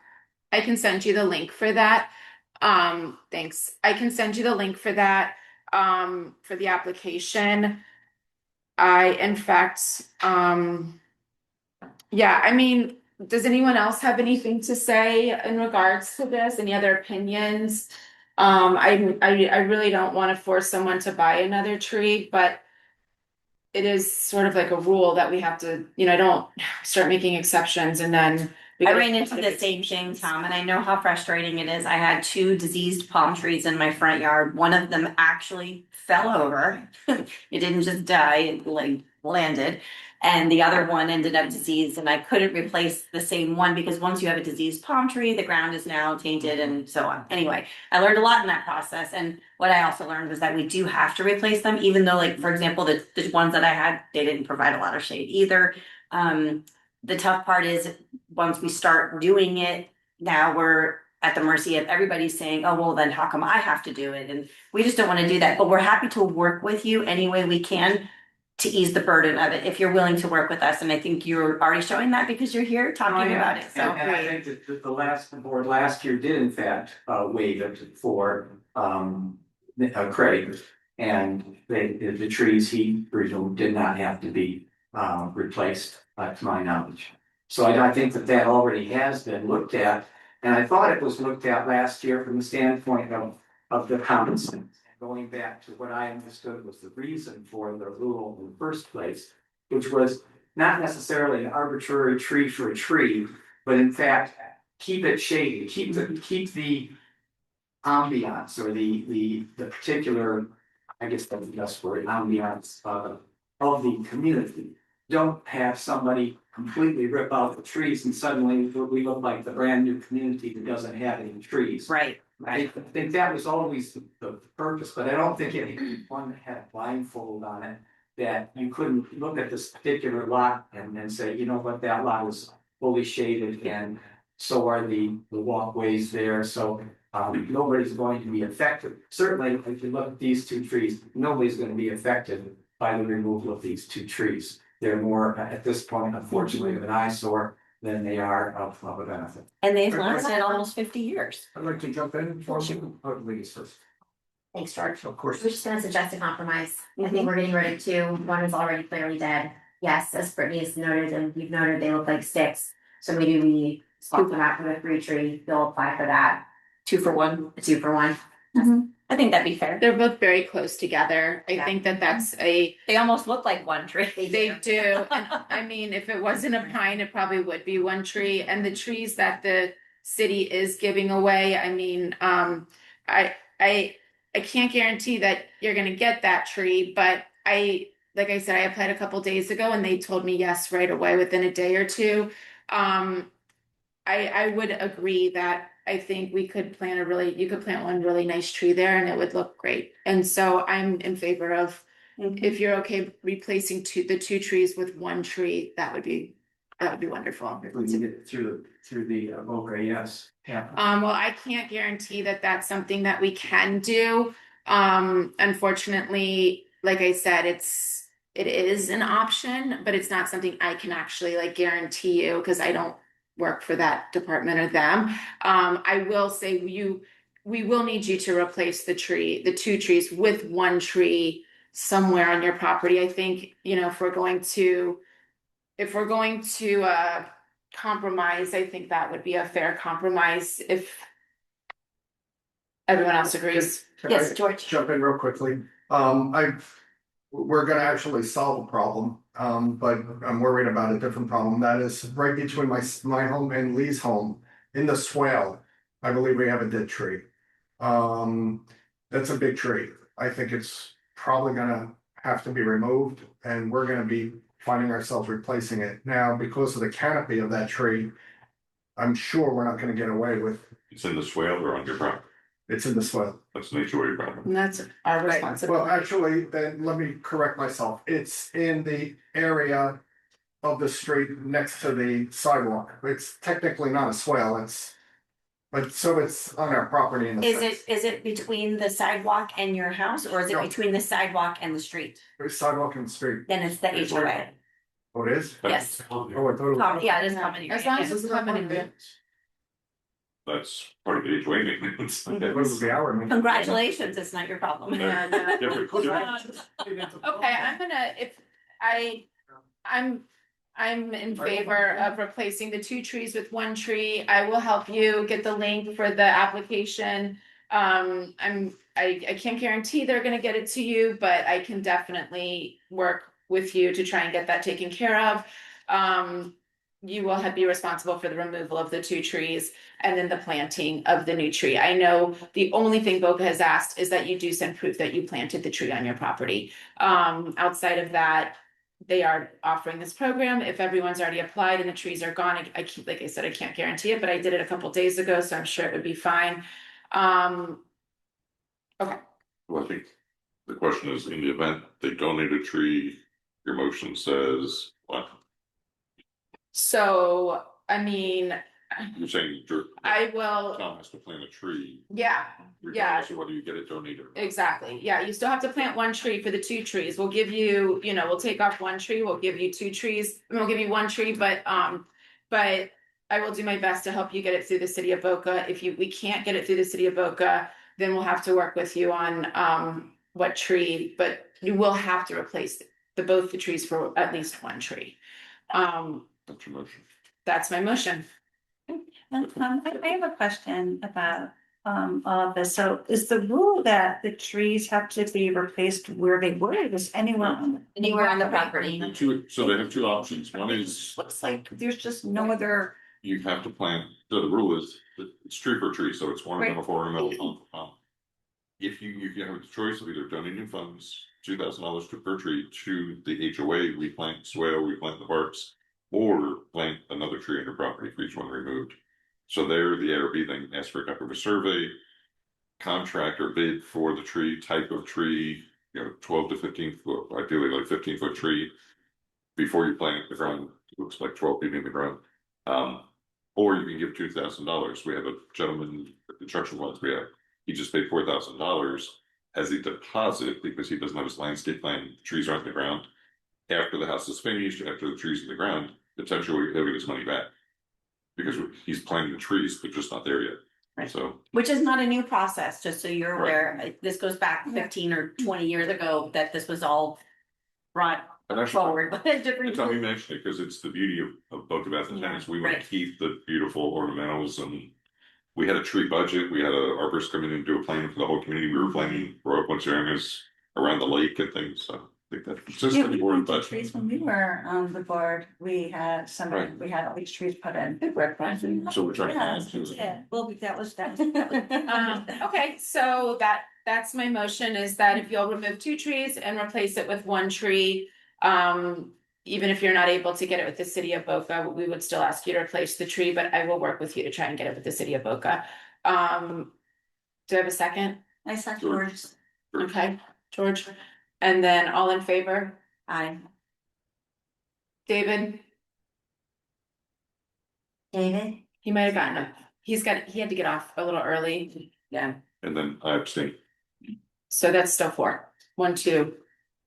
I can send you the link for that. Thanks. I can send you the link for that, for the application. In fact, yeah, I mean, does anyone else have anything to say in regards to this? Any other opinions? I really don't want to force someone to buy another tree, but it is sort of like a rule that we have to, don't start making exceptions and then. I ran into the same thing, Tom, and I know how frustrating it is. I had 2 diseased palm trees in my front yard. One of them actually fell over. It didn't just die, it like landed. And the other one ended up diseased, and I couldn't replace the same one because once you have a diseased palm tree, the ground is now tainted and so on. Anyway, I learned a lot in that process. And what I also learned was that we do have to replace them, even though, like, for example, the ones that I had, they didn't provide a lot of shade either. The tough part is once we start doing it, now we're at the mercy of everybody saying, oh, well, then how come I have to do it? And we just don't want to do that. But we're happy to work with you any way we can to ease the burden of it if you're willing to work with us. And I think you're already showing that because you're here talking about it. So And I think that the last board last year did in fact waive it for Craig. And the trees he presumed did not have to be replaced, to my knowledge. So I think that already has been looked at. And I thought it was looked at last year from the standpoint of the compensation. Going back to what I understood was the reason for the rule in the first place, which was not necessarily an arbitrary tree for a tree, but in fact, keep it shaded, keep the ambiance or the particular, I guess that's the best word, ambiance of the community. Don't have somebody completely rip out the trees and suddenly we look like the brand new community that doesn't have any trees. Right. I think that was always the purpose, but I don't think anyone had a blindfold on it. That you couldn't look at this particular lot and then say, you know what, that lot is fully shaded and so are the walkways there, so nobody's going to be affected. Certainly, if you look at these 2 trees, nobody's going to be affected by the removal of these 2 trees. They're more, at this point, unfortunately, of an eyesore than they are of a benefit. And they've lasted almost 50 years. I'd like to jump in for you. Ladies first. Thanks, George. Of course. We're just gonna suggest a compromise. I think we're getting rid of 2. One is already clearly dead. Yes, as Brittany has noted and you've noted, they look like sticks. So maybe we swap them out for the 3 tree. They'll apply for that. 2 for 1. A 2 for 1. I think that'd be fair. They're both very close together. I think that's They almost look like one tree. they do. And I mean, if it wasn't a pine, it probably would be one tree. And the trees that the city is giving away, I mean, I can't guarantee that you're gonna get that tree, but like I said, I applied a couple days ago and they told me yes right away within a day or 2. I would agree that I think you could plant one really nice tree there and it would look great. And so I'm in favor of, if you're okay replacing the 2 trees with 1 tree, that would be wonderful. If we can get through the Boca, yes. Yeah. Well, I can't guarantee that that's something that we can do. Unfortunately, like I said, it is an option, but it's not something I can actually like guarantee you because I don't work for that department or them. I will say we will need you to replace the 2 trees with 1 tree somewhere on your property. I think, if we're going to compromise, I think that would be a fair compromise if everyone else agrees. Can Yes, I George. jump in real quickly. We're gonna actually solve a problem, but I'm worried about a different problem. That is right between my home and Lee's home in the swale. I believe we have a dead tree. That's a big tree. I think it's probably gonna have to be removed and we're gonna be finding ourselves replacing it. Now, because of the canopy of that tree, I'm sure we're not gonna get away with, It's in the swale or on your property. it's in the swale. Let's make sure your property. And that's our responsibility. Well, actually, then let me correct myself. It's in the area of the street next to the sidewalk. It's technically not a swale, it's But so it's on our property in the. Is it between the sidewalk and your house, or is it No. between the sidewalk and the street? There's sidewalk and street. Then it's the HOA. Oh, it is? Yes. Oh, I thought it was. Yeah, it is common. As long as area. it's common. That's part of the HOA maintenance. What is the hour? Congratulations, it's not your problem. And, Different. okay, I'm in favor of replacing the 2 trees with 1 tree. I will help you get the link for the application. I can't guarantee they're gonna get it to you, but I can definitely work with you to try and get that taken care of. You will be responsible for the removal of the 2 trees and then the planting of the new tree. I know the only thing Boca has asked is that you do send proof that you planted the tree on your property. Outside of that, they are offering this program. If everyone's already applied and the trees are gone, I keep, like I said, I can't guarantee it, but I did it a couple days ago, so I'm sure it would be fine. Okay. Well, I think the question is, in the event they donate a tree, your motion says what? So, I mean, You're saying I will, Tom has to plant a tree. yeah, Regardless of whether you get it donated. or not. exactly. Yeah, you still have to plant 1 tree for the 2 trees. We'll give you, we'll take off 1 tree, we'll give you 2 trees, and we'll give you 1 tree, but I will do my best to help you get it through the city of Boca. If we can't get it through the city of Boca, then we'll have to work with you on what tree, but you will have to replace both the trees for at least 1 tree. That's your motion. That's my motion. I have a question about all of this. So is the rule that the trees have to be replaced where they were? Is anywhere Anywhere on the property. So they have 2 options. One is Looks like there's just no other. you have to plant, so the rule is that it's tree for tree, so it's 1 of them for a middle. If you have the choice of either donating funds, $2,000 per tree to the HOA, replant swale, replant the parks, or plant another tree on your property for each one removed. So there, the ARB then asks for a copy of a survey, contract or bid for the tree, type of tree, 12 to 15 foot, ideally like 15-foot tree. Before you plant it in the ground, it looks like 12 feet in the ground. Or you can give $2,000. We have a gentleman, the construction ones we have, he just paid $4,000 as a deposit because he doesn't have his landscape plan, the trees aren't in the ground. After the house is finished, after the trees in the ground, potentially he'll get his money back. Because he's planting the trees, but just not there yet. Right. So. Which is not a new process, just so you're Right. aware. This goes back 15 or 20 years ago that this was all brought And actually, forward by a different. it's not me mentioning it because it's the beauty of Boca Bath and Tennis. We want Right. to keep the beautiful ornamentals, and we had a tree budget. We had an arborist come in and do a plan for the whole community. We were planting row up areas around the lake and things. So I think that's consistent we board, planted but trees when we were on the board. We had Right. we had all these trees put in. Good work, Brian. so we're trying to Yeah, add to it. yeah. Well, that was. Okay, so that's my motion is that if you'll remove 2 trees and replace it with 1 tree, even if you're not able to get it with the city of Boca, we would still ask you to replace the tree, but I will work with you to try and get it with the city of Boca. Do I have a second? I said George. Okay, George, and then all in favor? Aye. David, David? he might have gotten up. He had to get off a little early. Yeah, And then I abstain. so that's still 4. 1, 2,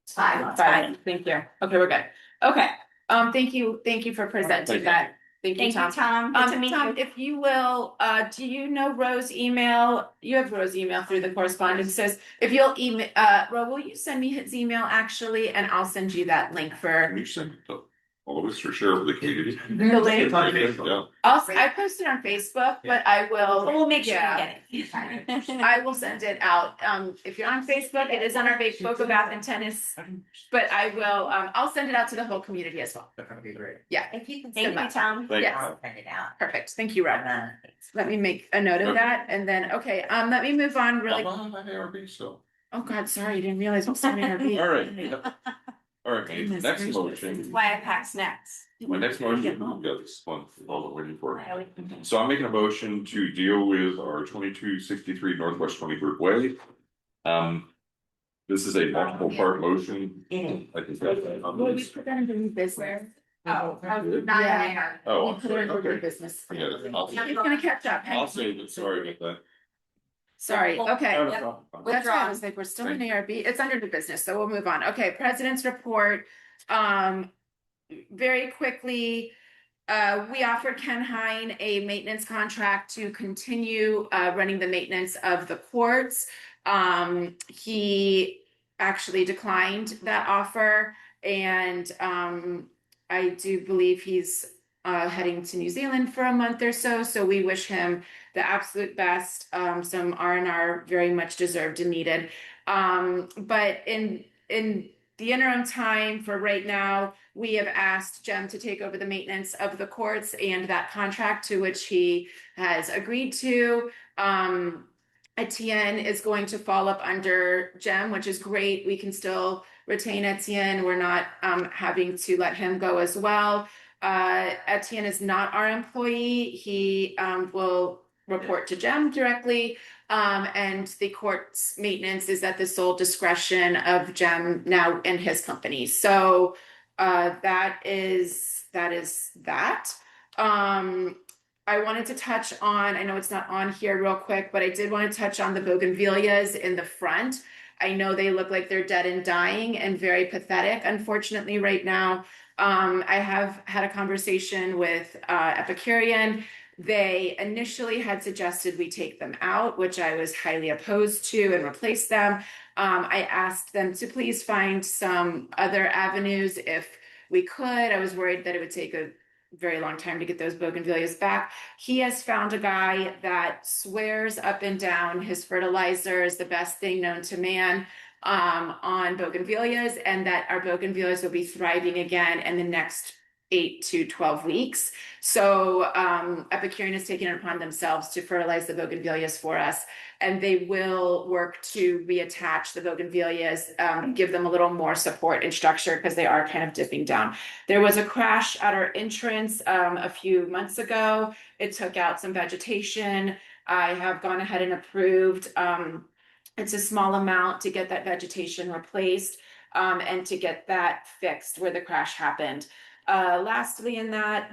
It's 5. 5. Thank you. Okay, we're good. Okay, thank you for presenting that. Thank you, Thank you, Tom. Tom. Good to meet Tom, you. if you will, do you know Rose's email? You have Rose's email through the correspondences. If you'll email, Rose, will you send me his email actually, and I'll send you that link for. We send it to all of us for share with the community. The link. Yeah. I posted on Facebook, but I will. We'll make sure yeah. you get it. I will send it out. If you're on Facebook, it is on our Facebook Bath and Tennis. But I will, I'll send it out to the whole community as well. That would be great. Yeah, If you can Thank you, Tom. Thank yes, send it out. perfect. Thank you, Rob. Let me make a note of that and then, okay, let me move on really. I'm on ARB still. Oh, God, sorry, I didn't realize I'm starting our meeting. All right. All right, my Goodness next gracious. motion. Why I pack snacks. My next motion, yeah, this one, all I'm waiting for. So I'm making a motion to deal with our 2263 Northwest 23rd Way. This is a multiple part motion. I can grab that on Will we this. put that into new business? Oh, not there. Oh, We I'm put her sorry, in the okay. business. Forget it. I'll- He's gonna catch up. I'll save it, sorry about that. Sorry, okay. No, no, That's no. what I was like, we're still in ARB, it's under the business, so we'll move on. Okay, president's report. Very quickly, we offered Ken Hine a maintenance contract to continue running the maintenance of the courts. He actually declined that offer, and I do believe he's heading to New Zealand for a month or so. So we wish him the absolute best. Some R&R very much deserved and needed. But in the interim time for right now, we have asked Jem to take over the maintenance of the courts and that contract to which he has agreed to. Etienne is going to fall up under Jem, which is great. We can still retain Etienne. We're not having to let him go as well. Etienne is not our employee. He will report to Jem directly. And the court's maintenance is at the sole discretion of Jem now and his company. So that is that. I wanted to touch on, I know it's not on here real quick, but I did want to touch on the bougainvilleas in the front. I know they look like they're dead and dying and very pathetic, unfortunately, right now. I have had a conversation with Epicurean. They initially had suggested we take them out, which I was highly opposed to, and replace them. I asked them to please find some other avenues if we could. I was worried that it would take a very long time to get those bougainvilleas back. He has found a guy that swears up and down his fertilizer is the best thing known to man on bougainvilleas, and that our bougainvilleas will be thriving again in the next 8 to 12 weeks. So Epicurean has taken it upon themselves to fertilize the bougainvilleas for us, and they will work to reattach the bougainvilleas, give them a little more support and structure because they are kind of dipping down. There was a crash at our entrance a few months ago. It took out some vegetation. I have gone ahead and approved. It's a small amount to get that vegetation replaced and to get that fixed where the crash happened. Lastly, in that,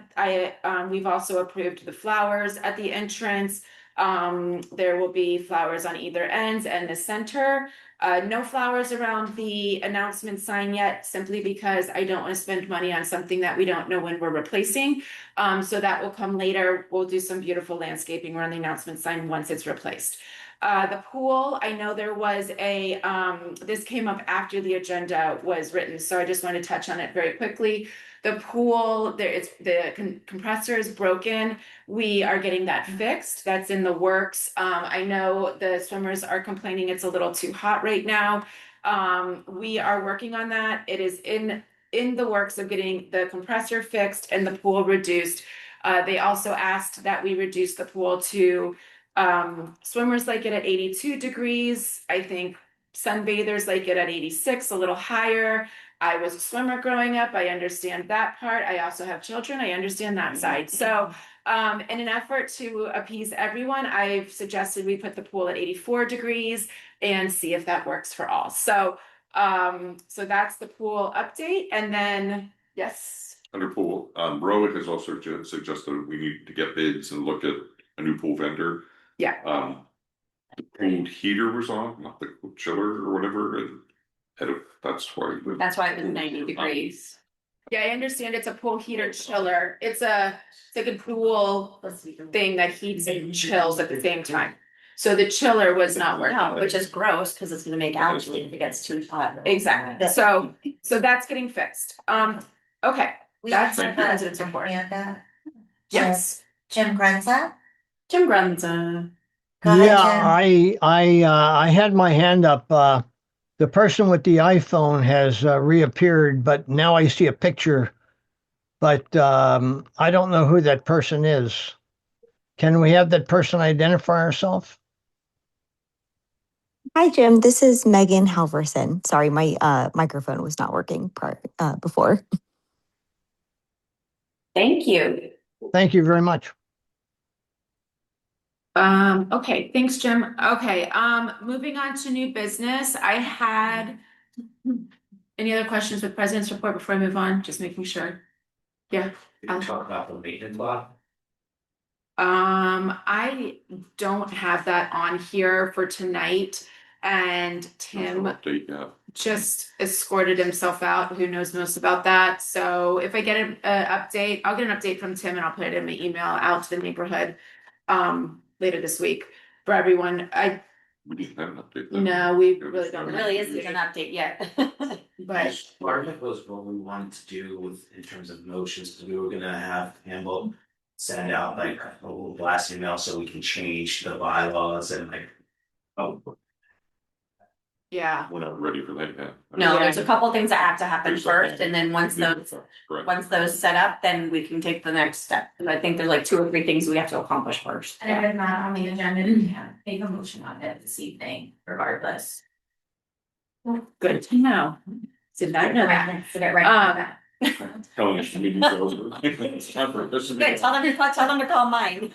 we've also approved the flowers at the entrance. There will be flowers on either ends and the center. No flowers around the announcement sign yet, simply because I don't want to spend money on something that we don't know when we're replacing. So that will come later. We'll do some beautiful landscaping around the announcement sign once it's replaced. The pool, I know there was this came up after the agenda was written, so I just want to touch on it very quickly. The pool, the compressor is broken. We are getting that fixed. That's in the works. I know the swimmers are complaining it's a little too hot right now. We are working on that. It is in the works of getting the compressor fixed and the pool reduced. They also asked that we reduce the pool to swimmers like it at 82 degrees. I think sunbathers like it at 86, a little higher. I was a swimmer growing up. I understand that part. I also have children. I understand that side. So in an effort to appease everyone, I've suggested we put the pool at 84 degrees and see if that works for all. So that's the pool update. And then, yes. Under pool, Rohit has also suggested we need to get bids and look at a new pool vendor. Yeah. The pool heater was on, not the chiller or whatever, and that's why. That's why it was 90 degrees. Yeah, I understand it's a pool heater chiller. It's like a pool thing that heats and chills at the same time. So the chiller was not working. No, which is gross because it's gonna make algae if it gets too hot. Exactly. So that's getting fixed. Okay. That's the president's report. Yes. Jim Grenza? Jim Grunza. Go ahead, Yeah, I had my hand up. The person with the iPhone has reappeared, but now I see a picture. But I don't know who that person is. Can we have that person identify herself? Hi, Jim. This is Megan Halverson. Sorry, my microphone was not working before. Thank you. Thank you very much. Okay, thanks, Jim. Okay, moving on to new business. I had any other questions with president's report before I move on? Just making sure. Yeah. We can talk about the maintenance lot. I don't have that on here for tonight, and Tim Update, yeah. just escorted himself out. Who knows most about that? So if I get an update, I'll get an update from Tim and I'll put it in my email out to the neighborhood later this week for everyone. We didn't have an update. then. No, we Yeah, really just- don't. There really isn't an update yet. But Part of it was what we wanted to do with, in terms of motions, because we were gonna have Campbell send out like a little blast email so we can change the bylaws and like. Oh, yeah, We're not ready for that yet. No, there's a couple things that have to happen There's first, and then once those set up, then we can take the next step. And I think there's like 2 or 3 things we have to accomplish first. And if it's not on the agenda, then yeah, make a motion on it this evening, regardless. good to know. Did not know that. Right, get right on that. Telling us the meeting's over. It's time for this. Good, tell them to call mine.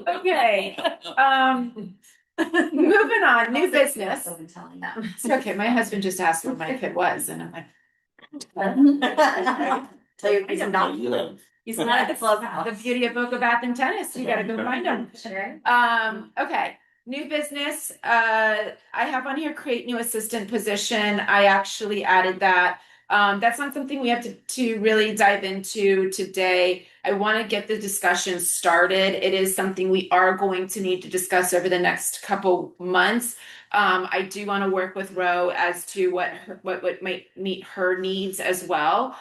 Okay, moving on, new business. I'm telling them. It's okay, my husband just asked where my kid was, and I'm like, Tell you, he's not, Yeah. he's not at the the clubhouse. beauty of Boca Bath and Tennis, you gotta go find him. Sure. Okay, new business, I have on here create new assistant position, I actually added that. That's not something we have to really dive into today. I want to get the discussion started. It is something we are going to need to discuss over the next couple months. I do want to work with Ro as to what might meet her needs as well.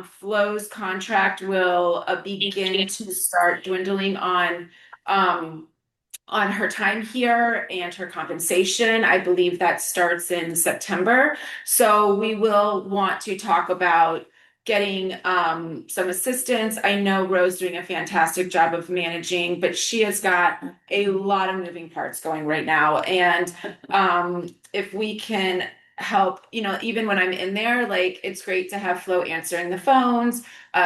Flo's contract will begin to start dwindling on her time here and her compensation. I believe that starts in September. So we will want to talk about getting some assistance. I know Ro's doing a fantastic job of managing, but she has got a lot of moving parts going right now. And if we can help, even when I'm in there, like it's great to have Flo answering the phones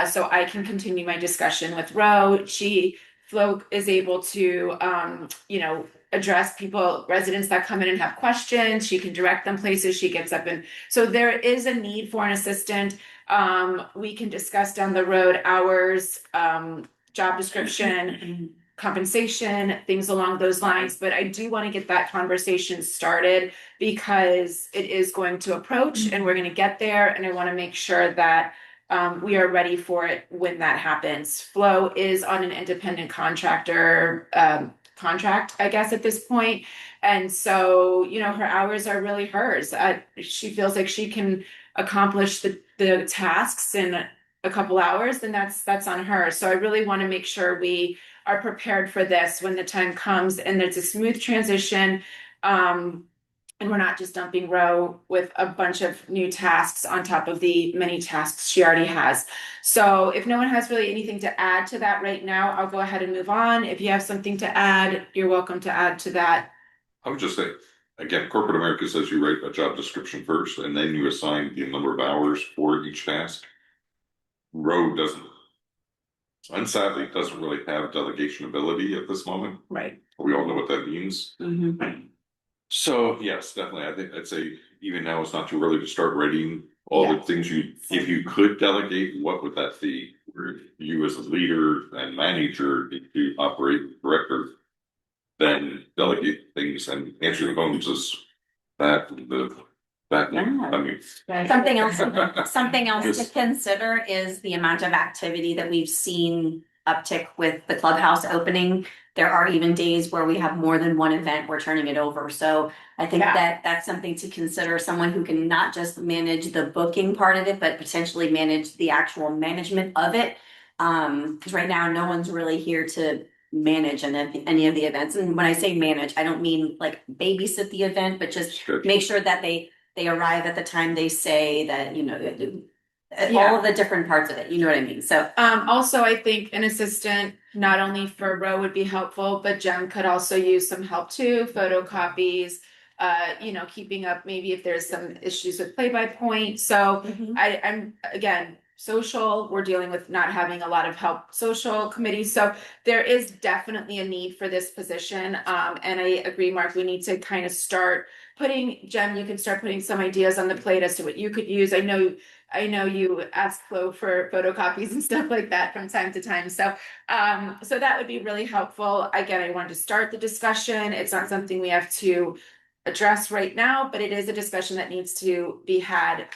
so I can continue my discussion with Ro. Flo is able to, address residents that come in and have questions. She can direct them places. She gets up, and so there is a need for an assistant. We can discuss down the road hours, job description, compensation, things along those lines. But I do want to get that conversation started because it is going to approach and we're going to get there. And I want to make sure that we are ready for it when that happens. Flo is on an independent contractor contract, I guess, at this point. And so, her hours are really hers. She feels like she can accomplish the tasks in a couple hours, then that's on her. So I really want to make sure we are prepared for this when the time comes and there's a smooth transition. And we're not just dumping Ro with a bunch of new tasks on top of the many tasks she already has. So if no one has really anything to add to that right now, I'll go ahead and move on. If you have something to add, you're welcome to add to that. I would just say, again, corporate America says you write a job description first and then you assign the number of hours for each task. Road doesn't, unsadly, doesn't really have delegation ability at this moment. Right. We all know what that means. Mm-hmm. So yes, definitely. I think I'd say even now it's not too early to start writing all the things if you could delegate, what would that be? Where you as a leader and manager, if you operate director, then delegate things and answer the phones is that. I mean, Something else to Yes. consider is the amount of activity that we've seen uptick with the clubhouse opening. There are even days where we have more than one event, we're turning it over. So I think that's something to consider, someone who can not just manage the booking part of it, but potentially manage the actual management of it. Because right now, no one's really here to manage any of the events. And when I say manage, I don't mean like babysit the event, but just make sure that they arrive at the time they say that, all of the different parts of it, you know what I mean? So also I think an assistant not only for Ro would be helpful, but Jem could also use some help too, photocopies, keeping up maybe if there's some issues with play-by-point. So I'm again social, we're dealing with not having a lot of help social committees. So there is definitely a need for this position. And I agree, Mark, we need to kind of start Jem, you can start putting some ideas on the plate as to what you could use. I know I know you ask Flo for photocopies and stuff like that from time to time. So that would be really helpful. Again, I wanted to start the discussion. It's not something we have to address right now, but it is a discussion that needs to be had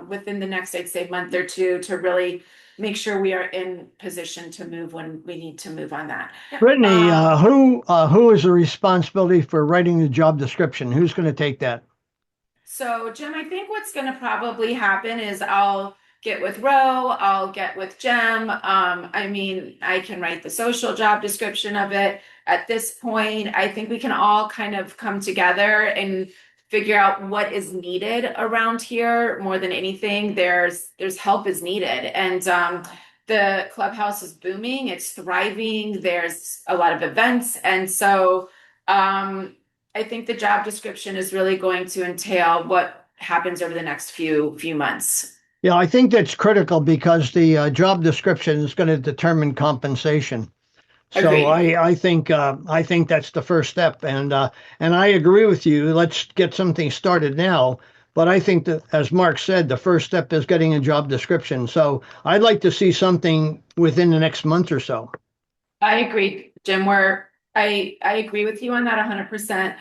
within the next, I'd say, month or two to really make sure we are in position to move when we need to move on that. Brittany, who is the responsibility for writing the job description? Who's going to take that? So Jim, I think what's going to probably happen is I'll get with Ro, I'll get with Jem. I mean, I can write the social job description of it. At this point, I think we can all kind of come together and figure out what is needed around here more than anything. There's help is needed. And the clubhouse is booming, it's thriving, there's a lot of events. And so I think the job description is really going to entail what happens over the next few months. Yeah, I think that's critical because the job description is going to determine compensation. So I think that's the first step, and I agree with you. Let's get something started now. But I think that, as Mark said, the first step is getting a job description. So I'd like to see something within the next month or so. I agree, Jim. I agree with you on that 100%.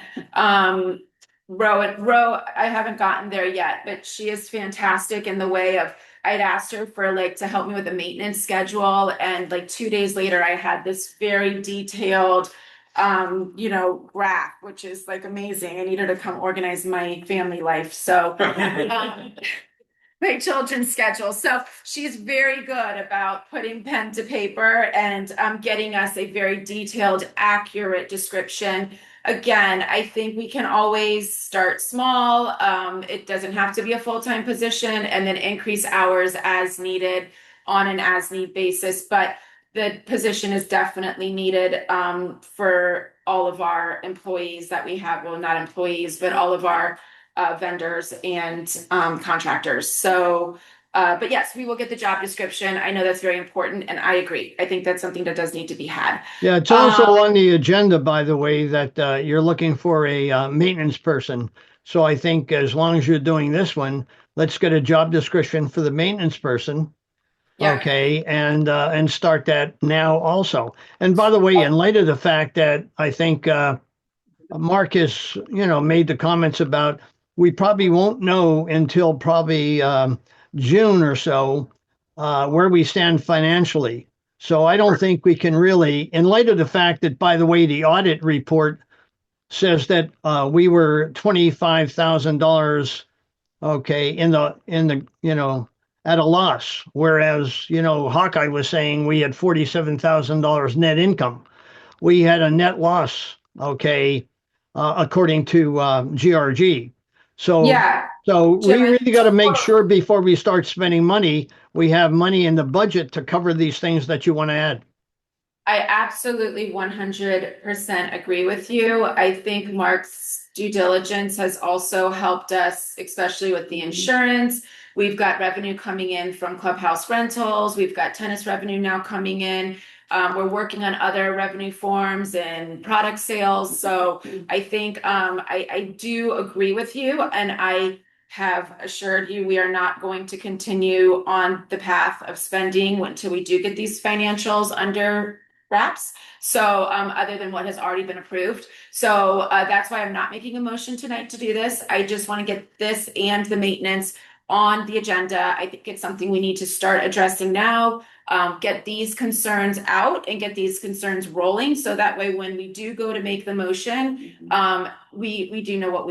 Ro, I haven't gotten there yet, but she is fantastic in the way of, I'd asked her for like to help me with a maintenance schedule, and like 2 days later I had this very detailed graph, which is like amazing. I need her to come organize my family life. So my children's schedule. So she's very good about putting pen to paper and getting us a very detailed, accurate description. Again, I think we can always start small. It doesn't have to be a full-time position, and then increase hours as needed on an as-need basis. But the position is definitely needed for all of our employees that we have. Well, not employees, but all of our vendors and contractors. So, but yes, we will get the job description. I know that's very important, and I agree. I think that's something that does need to be had. Yeah, it's also on the agenda, by the way, that you're looking for a maintenance person. So I think as long as you're doing this one, let's get a job description for the maintenance person. Yeah. Okay, and start that now also. And by the way, in light of the fact that I think Mark has, made the comments about we probably won't know until probably June or so where we stand financially. So I don't think we can really, in light of the fact that, by the way, the audit report says that we were $25,000, okay, in the at a loss, whereas Hawkeye was saying we had $47,000 net income. We had a net loss, okay, according to GRG. So yeah. So we really got to make sure before we start spending money, we have money in the budget to cover these things that you want to add. I absolutely 100% agree with you. I think Mark's due diligence has also helped us, especially with the insurance. We've got revenue coming in from clubhouse rentals. We've got tennis revenue now coming in. We're working on other revenue forms and product sales. So I think I do agree with you, and I have assured you we are not going to continue on the path of spending until we do get these financials under wraps. So other than what has already been approved. So that's why I'm not making a motion tonight to do this. I just want to get this and the maintenance on the agenda. I think it's something we need to start addressing now. Get these concerns out and get these concerns rolling, so that way when we do go to make the motion, we do know what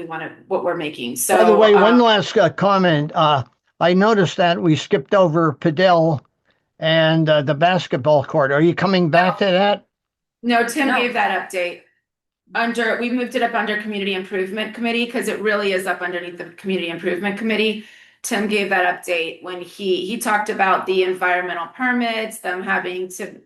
we're making. So by the way, one last comment. I noticed that we skipped over Padel and the basketball court. Are you coming back to that? No, Tim gave that update. We moved it up under Community Improvement Committee because it really is up underneath the Community Improvement Committee. Tim gave that update when he talked about the environmental permits, them having to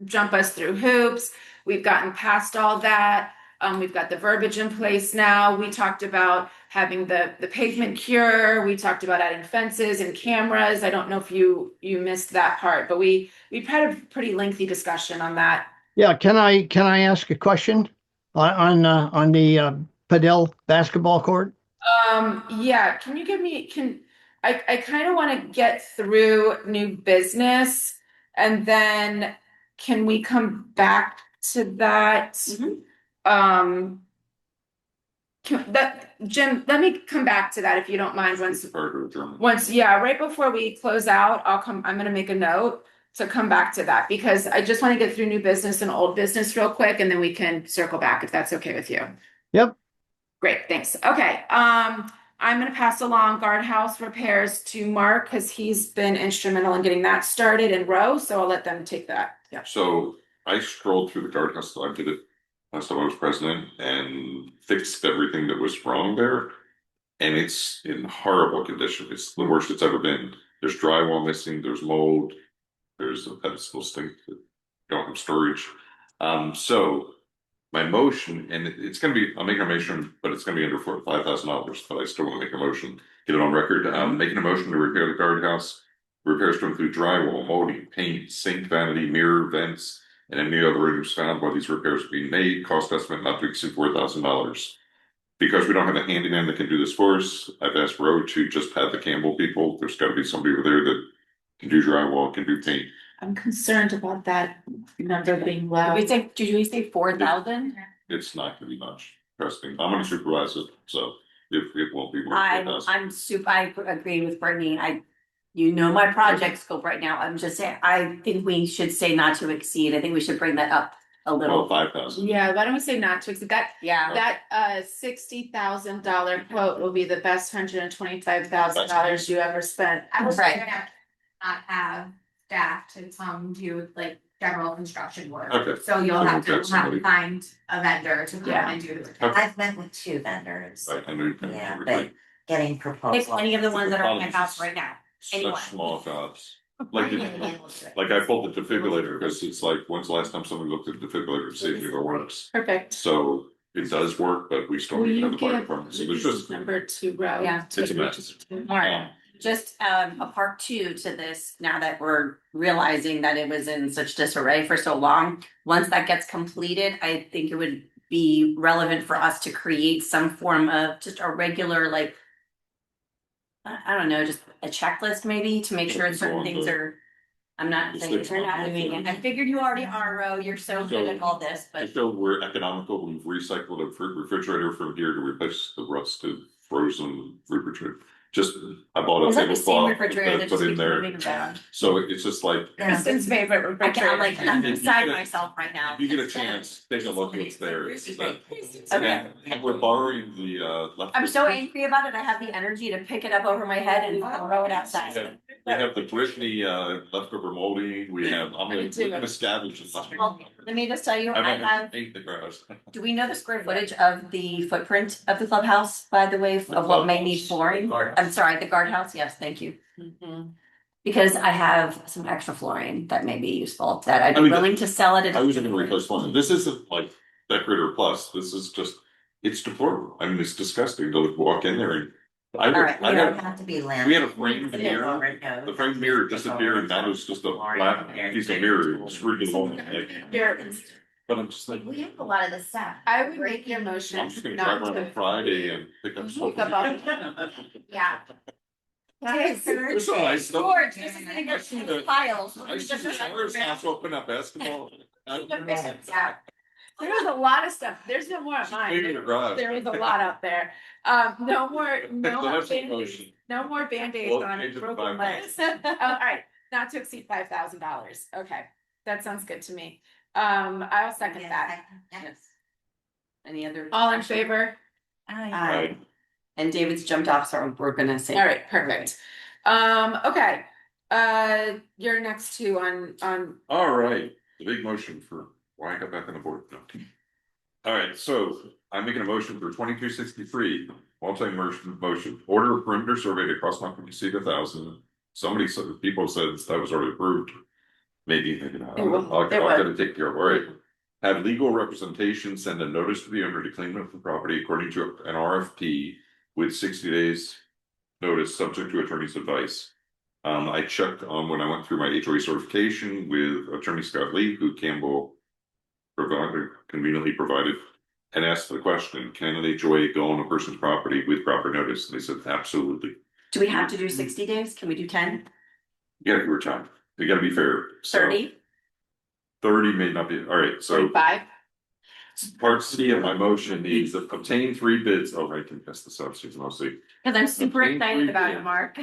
jump us through hoops. We've gotten past all that. We've got the verbiage in place now. We talked about having the pavement cure. We talked about adding fences and cameras. I don't know if you missed that part, but we've had a pretty lengthy discussion on that. Yeah, can I ask a question on the Padel basketball court? Yeah, can you give me I kind of want to get through new business and then can we come back to that? Um, Jim, let me come back to that if you don't mind once, yeah, right before we close out, I'm gonna make a note to come back to that because I just want to get through new business and old business real quick and then we can circle back if that's okay with you. Yep. Great, thanks. Okay, I'm gonna pass along guardhouse repairs to Mark because he's been instrumental in getting that started in row, so I'll let them take that. Yeah. So I strolled through the guardhouse, I did it last time I was president and fixed everything that was wrong there. And it's in horrible condition. It's the worst it's ever been. There's drywall missing, there's mold, there's a pedestal stink that don't have storage. So my motion, and it's gonna be, I'm making a motion, but it's gonna be under $5,000, but I still want to make a motion, get it on record. Making a motion to repair the guardhouse. Repairs to include drywall, molding, paint, sink vanity, mirror, vents, and any other items found while these repairs are being made. Cost estimate not to exceed $4,000. Because we don't have a handyman that can do this for us, I've asked Roe to just have the Campbell people. There's got to be somebody over there that can do drywall, can do paint. I'm concerned about that number being low. Did we say 4,000? It's not going to be much. Trust me, I'm going to supervise it, so it won't be more than I agree with Brittany. My project scope right now. I'm just saying, I think we should say not to exceed. I think we should bring that up a little. 5,000. Yeah, why don't we say not to exceed that? Yeah. That $60,000 quote will be the best $125,000 you ever spent. I was Right. gonna not have staff to come do like general construction work. Okay. So you'll So have we'll to get somebody. find a vendor to come Yeah. and do the. Okay. I've met with 2 vendors. Right, I know you can. Yeah, but getting proposals. Pick any of the ones that are in my house right now. Anyone. Such small jobs. Like I pulled the defibrillator because it's like, when's the last time somebody looked at the defibrillator to see if it works? Perfect. So it does work, but we still Will need to you have the fire give department. So there's just, number 2 row? Yeah. it's a mess. Mark, just a part 2 to this, now that we're realizing that it was in such disarray for so long. Once that gets completed, I think it would be relevant for us to create some form of just a regular, like, I don't know, just a checklist maybe to make sure certain things are. I'm not saying that you're not doing it. I figured you already are, Ro. You're so good at all this, To but show we're economical, we've recycled a refrigerator from here to replace the rusted frozen refrigerator. Just, I bought a is that the same tablecloth refrigerator that to put just in keeps there. moving around? So it's just like, Kristen's favorite I'm refrigerator. like, I'm beside myself right now. if you get a chance, take a look what's there. Okay. And we're borrowing the I'm so angry about it. I have the energy to pick it up over my head and throw it outside. We have the Brittany leftover moldy, we have, I'm gonna scavenge and stuff. Well, let me just tell you, I have. Ate the grass. Do we know the square footage of the footprint of the clubhouse, by the way, of what may need flooring? I'm sorry, the guardhouse, yes, thank you. Because I have some extra flooring that may be useful, that I'd be willing to sell it. I was gonna replace one, this isn't like decorator plus, this is just, it's deplorable, I mean, it's disgusting to walk in there and. All right, we don't have to be landed. We had a framed mirror, the framed mirror disappeared, and now there's just a flat piece of mirror, it's really long. But I'm just like, We have a lot of this stuff. I would make your motion I'm just gonna drive not around on to. Friday and pick up Pick something. up Yeah. It's all nice stuff. George, this is in your files. I see the Sarah's house open up basketball. Yeah. There's a lot of stuff. There's no more at Maybe mine. the garage. There is a lot out there. No more, So no that's a Band-Aids. motion. No more Band-Aids Well, on change it to broken legs. All right, not to exceed $5,000. Okay, that sounds good to me. I'll second that. Yes. Any other? All in favor? Aye. And David's jumped off, so we're gonna say. All right, perfect. Okay, you're next two on. All right, the big motion for why I got back on the board. No. All right, so I'm making a motion for 2263, motion, order a perimeter survey to cross Mountain exceed 1,000. Somebody said, people said that was already approved. Maybe not. I'll get it taken care of. All right. Have legal representation send a notice to the owner to clean up the property according to an RFP with 60 days notice, subject to attorney's advice. I checked on when I went through my HOA certification with Attorney Scott Lee, who Campbell conveniently provided, and asked the question, can an HOA go on a person's property with proper notice? And they said, absolutely. Do we have to do 60 days? Can we do 10? You gotta give her time. You gotta be fair. So 30? 30 may not be, all right, so 35? part C of my motion needs to obtain 3 bids. Oh, I can guess the substance mostly. Because I'm super Obtain excited 3 about it, bids. Mark.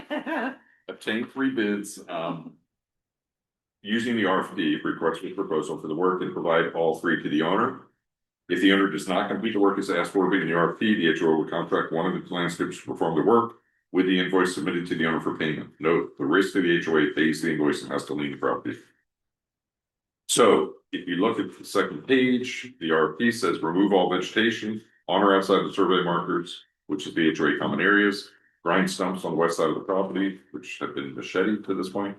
Obtain 3 bids, using the RFP, request for proposal for the work and provide all 3 to the owner. If the owner does not complete the work as asked for in the RFP, the HOA will contract one of the landscapers to perform the work with the invoice submitted to the owner for payment. Note, the risk to the HOA pays the invoice and has to lien the property. So if you look at the second page, the RFP says remove all vegetation on or outside the survey markers, which is the HOA common areas, grind stumps on the west side of the property, which have been macheted to this point,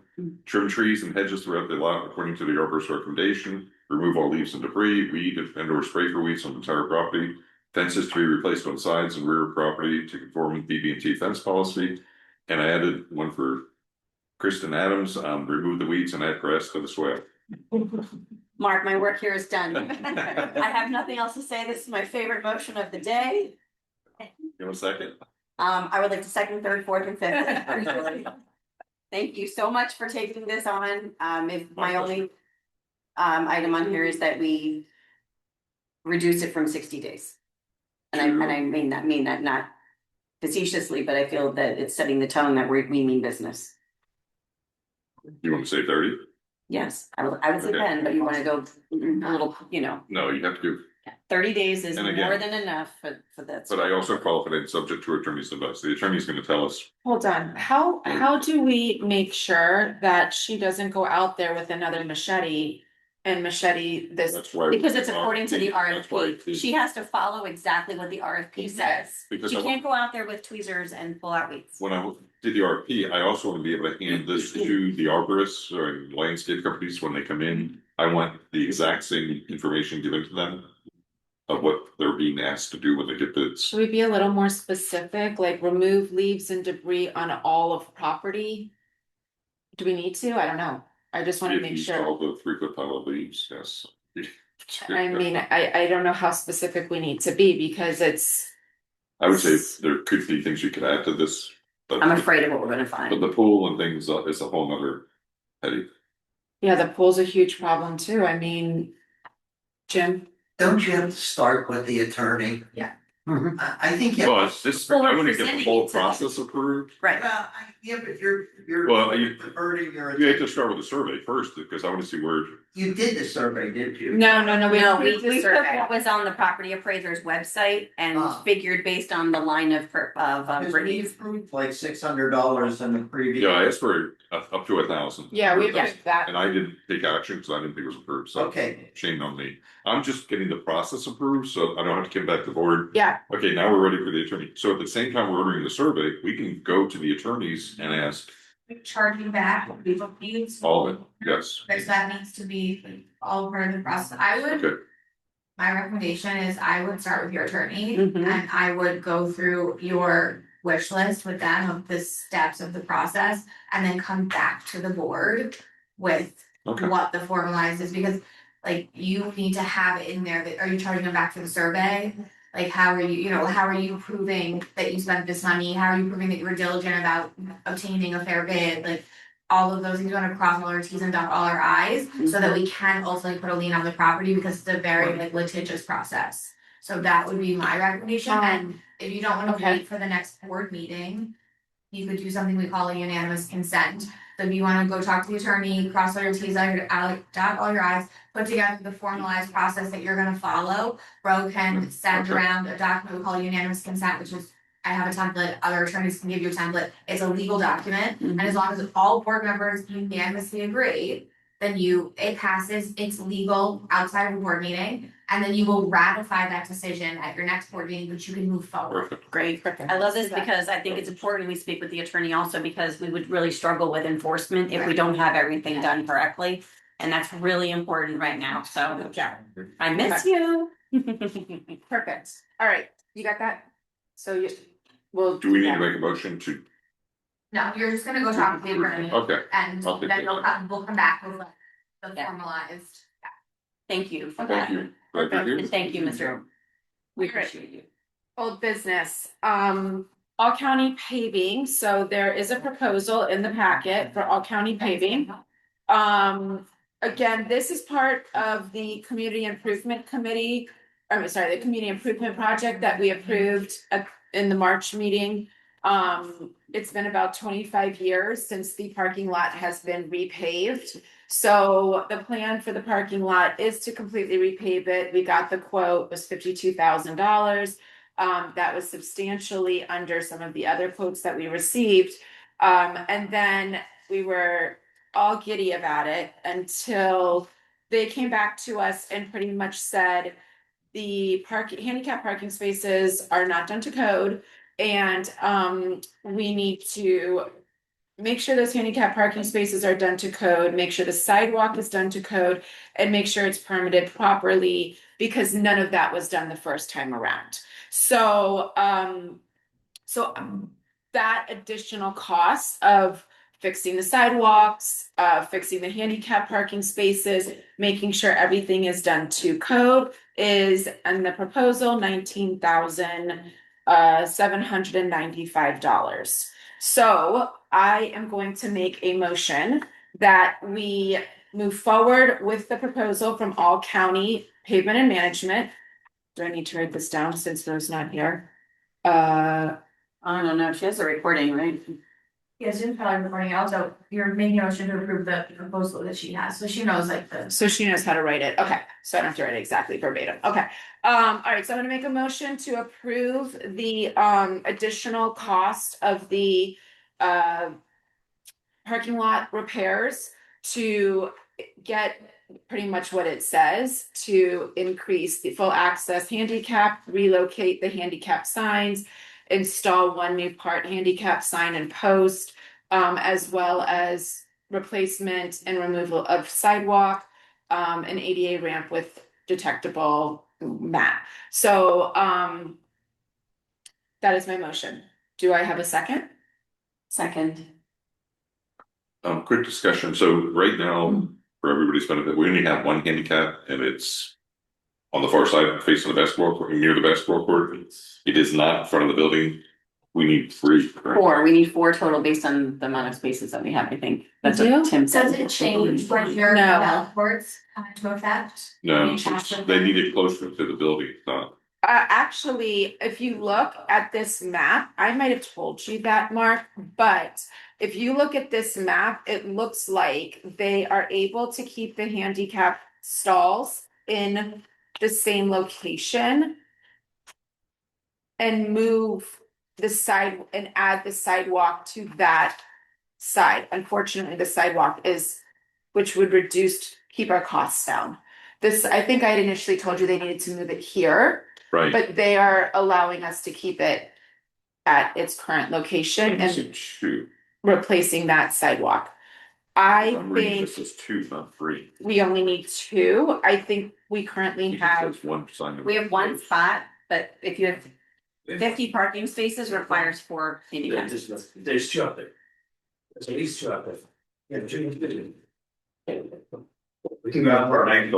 trim trees and hedges throughout the lot according to the arborist recommendation, remove all leaves and debris, weed and or spray for weeds on the entire property, fences to be replaced on sides and rear of property to conform with BB&T fence policy. And I added one for Kristen Adams, remove the weeds and add grass to the swale. Mark, my work here is done. I have nothing else to say. This is my favorite motion of the day. You want a second? I would like to second, third, fourth, and fifth. Thank you so much for taking this on. If my only item on here is that we reduce it from 60 days. And I mean that not facetiously, but I feel that it's setting the tone that we mean business. You want to say 30? Yes, I would say Okay. 10, but you want to go a little, No, you have to do. 30 days is And again- more than enough for that. But I also qualified it subject to attorney's advice. The attorney's gonna tell us. Hold on, how do we make sure that she doesn't go out there with another machete and machete this? That's why. Because it's according to the That's why RFP. She has to follow exactly what the RFP says. Because She I- can't go out there with tweezers and pull out weeds. When I did the RFP, I also want to be able to hand this to the arborists or landscape companies when they come in. I want the exact same information given to them of what they're being asked to do when they get bids. Should we be a little more specific, like remove leaves and debris on all of property? Do we need to? I don't know. I just wanna If make you sure. saw the 3-foot pile of leaves, yes. I mean, I don't know how specific we need to be because it's. I would say there could be things you could add to this. But I'm afraid of what we're gonna But find. the pool and things is a whole nother headache. Yeah, the pool's a huge problem too. I mean, Jim? Don't you have to start with the attorney? Yeah. I think. you have Well, to- it's Well, we're I want to get the presenting whole it to- process approved. Right. Yeah, but you're Well, you- hurting your. You have to start with the survey first, because I want to see where. You did the survey, didn't you? No, we No, approved the we took survey. what was on the property appraiser's website and Ah. figured based on the line of Because we Brittany's. approved like $600 in the previous. Yeah, I asked for up to 1,000. Yeah, we approved that. And I didn't take action because I didn't think it was approved, so. Okay. Shame on me. I'm just getting the process approved, so I don't have to come back to the board. Yeah, Okay, now we're ready for the attorney. So at the same time we're ordering the survey, we can go to the attorneys and ask Charging back, we've abused. all of it, yes. Because that needs to be all part of the process. I would, Okay, my recommendation is I would start with your attorney Mhm. and I would go through your wish list with them of the steps of the process and then come back to the board with okay. what the formalized is, because like you need to have it in there that, are you charging them back for the survey? Like, how are you, how are you proving that you spent this money? How are you proving that you were diligent about obtaining a fair bid? Like, all of those things, we wanna cross all our T's and dot all our I's, so that we can ultimately put a lien on the property, because it's a very like litigious process. So that would be my recommendation, and if you don't wanna Okay. wait for the next board meeting, you could do something we call a unanimous consent. So if you wanna go talk to the attorney, cross all your T's, dot all your I's, put together the formalized process that you're gonna follow, Bro can send Okay. around a document we call unanimous consent, which is, I have a template, other attorneys can give you a template, it's a legal document, and as long as all board members unanimously agree, then it passes, it's legal outside of a board meeting, and then you will ratify that decision at your next board meeting, which you can move forward. Perfect. Great. I love this because I think it's important we speak with the attorney also, because we would really struggle with enforcement if we don't have everything done correctly. And that's really important right now, so yeah, I miss you. perfect. All right, you got that? So we'll. Do we need to make a motion to, No, you're just gonna go talk to the attorney, okay, and I'll take then that. we'll come back with the Yeah. formalized. Thank you for thank that. you. Glad you're here. And thank you, Mr. We Alright. appreciate you. Old business, All County Paving, so there is a proposal in the packet for All County Paving. Again, this is part of the Community Improvement Committee, I'm sorry, the Community Improvement Project that we approved in the March meeting. It's been about 25 years since the parking lot has been repaved. So the plan for the parking lot is to completely repave it. We got the quote, it was $52,000. That was substantially under some of the other quotes that we received. And then we were all giddy about it until they came back to us and pretty much said the handicap parking spaces are not done to code, and we need to make sure those handicap parking spaces are done to code, make sure the sidewalk is done to code, and make sure it's permitted properly, because none of that was done the first time around. So that additional cost of fixing the sidewalks, fixing the handicap parking spaces, making sure everything is done to code is, in the proposal, $19,795. So I am going to make a motion that we move forward with the proposal from All County Pavement and Management. Do I need to write this down since Ro's not here? I don't know, she has a recording, right? Yes, you're probably recording. Also, you're making a motion to approve the proposal that she has, so she knows like the. So she knows how to write it. Okay, so I don't have to write it exactly verbatim. Okay. All right, so I'm gonna make a motion to approve the additional cost of the parking lot repairs to get pretty much what it says, to increase the full access handicap, relocate the handicap signs, install one new part handicap sign and post, as well as replacement and removal of sidewalk, an ADA ramp with detectable mat. So that is my motion. Do I have a second? Second. Quick discussion. So right now, for everybody's benefit, we only have one handicap, and it's on the far side facing the basketball court, near the basketball court. It is not in front of the building. We need three. Correct? Four. We need four total based on the amount of spaces that we have, I think. That's We what do? Tim said. Does it change when your No. billboards come into effect? No, they need it closer to the building. It's not. Actually, if you look at this map, I might have told you that, Mark, but if you look at this map, it looks like they are able to keep the handicap stalls in the same location and move the side and add the sidewalk to that side. Unfortunately, the sidewalk is, which would keep our costs down. This, I think I had initially told you they needed to move it here. Right. But they are allowing us to keep it at its current location and replacing that sidewalk. I think this is two, not three. we only need two. I think we currently have. One sign. We have one spot, but if you have 50 parking spaces, requires 4 handicap. There's two out there. There's at least two out there. Yeah, two. We can go out for a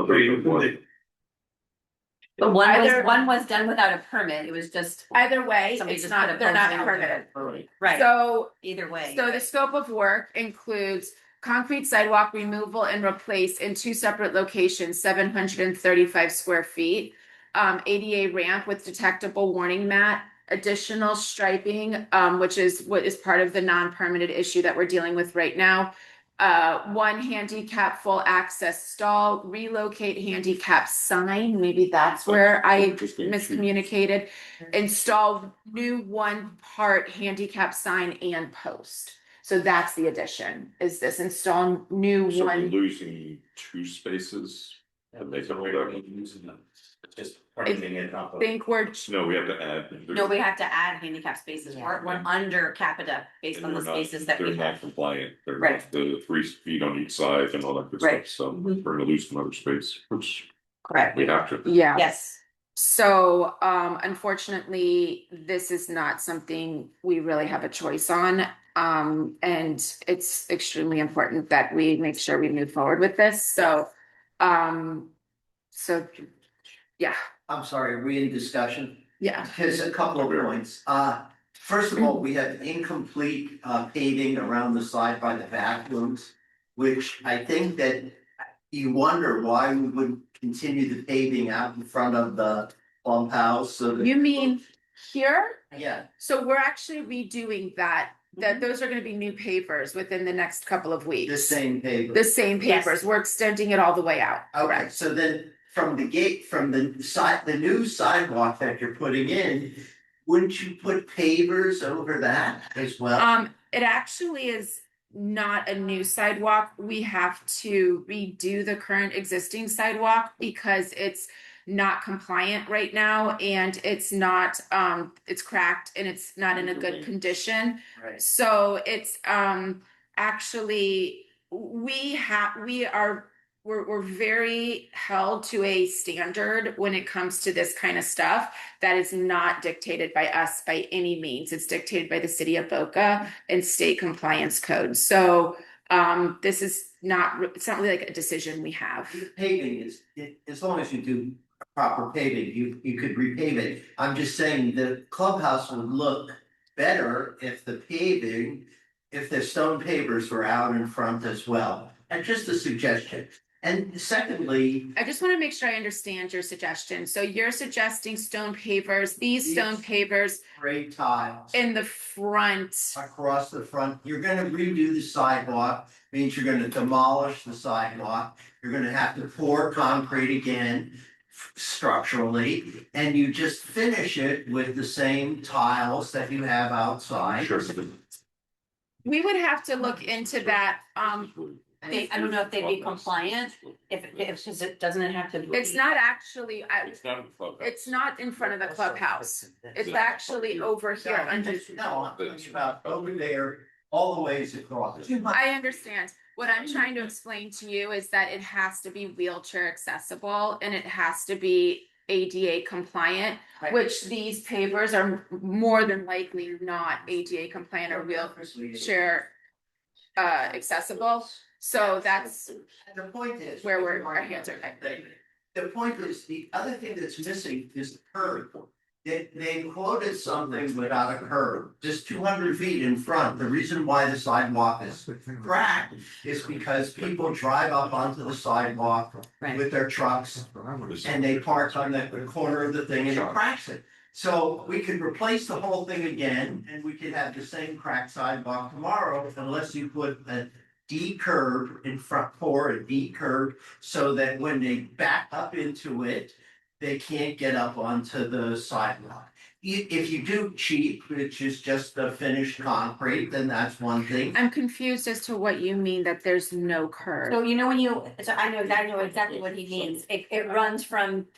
But one was done without a permit. It was just Either way, somebody it's just put not, a they're not post out. permitted. Right. So Either way. So the scope of work includes concrete sidewalk removal and replace in 2 separate locations, 735 square feet. ADA ramp with detectable warning mat, additional striping, which is what is part of the non-permitted issue that we're dealing with right now. 1 handicap full access stall, relocate handicap sign, maybe that's where I miscommunicated. Install new 1 part handicap sign and post. So that's the addition, is this install new So we're 1. losing 2 spaces. And they can hold up. Just parking it up. I think we're. No, we have to add. No, we have to add handicap spaces. We're under capita based on the spaces that we They're not have. compliant. They're Right. not the 3 feet on each side and all that good Right. stuff. So we're gonna lose some other space, which Correct. we have to. Yeah. Yes. So, unfortunately, this is not something we really have a choice on. And it's extremely important that we make sure we move forward with this. So, yeah. I'm sorry, are we in discussion? Yeah. Here's a couple of points. first of all, we have incomplete paving around the side by the bathrooms, which I think that you wonder why we would continue the paving out in front of the clubhouse, so that. You mean here? Yeah, So we're actually redoing that, those are gonna be new pavers within the next couple of weeks. the same paper. The same Yes. pavers, we're extending it all the way out. Okay, Correct. so then from the gate, from the side, the new sidewalk that you're putting in, wouldn't you put pavers over that as well? It actually is not a new sidewalk. We have to redo the current existing sidewalk because it's not compliant right now and it's not, it's cracked and it's not in a good condition. Right. So it's, actually, we're very held to a standard when it comes to this kind of stuff that is not dictated by us by any means. It's dictated by the city of Boca and state compliance code. So this is it's not really like a decision we have. Paving is, as long as you do proper paving, you could repave it. I'm just saying the clubhouse would look better if the paving, if the stone pavers were out in front as well. And just a suggestion. And secondly, I just want to make sure I understand your suggestion. So you're suggesting stone pavers, these stone pavers gray tiles in the front. across the front, you're gonna redo the sidewalk, means you're gonna demolish the sidewalk. You're gonna have to pour concrete again structurally, and you just finish it with the same tiles that you have outside. Sure. We would have to look into that. I don't know if they'd be compliant, if it doesn't have to. It's not actually, It's not in the clubhouse. it's not in front of the clubhouse. It's actually over here under. No, I'm talking about over there, all the ways across. I understand. What I'm trying to explain to you is that it has to be wheelchair accessible and it has to be ADA compliant, which these pavers are more than likely not ADA compliant or wheelchair accessible. So that's The point is. where our hands are tied. The point is, the other thing that's missing is the curb. They quoted something without a curb, just 200 feet in front. The reason why the sidewalk is cracked is because people drive up onto the sidewalk with their trucks and they park on the corner of the thing and it cracks it. So we could replace the whole thing again and we could have the same cracked sidewalk tomorrow unless you put a D curve in front, pour a D curve so that when they back up into it, they can't get up onto the sidewalk. If you do cheap, which is just the finished concrete, then that's one thing. I'm confused as to what you mean that there's no curb. So so I know exactly what he means. It runs from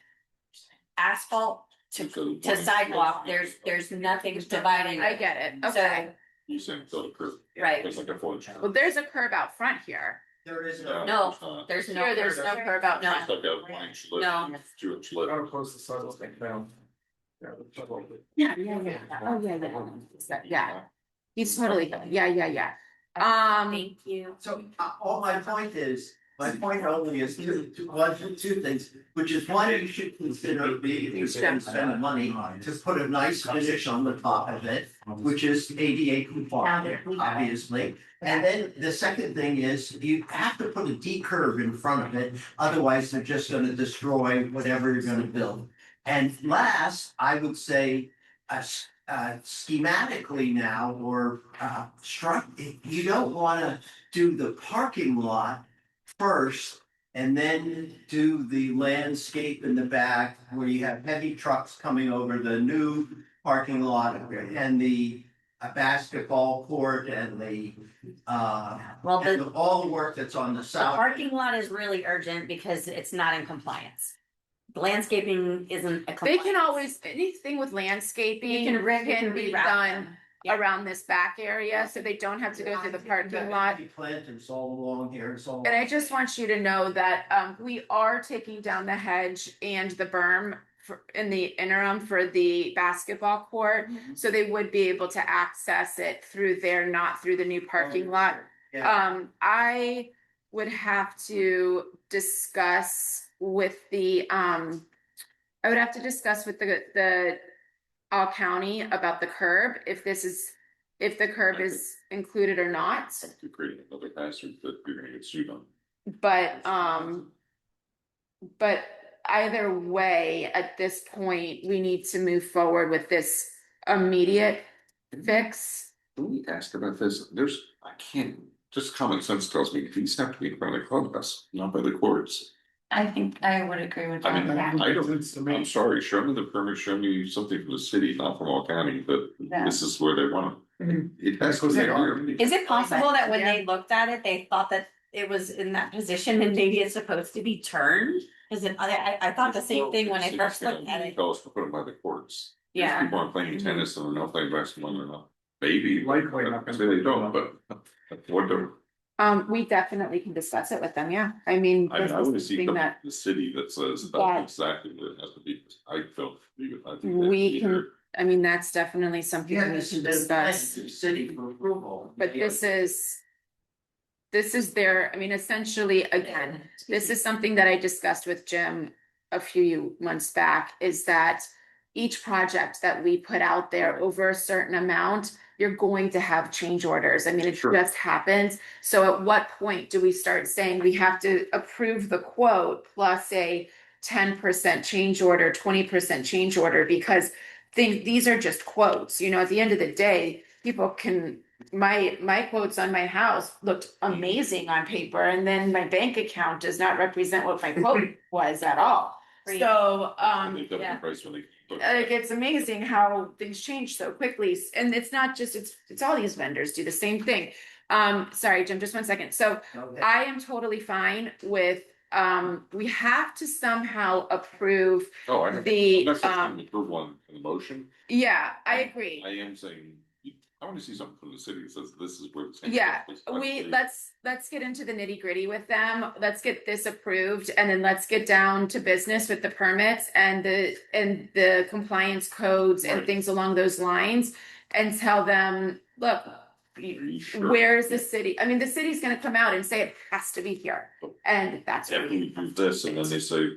asphalt to sidewalk. There's nothing dividing. I get it. Okay. You said so the curb. Right. It's like a 4 Well, there's a curb out front here. There is No, there's no. Here, there's no curb out front. It's like a 1-inch lip, No. 2-inch lip. close the sidewalk down. Yeah. Oh, yeah. He's totally, yeah. Thank you. So all my point only is two things, which is why you should consider being, you spend the money to put a nice finish on the top of it, which is ADA compliant, obviously. And then the second thing is you have to put a D curve in front of it, otherwise they're just gonna destroy whatever you're gonna build. And last, I would say, schematically now, or you don't wanna do the parking lot first and then do the landscape in the back where you have heavy trucks coming over the new parking lot and the basketball court and the all the work that's on the The south. parking lot is really urgent because it's not in compliance. Landscaping isn't a They compliance. can always, anything with landscaping You can be reroute done them. Yeah. around this back area, so they don't have to go through the parking lot. Planters all along here and so on. And I just want you to know that we are taking down the hedge and the berm in the interim for the basketball court. So they would be able to access it through there, not through the new parking lot. Yeah. I would have to discuss with the all county about the curb, if the curb is included or not. You're creating another hazard that you're gonna get sued on. But either way, at this point, we need to move forward with this immediate fix. Can we ask about this? I can't, just common sense tells me these have to be in front of the clubhouse, not by the courts. I think I would agree with I that. mean, I'm sorry, show me the permit, show me something from the city, not from all county, but this is where they want it. It has to be here. Is it possible that when they looked at it, they thought that it was in that position and maybe it's supposed to be turned? Cause I thought the same thing when I first looked at it. Tell us to put them by the courts. Yeah. If people aren't playing tennis and they're not playing basketball, they're not, maybe, Likely not I gonna say they do don't, but what the. We definitely can discuss it with them, yeah. I mean. I this wanna is see something something that from the city that says that- that's exactly what it has to be. I don't believe it. I think that We either- can, I mean, that's definitely something Yeah, we this should is the discuss, city for approval. but this is their, I mean, essentially, again, this is something that I discussed with Jim a few months back, is that each project that we put out there over a certain amount, you're going to have change orders. I mean, it Sure. just happens. So at what point do we start saying we have to approve the quote plus a 10% change order, 20% change order? Because these are just quotes, you know, at the end of the day, people can, my quotes on my house looked amazing on paper, and then my bank account does not represent what my quote was at all. Right. So, They've got the yeah. price when they. Like, it's amazing how things change so quickly, and it's not just, it's all these vendors do the same thing. Sorry, Jim, just one second. So I am totally fine with, we have to somehow approve Oh, I know. the, That's the approve one in the motion. yeah, I agree. I am saying, I wanna see something from the city that says this is where. Yeah, let's get into the nitty gritty with them. Let's get this approved, and then let's get down to business with the permits and the compliance codes and Right. things along those lines. And tell them, look, Sure. where's the city? I mean, the city's gonna come out and say it has to be here, and that's. Yeah, we do this and then they say,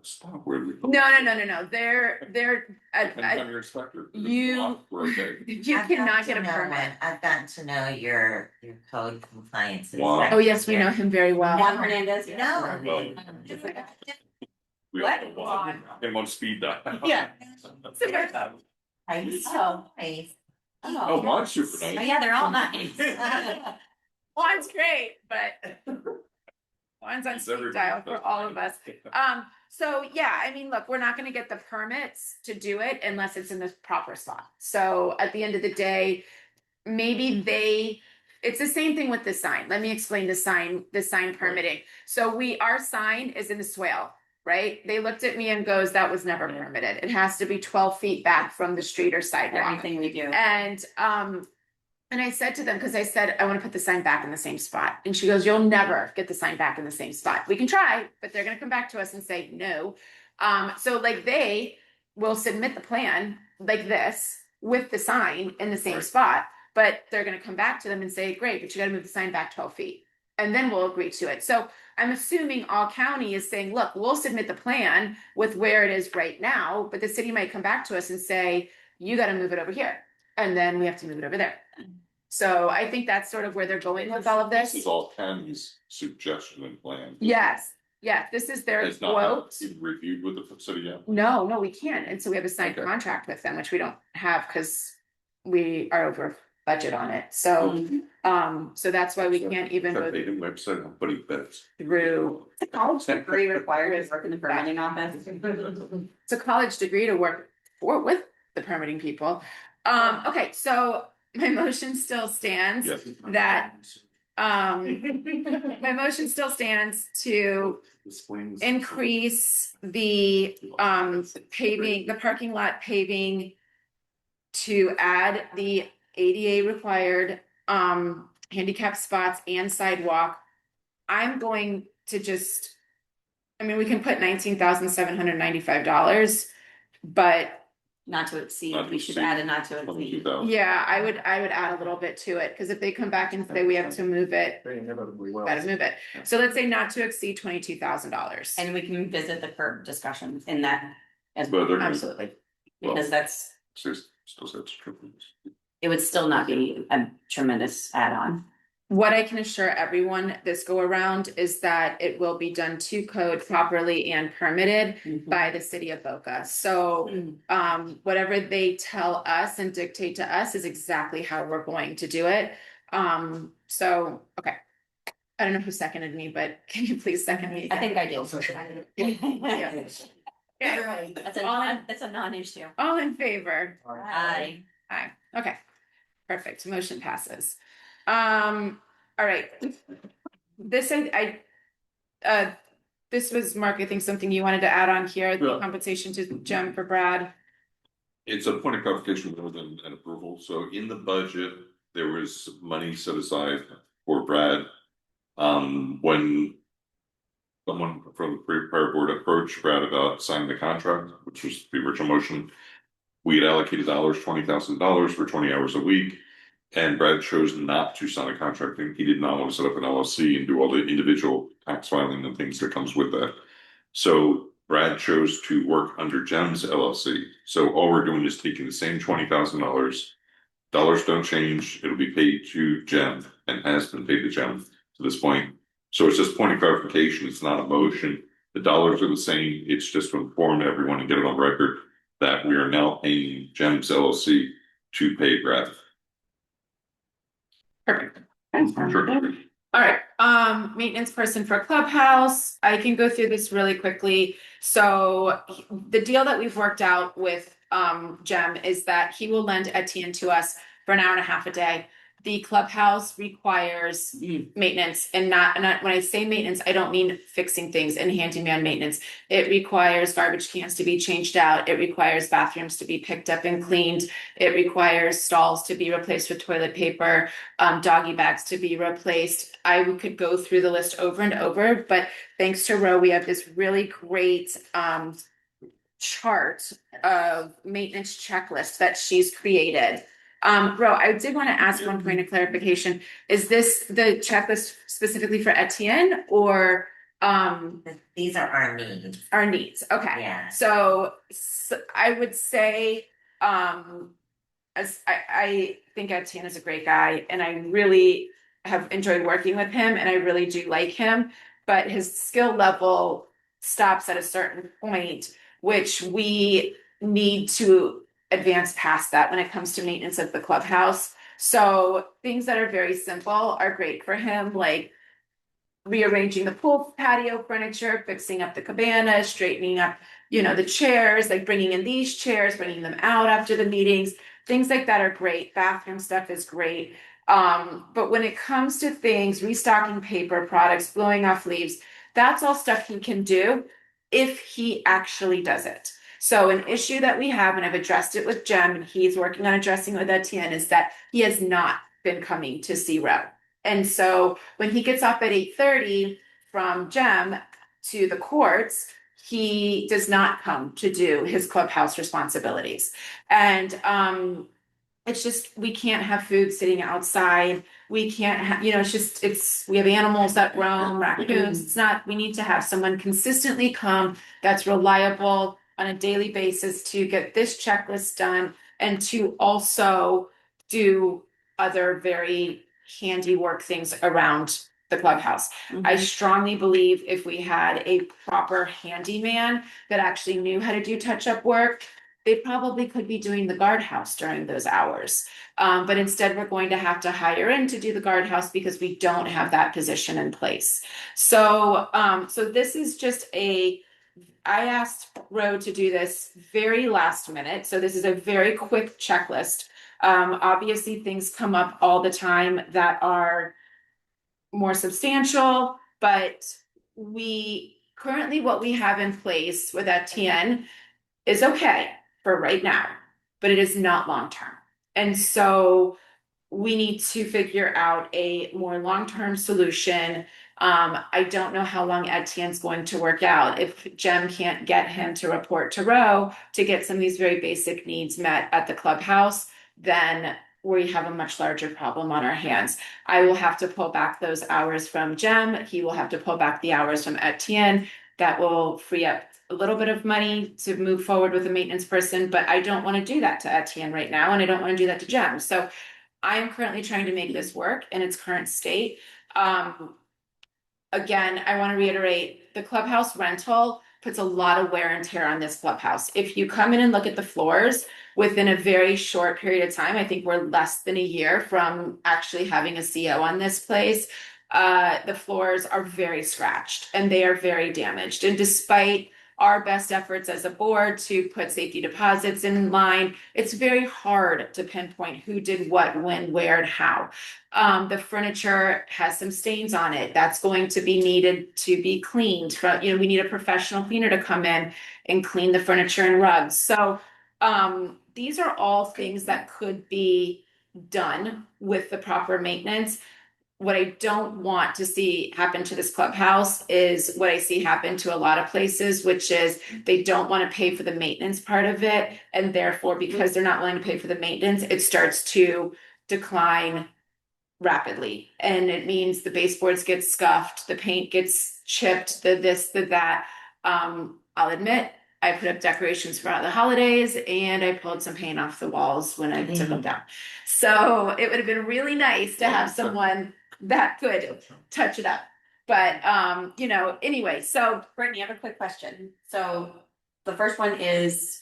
stop, where do we? No, they're, Depends on your inspector. If it's you- not, we're okay. you I've cannot gotten get a to know permit. what- I've gotten to know your code compliance. Wow. Oh, yes, we know him very well. Juan Hernandez. No. Well, we all know why. Him on speed dial. Yeah. I used Oh. to. Oh, mine's super Oh, nice. yeah, they're all nice. Juan's great, but Juan's on It's speed everything. dial for all of us. So yeah, I mean, look, we're not gonna get the permits to do it unless it's in the proper spot. So at the end of the day, maybe it's the same thing with the sign. Let me explain the sign permitting. So our sign is in the swale, right? They looked at me and goes, that was never permitted. It has to be 12 feet back from the street or sidewalk. Everything we do. And I said to them, because I said, I want to put the sign back in the same spot. And she goes, you'll never get the sign back in the same spot. We can try, but they're going to come back to us and say no. So like they will submit the plan like this with the sign in the same spot, but they're going to come back to them and say, great, but you got to move the sign back 12 feet. And then we'll agree to it. So I'm assuming all county is saying, look, we'll submit the plan with where it is right now, but the city might come back to us and say, you got to move it over here. And then we have to move it over there. So I think that's sort of where they're going with all of this. This is all county's suggestion and plan. Yes, this is their It's not quote. even reviewed with the city yet. No, we can't. And so we have a signed Okay. contract with them, which we don't have because we are over budget on it. So, so that's why we can't even Have go they do website, I'm putting bets. through. It's a college degree required to work in the permitting office. It's a college degree to work with the permitting people. Okay, so my motion still stands Yes. that, my motion still stands to increase the paving, the parking lot paving to add the ADA required handicap spots and sidewalk. I'm going to just, I mean, we can put $19,795, but Not to exceed, Not to we should exceed. add a not to exceed. yeah, I would add a little bit to it, because if they come back and say we have to move it, They inevitably will. gotta move it. So let's say not to exceed $22,000. And we can visit the curb discussion in that as But well, they're gonna- Absolutely. because that's Still says triple. It would still not be a tremendous add-on. What I can assure everyone this go around is that it will be done to code properly and permitted by the city of Boca. So whatever they tell us and dictate to us is exactly how we're going to do it. So okay. I don't know who seconded me, but can you please second me? I think I did. Yeah. That's a non-issue. All in favor? Aye. Aye. Okay. Perfect. Motion passes. All right. This this was Mark, I think something you wanted to add on here, the Yeah. compensation to Jem for Brad. It's a point of clarification more than an approval. So in the budget, there was money set aside for Brad. When someone from the prior board approached Brad about signing the contract, which was the original motion, we had allocated $20,000 for 20 hours a week. And Brad chose not to sign a contract, and he did not want to set up an LLC and do all the individual tax filing and things that comes with that. So Brad chose to work under Gem's LLC. So all we're doing is taking the same $20,000. Dollars don't change. It'll be paid to Gem and has been paid to Gem to this point. So it's just point of clarification. It's not a motion. The dollars are the same. It's just to inform everyone and get it on record that we are now paying Gem's LLC to pay Brad. Perfect. Sure. All right, maintenance person for Clubhouse. I can go through this really quickly. So the deal that we've worked out with Jem is that he will lend Etienne to us for an hour and a half a day. The Clubhouse requires maintenance, and not when I say maintenance, I don't mean fixing things and handyman maintenance. It requires garbage cans to be changed out. It requires bathrooms to be picked up and cleaned. It requires stalls to be replaced with toilet paper, doggy bags to be replaced. I could go through the list over and over, but thanks to Ro, we have this really great chart of maintenance checklist that she's created. Ro, I did want to ask one point of clarification. Is this the checklist specifically for Etienne or these are our needs? Our needs. Okay. Yeah. So I would say as I think Etienne is a great guy, and I really have enjoyed working with him, and I really do like him, but his skill level stops at a certain point, which we need to advance past that when it comes to maintenance of the clubhouse. So things that are very simple are great for him, like rearranging the pool patio furniture, fixing up the cabana, straightening up, the chairs, like bringing in these chairs, bringing them out after the meetings. Things like that are great. Bathroom stuff is great. But when it comes to things, restocking paper products, blowing off leaves, that's all stuff he can do if he actually does it. So an issue that we have, and I've addressed it with Jem, and he's working on addressing with Etienne, is that he has not been coming to CRO. And so when he gets off at 8:30 from Jem to the courts, he does not come to do his clubhouse responsibilities. And it's just, we can't have food sitting outside. We can't have, we have animals that roam, raccoons. We need to have someone consistently come that's reliable on a daily basis to get this checklist done and to also do other very handiwork things around the clubhouse. I strongly believe if we had a proper handyman that actually knew how to do touch-up work, they probably could be doing the guardhouse during those hours. But instead we're going to have to hire in to do the guardhouse because we don't have that position in place. So this is just I asked Ro to do this very last minute. So this is a very quick checklist. Obviously things come up all the time that are more substantial, but currently what we have in place with Etienne is okay for right now, but it is not long-term. And so we need to figure out a more long-term solution. I don't know how long Etienne's going to work out. If Jem can't get him to report to Ro to get some of these very basic needs met at the clubhouse, then we have a much larger problem on our hands. I will have to pull back those hours from Jem. He will have to pull back the hours from Etienne. That will free up a little bit of money to move forward with a maintenance person, but I don't want to do that to Etienne right now, and I don't want to do that to Jem. So I am currently trying to make this work in its current state. Again, I want to reiterate, the clubhouse rental puts a lot of wear and tear on this clubhouse. If you come in and look at the floors within a very short period of time, I think we're less than a year from actually having a CO on this place. The floors are very scratched and they are very damaged. And despite our best efforts as a board to put safety deposits in line, it's very hard to pinpoint who did what, when, where, and how. The furniture has some stains on it. That's going to be needed to be cleaned. We need a professional cleaner to come in and clean the furniture and rugs. So these are all things that could be done with the proper maintenance. What I don't want to see happen to this clubhouse is what I see happen to a lot of places, which is they don't want to pay for the maintenance part of it. And therefore, because they're not willing to pay for the maintenance, it starts to decline rapidly. And it means the baseboards get scuffed, the paint gets chipped, the this, the that. I'll admit, I put up decorations for the holidays and I pulled some paint off the walls when I took them down. So it would have been really nice to have someone that could touch it up. But anyway, so Brittany, I have a quick question. So the first one is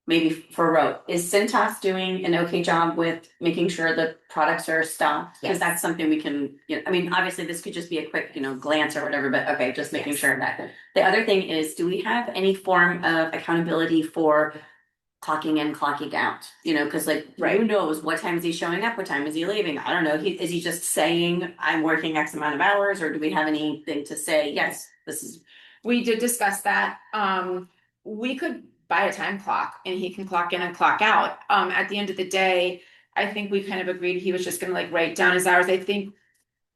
maybe for Roe. Is Cintas doing an okay job with making sure the products are stocked? Because that's something we can, obviously this could just be a quick, glance or whatever, but okay, just making sure that. The other thing is, do we have any form of accountability for clocking in, clocking out? Because who knows what time is he showing up, what time is he leaving? I don't know. Is he just saying I'm working X amount of hours, or do we have anything to say? Yes, this is. We did discuss that. We could buy a time clock and he can clock in and clock out. At the end of the day, I think we kind of agreed he was just gonna write down his hours. I think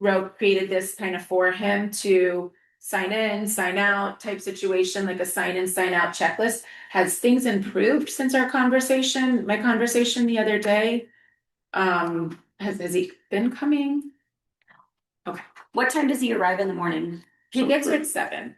Roe created this kind of for him to sign in, sign out type situation, like a sign in, sign out checklist. Has things improved since my conversation the other day? Has he been coming? Okay. What time does he arrive in the morning? He gets here at 7.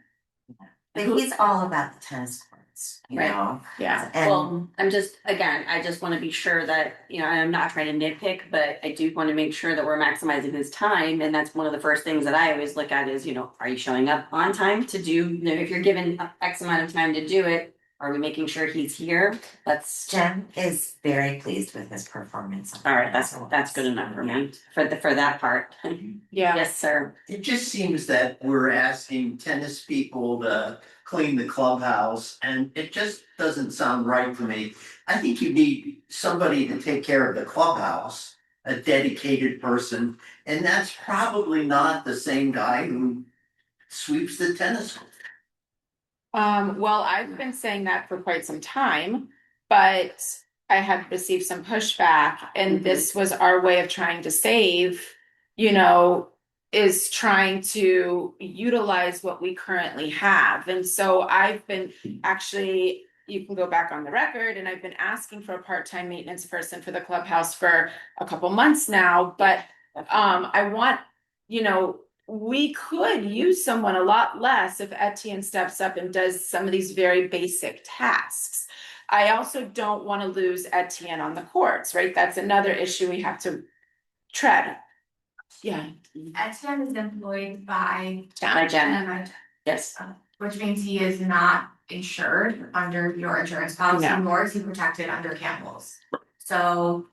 But he's all about the tennis courts, you know? Yeah. And Well, I just want to be sure that, I'm not trying to nitpick, but I do want to make sure that we're maximizing his time. And that's one of the first things that I always look at is, are you showing up on time to do, if you're given X amount of time to do it, are we making sure he's here? Jen is very pleased with his performance. All right, that's good enough for me, for that part. Yeah. Yes, sir. It just seems that we're asking tennis people to clean the clubhouse, and it just doesn't sound right to me. I think you need somebody to take care of the clubhouse, a dedicated person, and that's probably not the same guy who sweeps the tennis court. Well, I've been saying that for quite some time, but I have received some pushback, and this was our way of trying to save, is trying to utilize what we currently have. And so I've been you can go back on the record, and I've been asking for a part-time maintenance person for the clubhouse for a couple months now, but I want, we could use someone a lot less if Etienne steps up and does some of these very basic tasks. I also don't want to lose Etienne on the courts, right? That's another issue we have to tread. Yeah. Etienne is employed by Jen. Yes. Which means he is not insured under your insurance policy, nor is he protected under Campbell's. So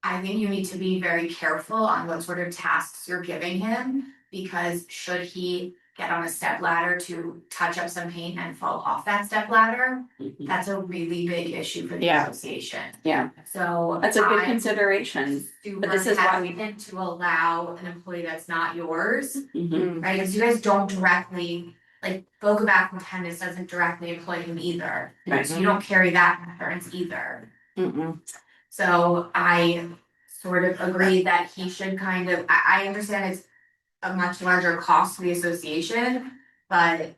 I think you need to be very careful on what sort of tasks you're giving him, because should he get on a step ladder to touch up some paint and fall off that step ladder, that's a really big issue for the association. Yeah. So that's a good consideration. But this is why we need to allow an employee that's not yours, Mhm. right? Because you guys don't directly, Boca back from tennis doesn't directly employ him either. Right. So you don't carry that insurance either. Mm-mm. So I sort of agree that he should I understand it's a much larger cost to the association, but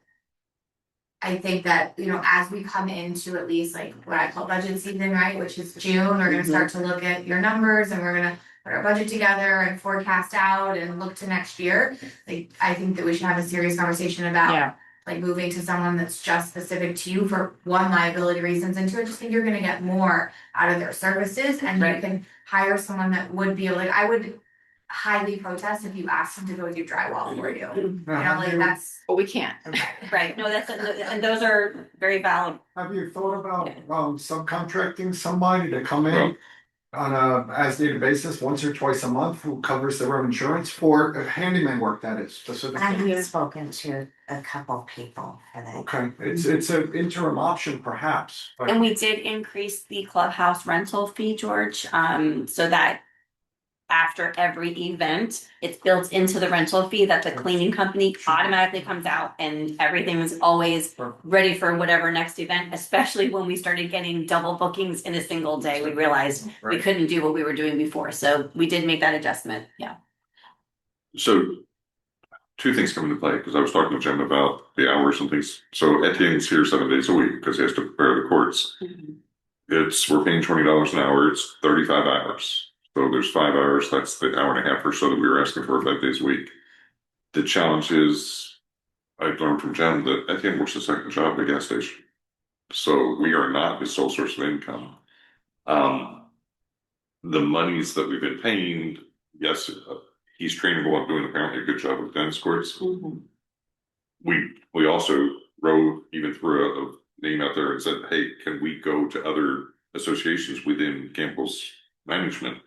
I think that, as we come into at least what I call budget season, right, which is June, we're gonna start to look at your numbers and we're gonna put our budget together and forecast out and look to next year. I think that we should have a serious conversation about like moving to someone that's just specific to you for one, liability reasons, and two, I just think you're gonna get more out of their services, and you Right. can hire someone that would be like, I would highly protest if you asked them to go do drywall for you. You know, like that's. But we can't. Right, no, and those are very valid. Have you thought about subcontracting somebody to come in on a as needed basis, once or twice a month, who covers their own insurance for handyman work, that is specifically? I have spoken to a couple people for that. Okay, it's an interim option perhaps, but And we did increase the clubhouse rental fee, George, so that after every event, it's built into the rental fee that the cleaning company automatically comes out and everything is always ready for whatever next event, especially when we started getting double bookings in a single day. We realized we couldn't do what we were doing before, so we did make that adjustment, yeah. So two things come into play, because I was talking to Jim about the hours and things. So Etienne's here 7 days a week because he has to prepare the courts. We're paying $20 an hour, it's 35 hours. So there's 5 hours, that's the hour and a half or so that we were asking for 5 days a week. The challenge is, I've learned from Jen that Etienne works a second job at a gas station. So we are not his sole source of income. The monies that we've been paying, yes, he's trainable at doing apparently a good job with tennis courts. We also wrote even through a name out there and said, hey, can we go to other associations within Campbell's management?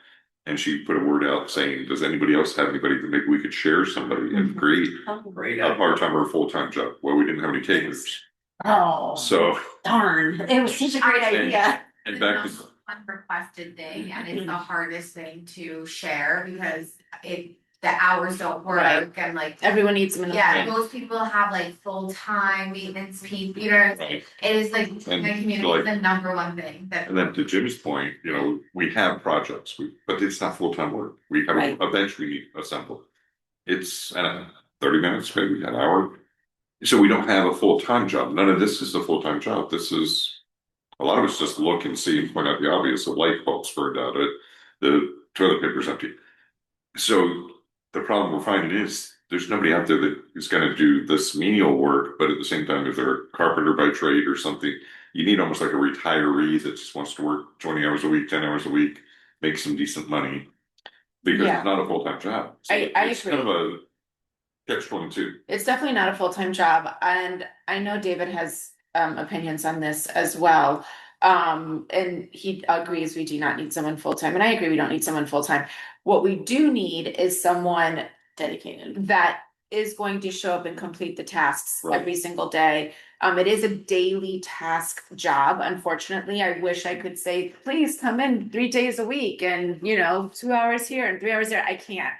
And she put a word out saying, does anybody else have anybody that maybe we could share somebody and create a part-time or a full-time job? Well, we didn't have any takers. Oh. So darn, it was such a great idea. And back to Unrequested thing, and it's the hardest thing to share because the hours don't work, Right. and like Everyone needs them in the yeah, morning. most people have like full-time maintenance people, you know, it is like And my community like- is the number one thing that. And then to Jim's point, you know, we have projects, but it's not full-time work. We have Right. a bench we need assembled. It's 30 minutes, maybe an hour. So we don't have a full-time job. None of this is a full-time job. This is, a lot of us just look and see and point out the obvious. The light bulb's burned out, the toilet paper's empty. So the problem we're finding is there's nobody out there that is going to do this menial work, but at the same time, if they're a carpenter by trade or something, you need almost like a retiree that just wants to work 20 hours a week, 10 hours a week, make some decent money, because Yeah. it's not a full-time job. So I it's agree. kind of a catch-22. It's definitely not a full-time job, and I know David has opinions on this as well. And he agrees we do not need someone full-time, and I agree we don't need someone full-time. What we do need is someone Dedicated. that is going to show up and complete the tasks Right. every single day. It is a daily task job. Unfortunately, I wish I could say, please come in 3 days a week and, 2 hours here and 3 hours there. I can't.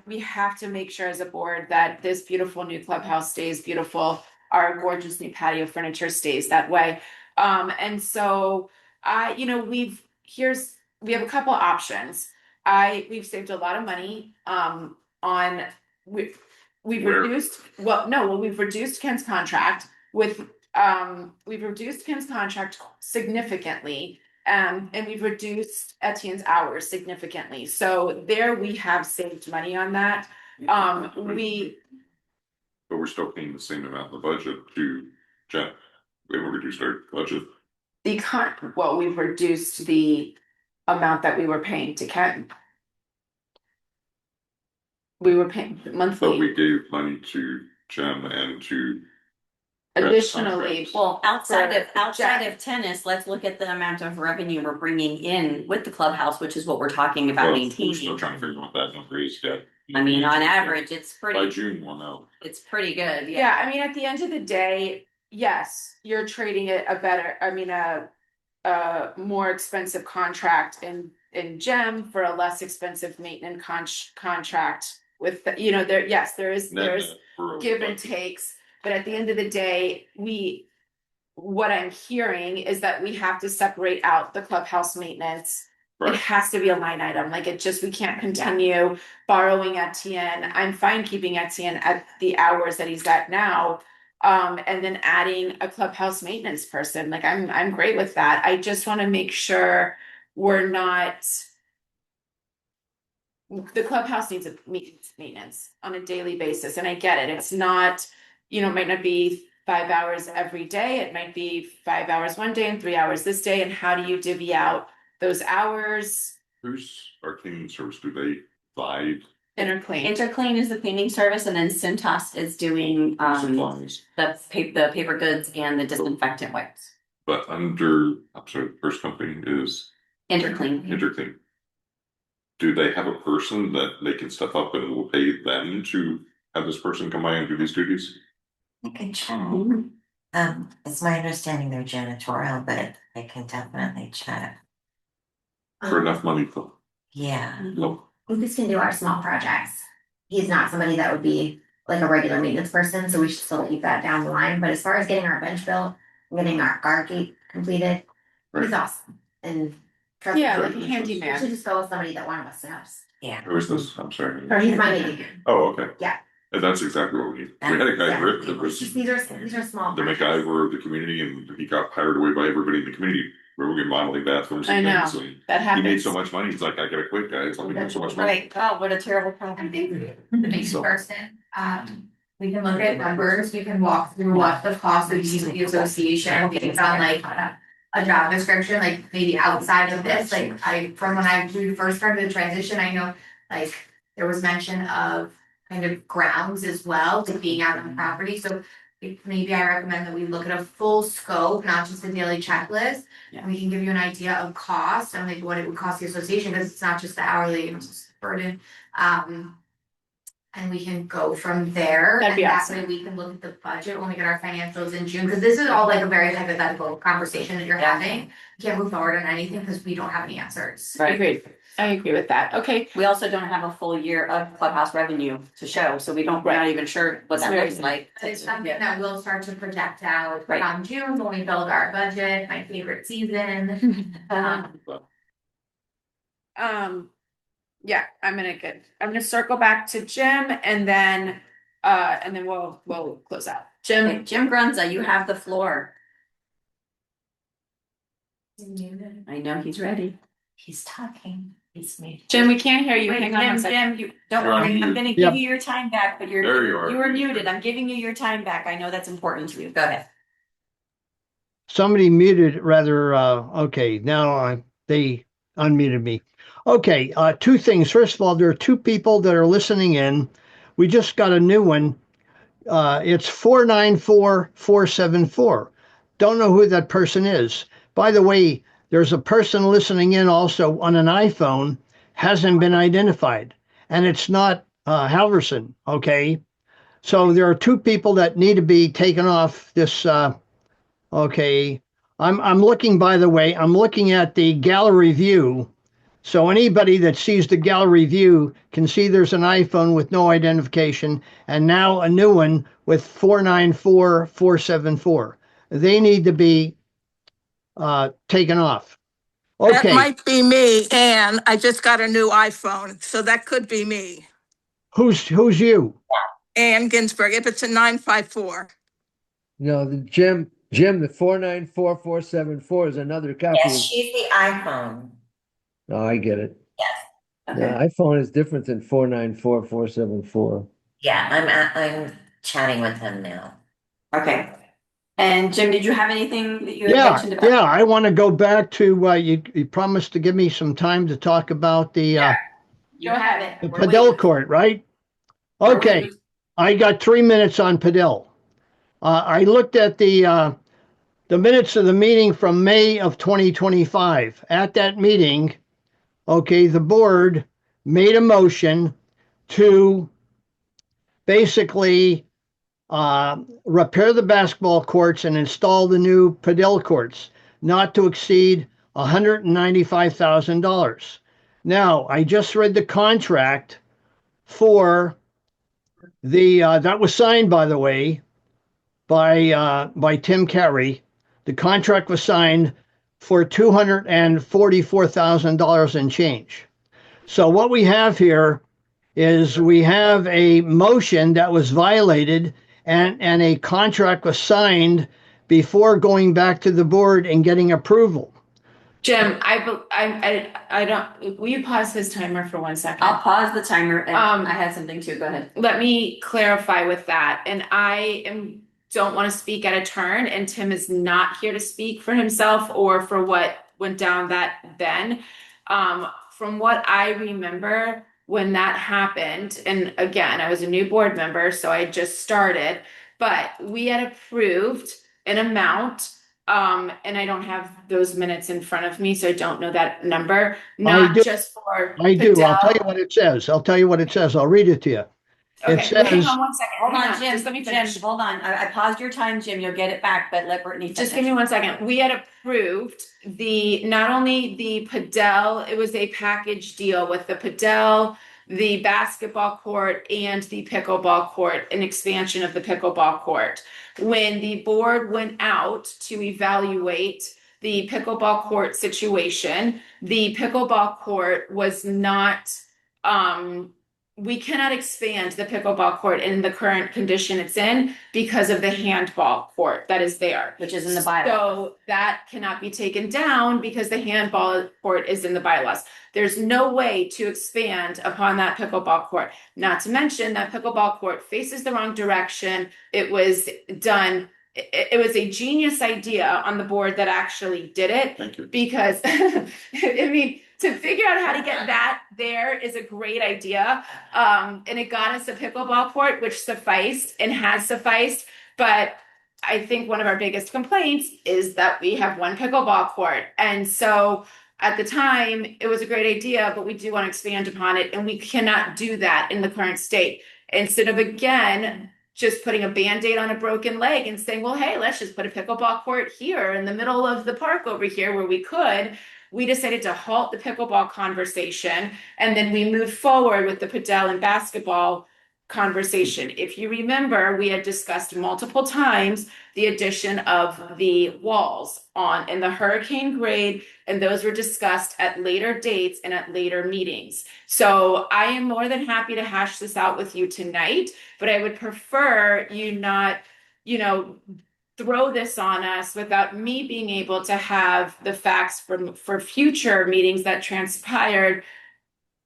We have to make sure as a board that this beautiful new clubhouse stays beautiful. Our gorgeous new patio furniture stays that way. And so we have a couple options. We've saved a lot of money, we've Where? we've reduced Ken's contract significantly. And we've reduced Etienne's hours significantly. So there we have saved money on that. But we're still paying the same amount in the budget to Jen. We haven't reduced our budget. We've reduced the amount that we were paying to Ken. We were paying monthly. But we gave money to Jen and to Additionally, Well, outside For of tennis, let's look at the amount of revenue we're bringing in with the clubhouse, which is what we're talking about Well, we're still maintaining. trying to figure out what that number is yet. I mean, on average, it's By pretty, June, we'll know. it's pretty good, yeah. yeah, I mean, at the end of the day, yes, you're trading it a more expensive contract in GEM for a less expensive maintenance contract with, there is give and takes. But at the end of the day, what I'm hearing is that we have to separate out the clubhouse maintenance. It has to be a line item, we can't continue borrowing Etienne. I'm fine keeping Etienne at the hours that he's at now. And then adding a clubhouse maintenance person, I'm great with that. I just wanna make sure we're not. The clubhouse needs a maintenance on a daily basis, and I get it, it's not, it might not be 5 hours every day. It might be 5 hours one day and 3 hours this day. And how do you divvy out those hours? Who's our cleaning service? Do they provide Interclean. Interclean is the cleaning service, and then Cintas is doing supplies? the paper goods and the disinfectant wipes. But under, I'm sorry, the first company is Interclean. Interclean. Do they have a person that they can step up and will pay them to have this person come by and do these duties? I can check. It's my understanding they're janitorial, but I can definitely check. For enough money, though. Yeah. No. Lucas can do our small projects. He's not somebody that would be like a regular maintenance person, so we should still keep that down the line. But as far as getting our bench built, getting our guard gate completed, he's awesome. And trust Yeah, me, like a we handyman. should just go with somebody that one of us knows. Yeah. Who is this? I'm sorry. Or he's my maintenance. Oh, okay. Yeah. And that's exactly what we need. We had a guy, Rick, that was These are small. the MacGyver of the community, and he got hired away by everybody in the community. We were modeling bathrooms I and know. things. And That he happens. made so much money. He's like, I gotta quit, guys. I'm making so much money. Right. Oh, what a terrible problem. The basic person, we can look at numbers, we can walk through what the cost of using the association based on like a job description, like maybe outside of this, like from when we first started the transition, I know like there was mention of kind of grounds as well, like being out on the property, so maybe I recommend that we look at a full scope, not just a daily checklist. And we can give you an idea of cost and like what it would cost the association, because it's not just the hourly, it's just the burden. And we can go from there. That'd be and awesome. that way we can look at the budget when we get our financials in June, because this is all like a very hypothetical conversation that you're having. You can't move forward on anything because we don't have any answers. Agreed. I agree with that. Okay. We also don't have a full year of clubhouse revenue to show, so we're not even sure what that looks like. But it's something that we'll start to project out Right. from June when we build our budget, my favorite season. Yeah, I'm gonna circle back to Jim and then we'll close out. Okay, Jim Grunza, you have the floor. I know he's ready. He's talking. He's me. Jim, we can't hear you. Wait, Hang on one second. Jim, don't worry, I'm gonna Yep. give you your time back, but There you are. you were muted. I'm giving you your time back. I know that's important to you. Go ahead. Somebody muted rather, okay, now they unmuted me. Okay, two things. First of all, there are two people that are listening in. We just got a new one. It's 494474. Don't know who that person is. By the way, there's a person listening in also on an iPhone, hasn't been identified, and it's not Halverson, okay? So there are two people that need to be taken off this, okay. I'm looking, by the way, I'm looking at the gallery view. So anybody that sees the gallery view can see there's an iPhone with no identification, and now a new one with 494474. They need to be taken off. Okay. That might be me, and I just got a new iPhone, so that could be me. Who's you? Ann Ginsburg, if it's a 954. No, the Jim, the 494474 is another copy. Yes, she's the iPhone. Oh, I get it. Yes. The iPhone is different than 494474. Yeah, I'm chatting with him now. Okay. And Jim, did you have anything that you had mentioned about? Yeah, I want to go back to, you promised to give me some time to talk about the You have it. the We're Padel waiting. court, right? Okay, I got 3 minutes on Padel. I looked at the minutes of the meeting from May of 2025. At that meeting, okay, the board made a motion to basically repair the basketball courts and install the new Padel courts, not to exceed $195,000. Now, I just read the contract for the that was signed, by the way, by Tim Carey. The contract was signed for $244,000 and change. So what we have here is we have a motion that was violated, and a contract was signed before going back to the board and getting approval. Jim, I don't, will you pause his timer for 1 second? I'll pause the timer and I had something too. Go ahead. Let me clarify with that. And don't want to speak at a turn, and Tim is not here to speak for himself or for what went down that then. From what I remember when that happened, and again, I was a new board member, so I just started, but we had approved an amount. And I don't have those minutes in front of me, so I don't know that number, not just for I do. I'll tell you Padel. what it says. I'll read it to you. It Okay, well, hang says, on 1 second. Hold Hang on, Jim. Just let me Jim, finish. hold on. I paused your time, Jim. You'll get it back, but let Brittany finish. Just give me 1 second. We had approved not only the Padel, it was a package deal with the Padel, the basketball court, and the pickleball court, an expansion of the pickleball court. When the board went out to evaluate the pickleball court situation, the pickleball court was not, we cannot expand the pickleball court in the current condition it's in because of the handball court that is there. Which is in the bylaws. So that cannot be taken down because the handball court is in the bylaws. There's no way to expand upon that pickleball court. Not to mention that pickleball court faces the wrong direction. It was done. It was a genius idea on the board that actually did it. Thank you. Because I mean, to figure out how to get that there is a great idea. And it got us a pickleball court, which sufficed and has sufficed. But I think one of our biggest complaints is that we have one pickleball court. And so at the time, it was a great idea, but we do want to expand upon it. And we cannot do that in the current state. Instead of, again, just putting a Band-Aid on a broken leg and saying, well, hey, let's just put a pickleball court here in the middle of the park over here where we could. We decided to halt the pickleball conversation, and then we moved forward with the padel and basketball conversation. If you remember, we had discussed multiple times the addition of the walls in the hurricane grade, and those were discussed at later dates and at later meetings. So I am more than happy to hash this out with you tonight, but I would prefer you not, throw this on us without me being able to have the facts for future meetings that transpired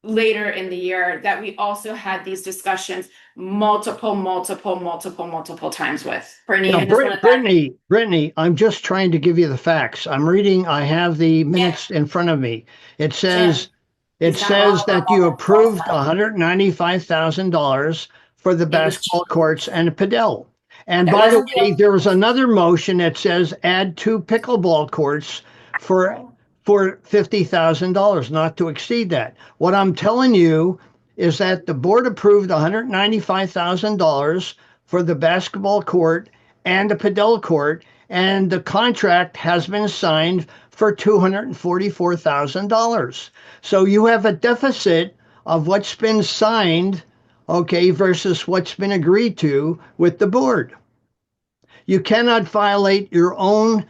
later in the year, that we also had these discussions multiple times with. Brittany, I'm just trying to give you the facts. I have the minutes in front of me. It says that you approved $195,000 for the basketball courts and padel. And by the way, there was another motion that says add 2 pickleball courts for $50,000, not to exceed that. What I'm telling you is that the board approved $195,000 for the basketball court and the padel court, and the contract has been signed for $244,000. So you have a deficit of what's been signed, versus what's been agreed to with the board. You cannot violate your own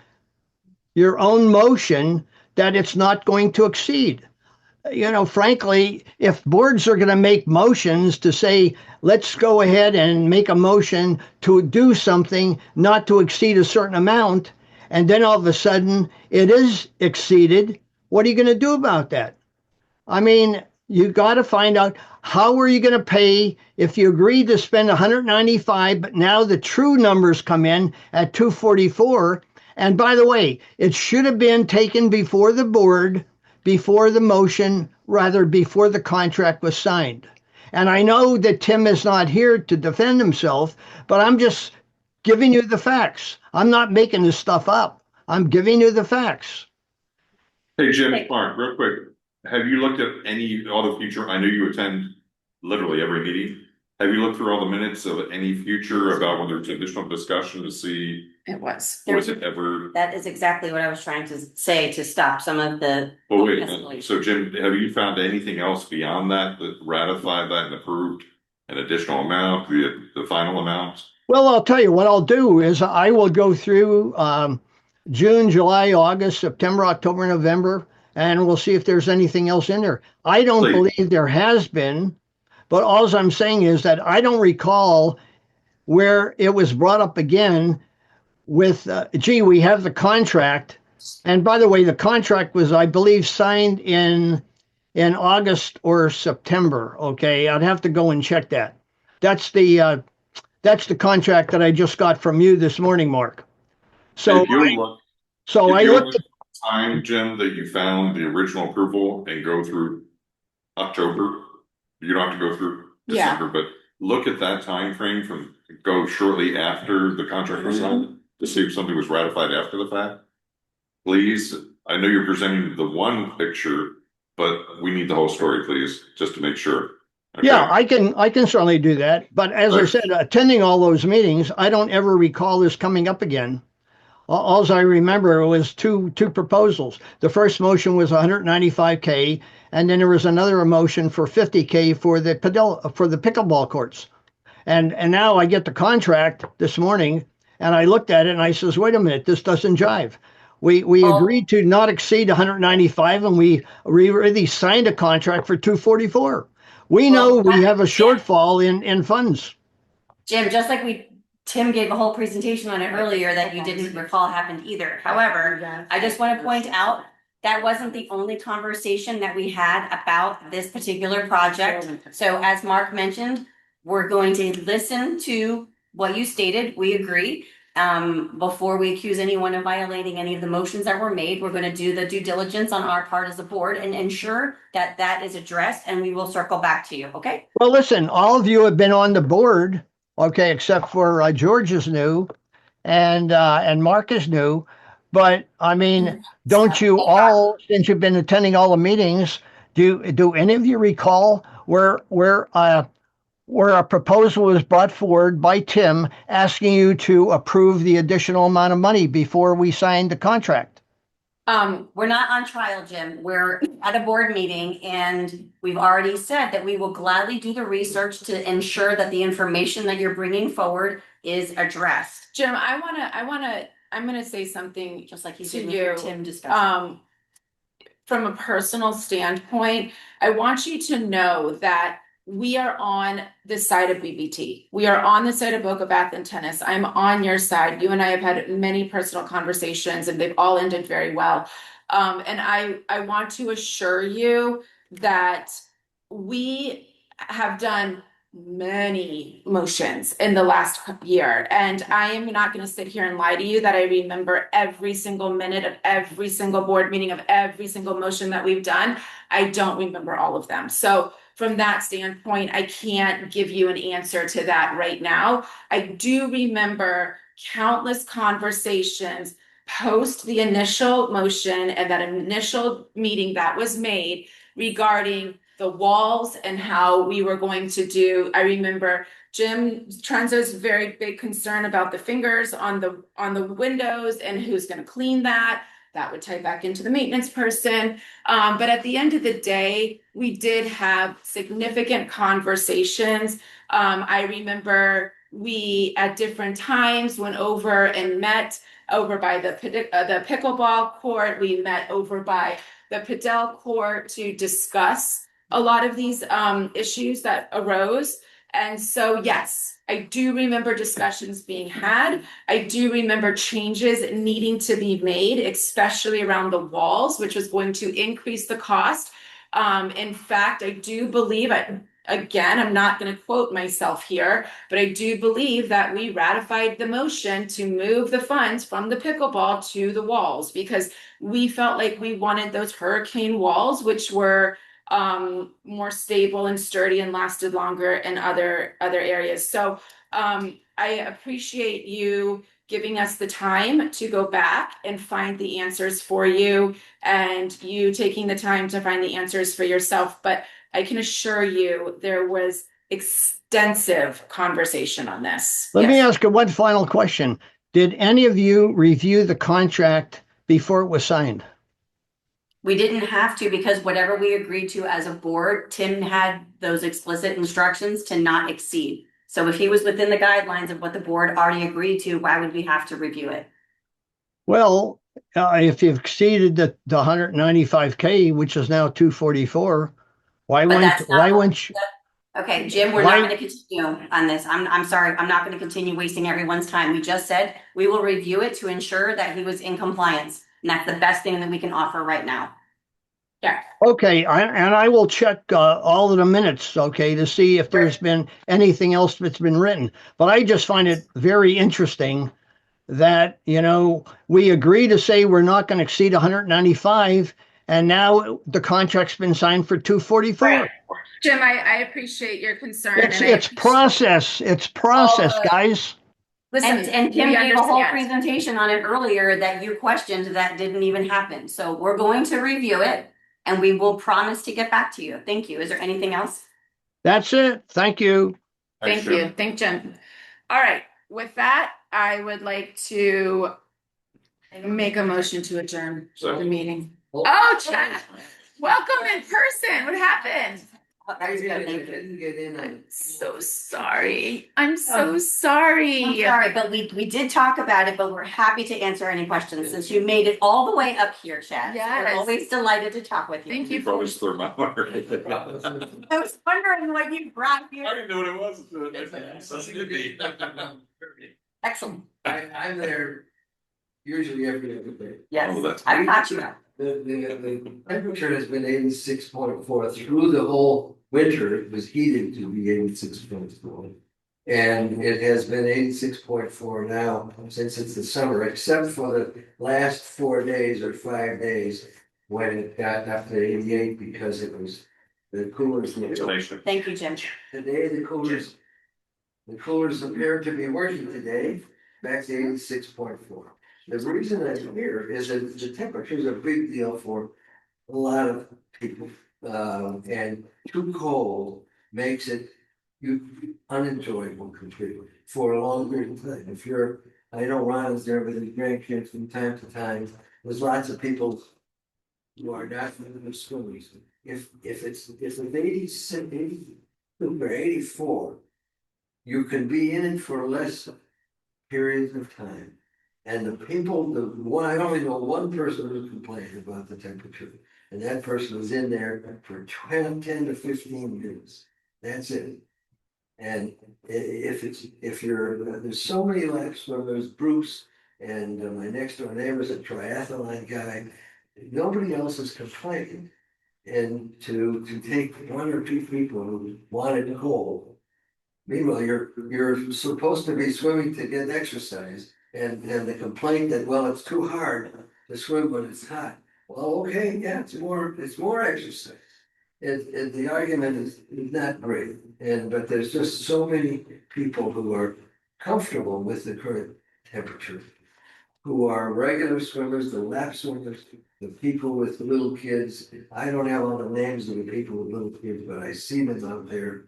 motion that it's not going to exceed. Frankly, if boards are going to make motions to say, let's go ahead and make a motion to do something not to exceed a certain amount, and then all of a sudden it is exceeded, what are you going to do about that? I mean, you got to find out, how are you going to pay if you agreed to spend 195, but now the true numbers come in at 244. And by the way, it should have been taken before the board, before the motion, rather before the contract was signed. And I know that Tim is not here to defend himself, but I'm just giving you the facts. I'm not making this stuff up. I'm giving you the facts. Hey, Jim, Mark, real quick. Have you looked at all the future? I know you attend literally every meeting. Have you looked through all the minutes of any future about whether there's additional discussion to see? It was. Was it ever? That is exactly what I was trying to say, to stop some of the. Well, wait. So, Jim, have you found anything else beyond that ratified that and approved an additional amount, the final amount? Well, I'll tell you what I'll do is I will go through June, July, August, September, October, November, and we'll see if there's anything else in there. I don't believe there has been, but all I'm saying is that I don't recall where it was brought up again with, we have the contract And by the way, the contract was, I believe, signed in August or September. Okay, I'd have to go and check that. That's the contract that I just got from you this morning, Mark. So If you'll look, so if I you'll looked look at the time, Jim, that you found the original approval and go through October, you don't have to go through Yeah. December, but look at that time frame from go shortly after the contract was signed to see if something was ratified after the fact. Please, I know you're presenting the one picture, but we need the whole story, please, just to make sure. Okay? Yeah, I can certainly do that. But as I said, attending all those meetings, I don't ever recall this coming up again. All I remember was two proposals. The first motion was 195K, and then there was another motion for 50K for the pickleball courts. And now I get the contract this morning, and I looked at it and I says, wait a minute, this doesn't jive. We agreed to not exceed 195, and we already signed a contract for 244. We know we have a shortfall in funds. Jim, just like Tim gave a whole presentation on it earlier that you didn't recall happened either. However, I just want to point out that wasn't the only conversation that we had about this particular project. So as Mark mentioned, we're going to listen to what you stated. We agree. Before we accuse anyone of violating any of the motions that were made, we're going to do the due diligence on our part as a board and ensure that that is addressed, and we will circle back to you. Okay? Well, listen, all of you have been on the board, okay, except for George is new, and Mark is new. But I mean, don't you all, since you've been attending all the meetings, do any of you recall where a proposal was brought forward by Tim asking you to approve the additional amount of money before we signed the contract? We're not on trial, Jim. We're at a board meeting, and we've already said that we will gladly do the research to ensure that the information that you're bringing forward is addressed. Jim, I'm gonna say something Just like you to did you. with Tim discussing. From a personal standpoint, I want you to know that we are on the side of BBT. We are on the side of Boca Bath and Tennis. I'm on your side. You and I have had many personal conversations, and they've all ended very well. And I want to assure you that we have done many motions in the last year, and I am not going to sit here and lie to you that I remember every single minute of every single board meeting of every single motion that we've done. I don't remember all of them. So from that standpoint, I can't give you an answer to that right now. I do remember countless conversations post the initial motion and that initial meeting that was made regarding the walls and how we were going to do. I remember Jim Trenzo's very big concern about the fingers on the windows and who's going to clean that. That would tie back into the maintenance person. But at the end of the day, we did have significant conversations. I remember we at different times went over and met over by the pickleball court. We met over by the padel court to discuss a lot of these issues that arose. And so, yes, I do remember discussions being had. I do remember changes needing to be made, especially around the walls, which was going to increase the cost. In fact, I do believe, again, I'm not going to quote myself here, but I do believe that we ratified the motion to move the funds from the pickleball to the walls because we felt like we wanted those hurricane walls, which were more stable and sturdy and lasted longer in other areas. So I appreciate you giving us the time to go back and find the answers for you and you taking the time to find the answers for yourself. But I can assure you there was extensive conversation on this. Let me ask you one final question. Did any of you review the contract before it was signed? We didn't have to because whatever we agreed to as a board, Tim had those explicit instructions to not exceed. So if he was within the guidelines of what the board already agreed to, why would we have to review it? Well, if you've exceeded the 195K, which is now 244, why wouldn't you? Okay, Jim, we're not going to continue on this. I'm sorry. I'm not going to continue wasting everyone's time. We just said we will review it to ensure that he was in compliance. And that's the best thing that we can offer right now. Yeah. Okay, and I will check all of the minutes, okay, to see if there's been anything else that's been written. But I just find it very interesting that, we agree to say we're not going to exceed 195, and now the contract's been signed for 244. Right. Jim, I appreciate your concern. It's process. It's process, guys. Listen, And Kim we gave a whole understand. presentation on it earlier that you questioned that didn't even happen. So we're going to review it and we will promise to get back to you. Thank you. Is there anything else? That's it. Thank you. Thank you. Thank Jim. All right. With that, I would like to make a motion to adjourn the meeting. Oh, Chad, welcome in person. What happened? I didn't get in on. So sorry. I'm so sorry. I'm sorry, but we did talk about it, but we're happy to answer any questions since you made it all the way up here, Chad. Yes. We're always delighted to talk with you. Thank you. I was wondering what you brought here. I didn't know what it was. Excellent. I'm there usually every other day. Yes, I caught you up. The temperature has been 86.4 through the whole winter. It was heated to be 86.4. And it has been 86.4 now since it's the summer, except for the last 4 days or 5 days when it got up to 88 because it was the coolers. Thank you, Jim. Today the coolers appear to be working today, back to 86.4. The reason I'm here is that the temperature is a big deal for a lot of people. And too cold makes it unenjoyable completely for a long period of time. I know Ron is there with his grandkids from time to time. There's lots of people who are not in the schools. If it's 82 or 84, you can be in it for less periods of time. And the people, I only know one person who complained about the temperature, and that person was in there for 10 to 15 years. That's it. And there's so many lap swimmers, Bruce, and my next door neighbor's a triathlon guy. Nobody else is complaining. And to take one or two people who wanted cold. Meanwhile, you're supposed to be swimming to get exercise. And the complaint that, well, it's too hard to swim when it's hot. Well, okay, yeah, it's more exercise. The argument is not great. But there's just so many people who are comfortable with the current temperature, who are regular swimmers, the lap swimmers, the people with little kids. I don't have all the names of the people with little kids, but I see them out there.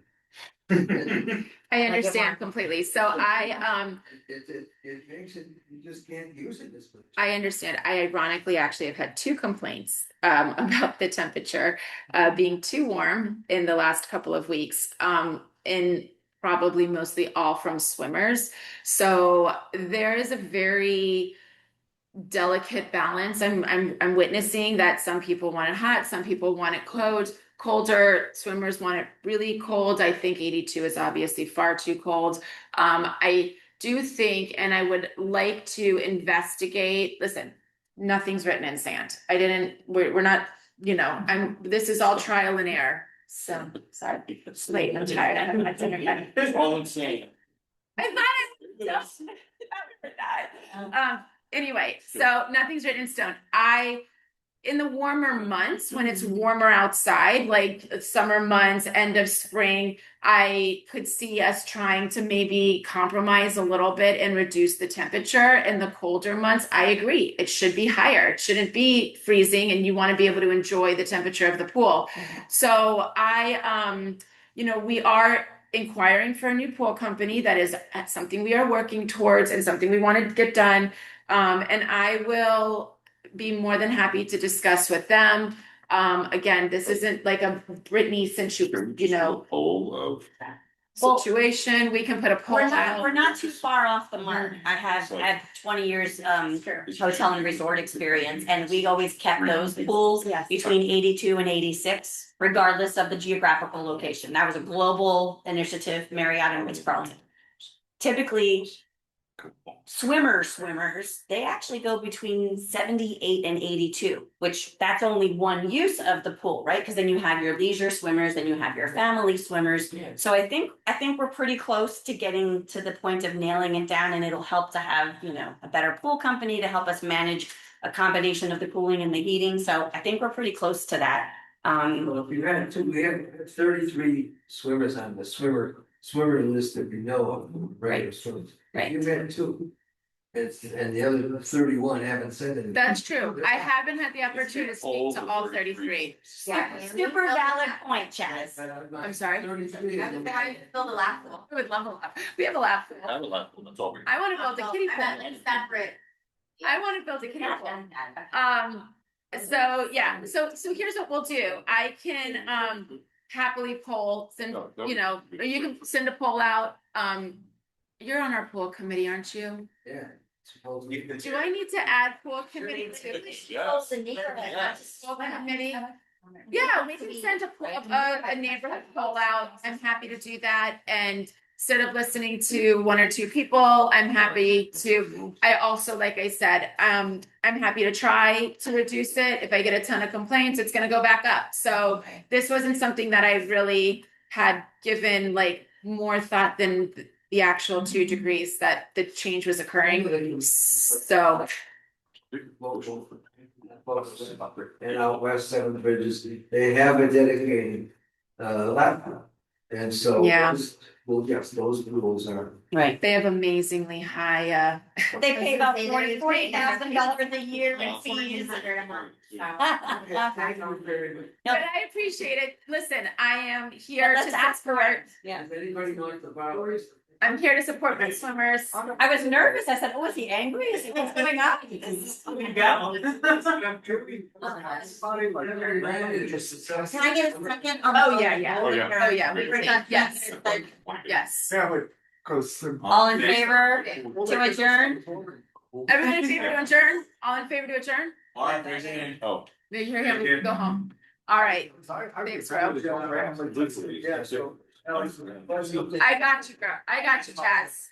I understand completely. So it makes it, you just can't use it as much. I understand. I ironically actually have had two complaints about the temperature being too warm in the last couple of weeks, and probably mostly all from swimmers. So there is a very delicate balance. I'm witnessing that some people want it hot, some people want it colder. Swimmers want it really cold. I think 82 is obviously far too cold. I do think, and I would like to investigate. Listen, nothing's written in sand. We're not. This is all trial and error. So sorry, it's late. I'm tired. I haven't had dinner yet. All in sand. I thought it. Anyway, so nothing's written in stone. In the warmer months, when it's warmer outside, like summer months, end of spring, I could see us trying to maybe compromise a little bit and reduce the temperature. In the colder months, I agree. It should be higher. It shouldn't be freezing, and you want to be able to enjoy the temperature of the pool. So we are inquiring for a new pool company. That is something we are working towards and something we want to get done. And I will be more than happy to discuss with them. Again, this isn't like a Brittany situation. We can put a poll out. We're not too far off the mark. I have had 20 years hotel and resort experience, and we always kept those pools between 82 and 86, regardless of the geographical location. That was a global initiative, Marriott and Ritz-Carlton. Typically, swimmers, they actually go between 78 and 82, which that's only one use of the pool, right? Because then you have your leisure swimmers, then you have your family swimmers. So I think we're pretty close to getting to the point of nailing it down, and it'll help to have, a better pool company to help us manage a combination of the cooling and the heating. So I think we're pretty close to that. Well, if you had two, we have 33 swimmers on the swimmer list that we know of, regular swimmers. Right. You've had two. And the other 31 haven't said anything. That's true. I haven't had the opportunity to speak to all 33. Super valid point, Chaz. I'm sorry. 33. Build a lap pool. We would love a lap. We have a lap pool. I have a lap pool, that's all we. I want to build a kiddie pool. Separate. I want to build a kiddie pool. So yeah, so here's what we'll do. I can happily poll, send, or you can send a poll out. You're on our pool committee, aren't you? Yeah. Do I need to add pool committee too? Yes. Pool committee? Yeah, we can send a neighborhood poll out. I'm happy to do that. And instead of listening to one or two people, I'm happy to, I also, like I said, I'm happy to try to reduce it. If I get a ton of complaints, it's gonna go back up. So this wasn't something that I really had given like more thought than the actual 2 degrees that the change was occurring. So And out west, Seven Bridges, they have a dedicated lap pool. And so. Yeah. Well, yes, those rules are. Right. They have amazingly high They pay about $40,000 a year in fees. but I appreciate it. Listen, I am here Let's to ask for support. it. Yeah. Does anybody know the Boweries? I'm here to support my swimmers. I was nervous. I said, "Oh, is he angry? Is he what's going on?" Can I get a second? Oh yeah. Oh, yeah. Oh yeah. Yes. Yes. Yeah, but, cause. All in favor to adjourn? Everyone in favor to adjourn? All in favor to adjourn? Oh. Maybe you're gonna go home. All right. Thanks, bro. Yeah, so. I got you, girl. I got you, Chaz.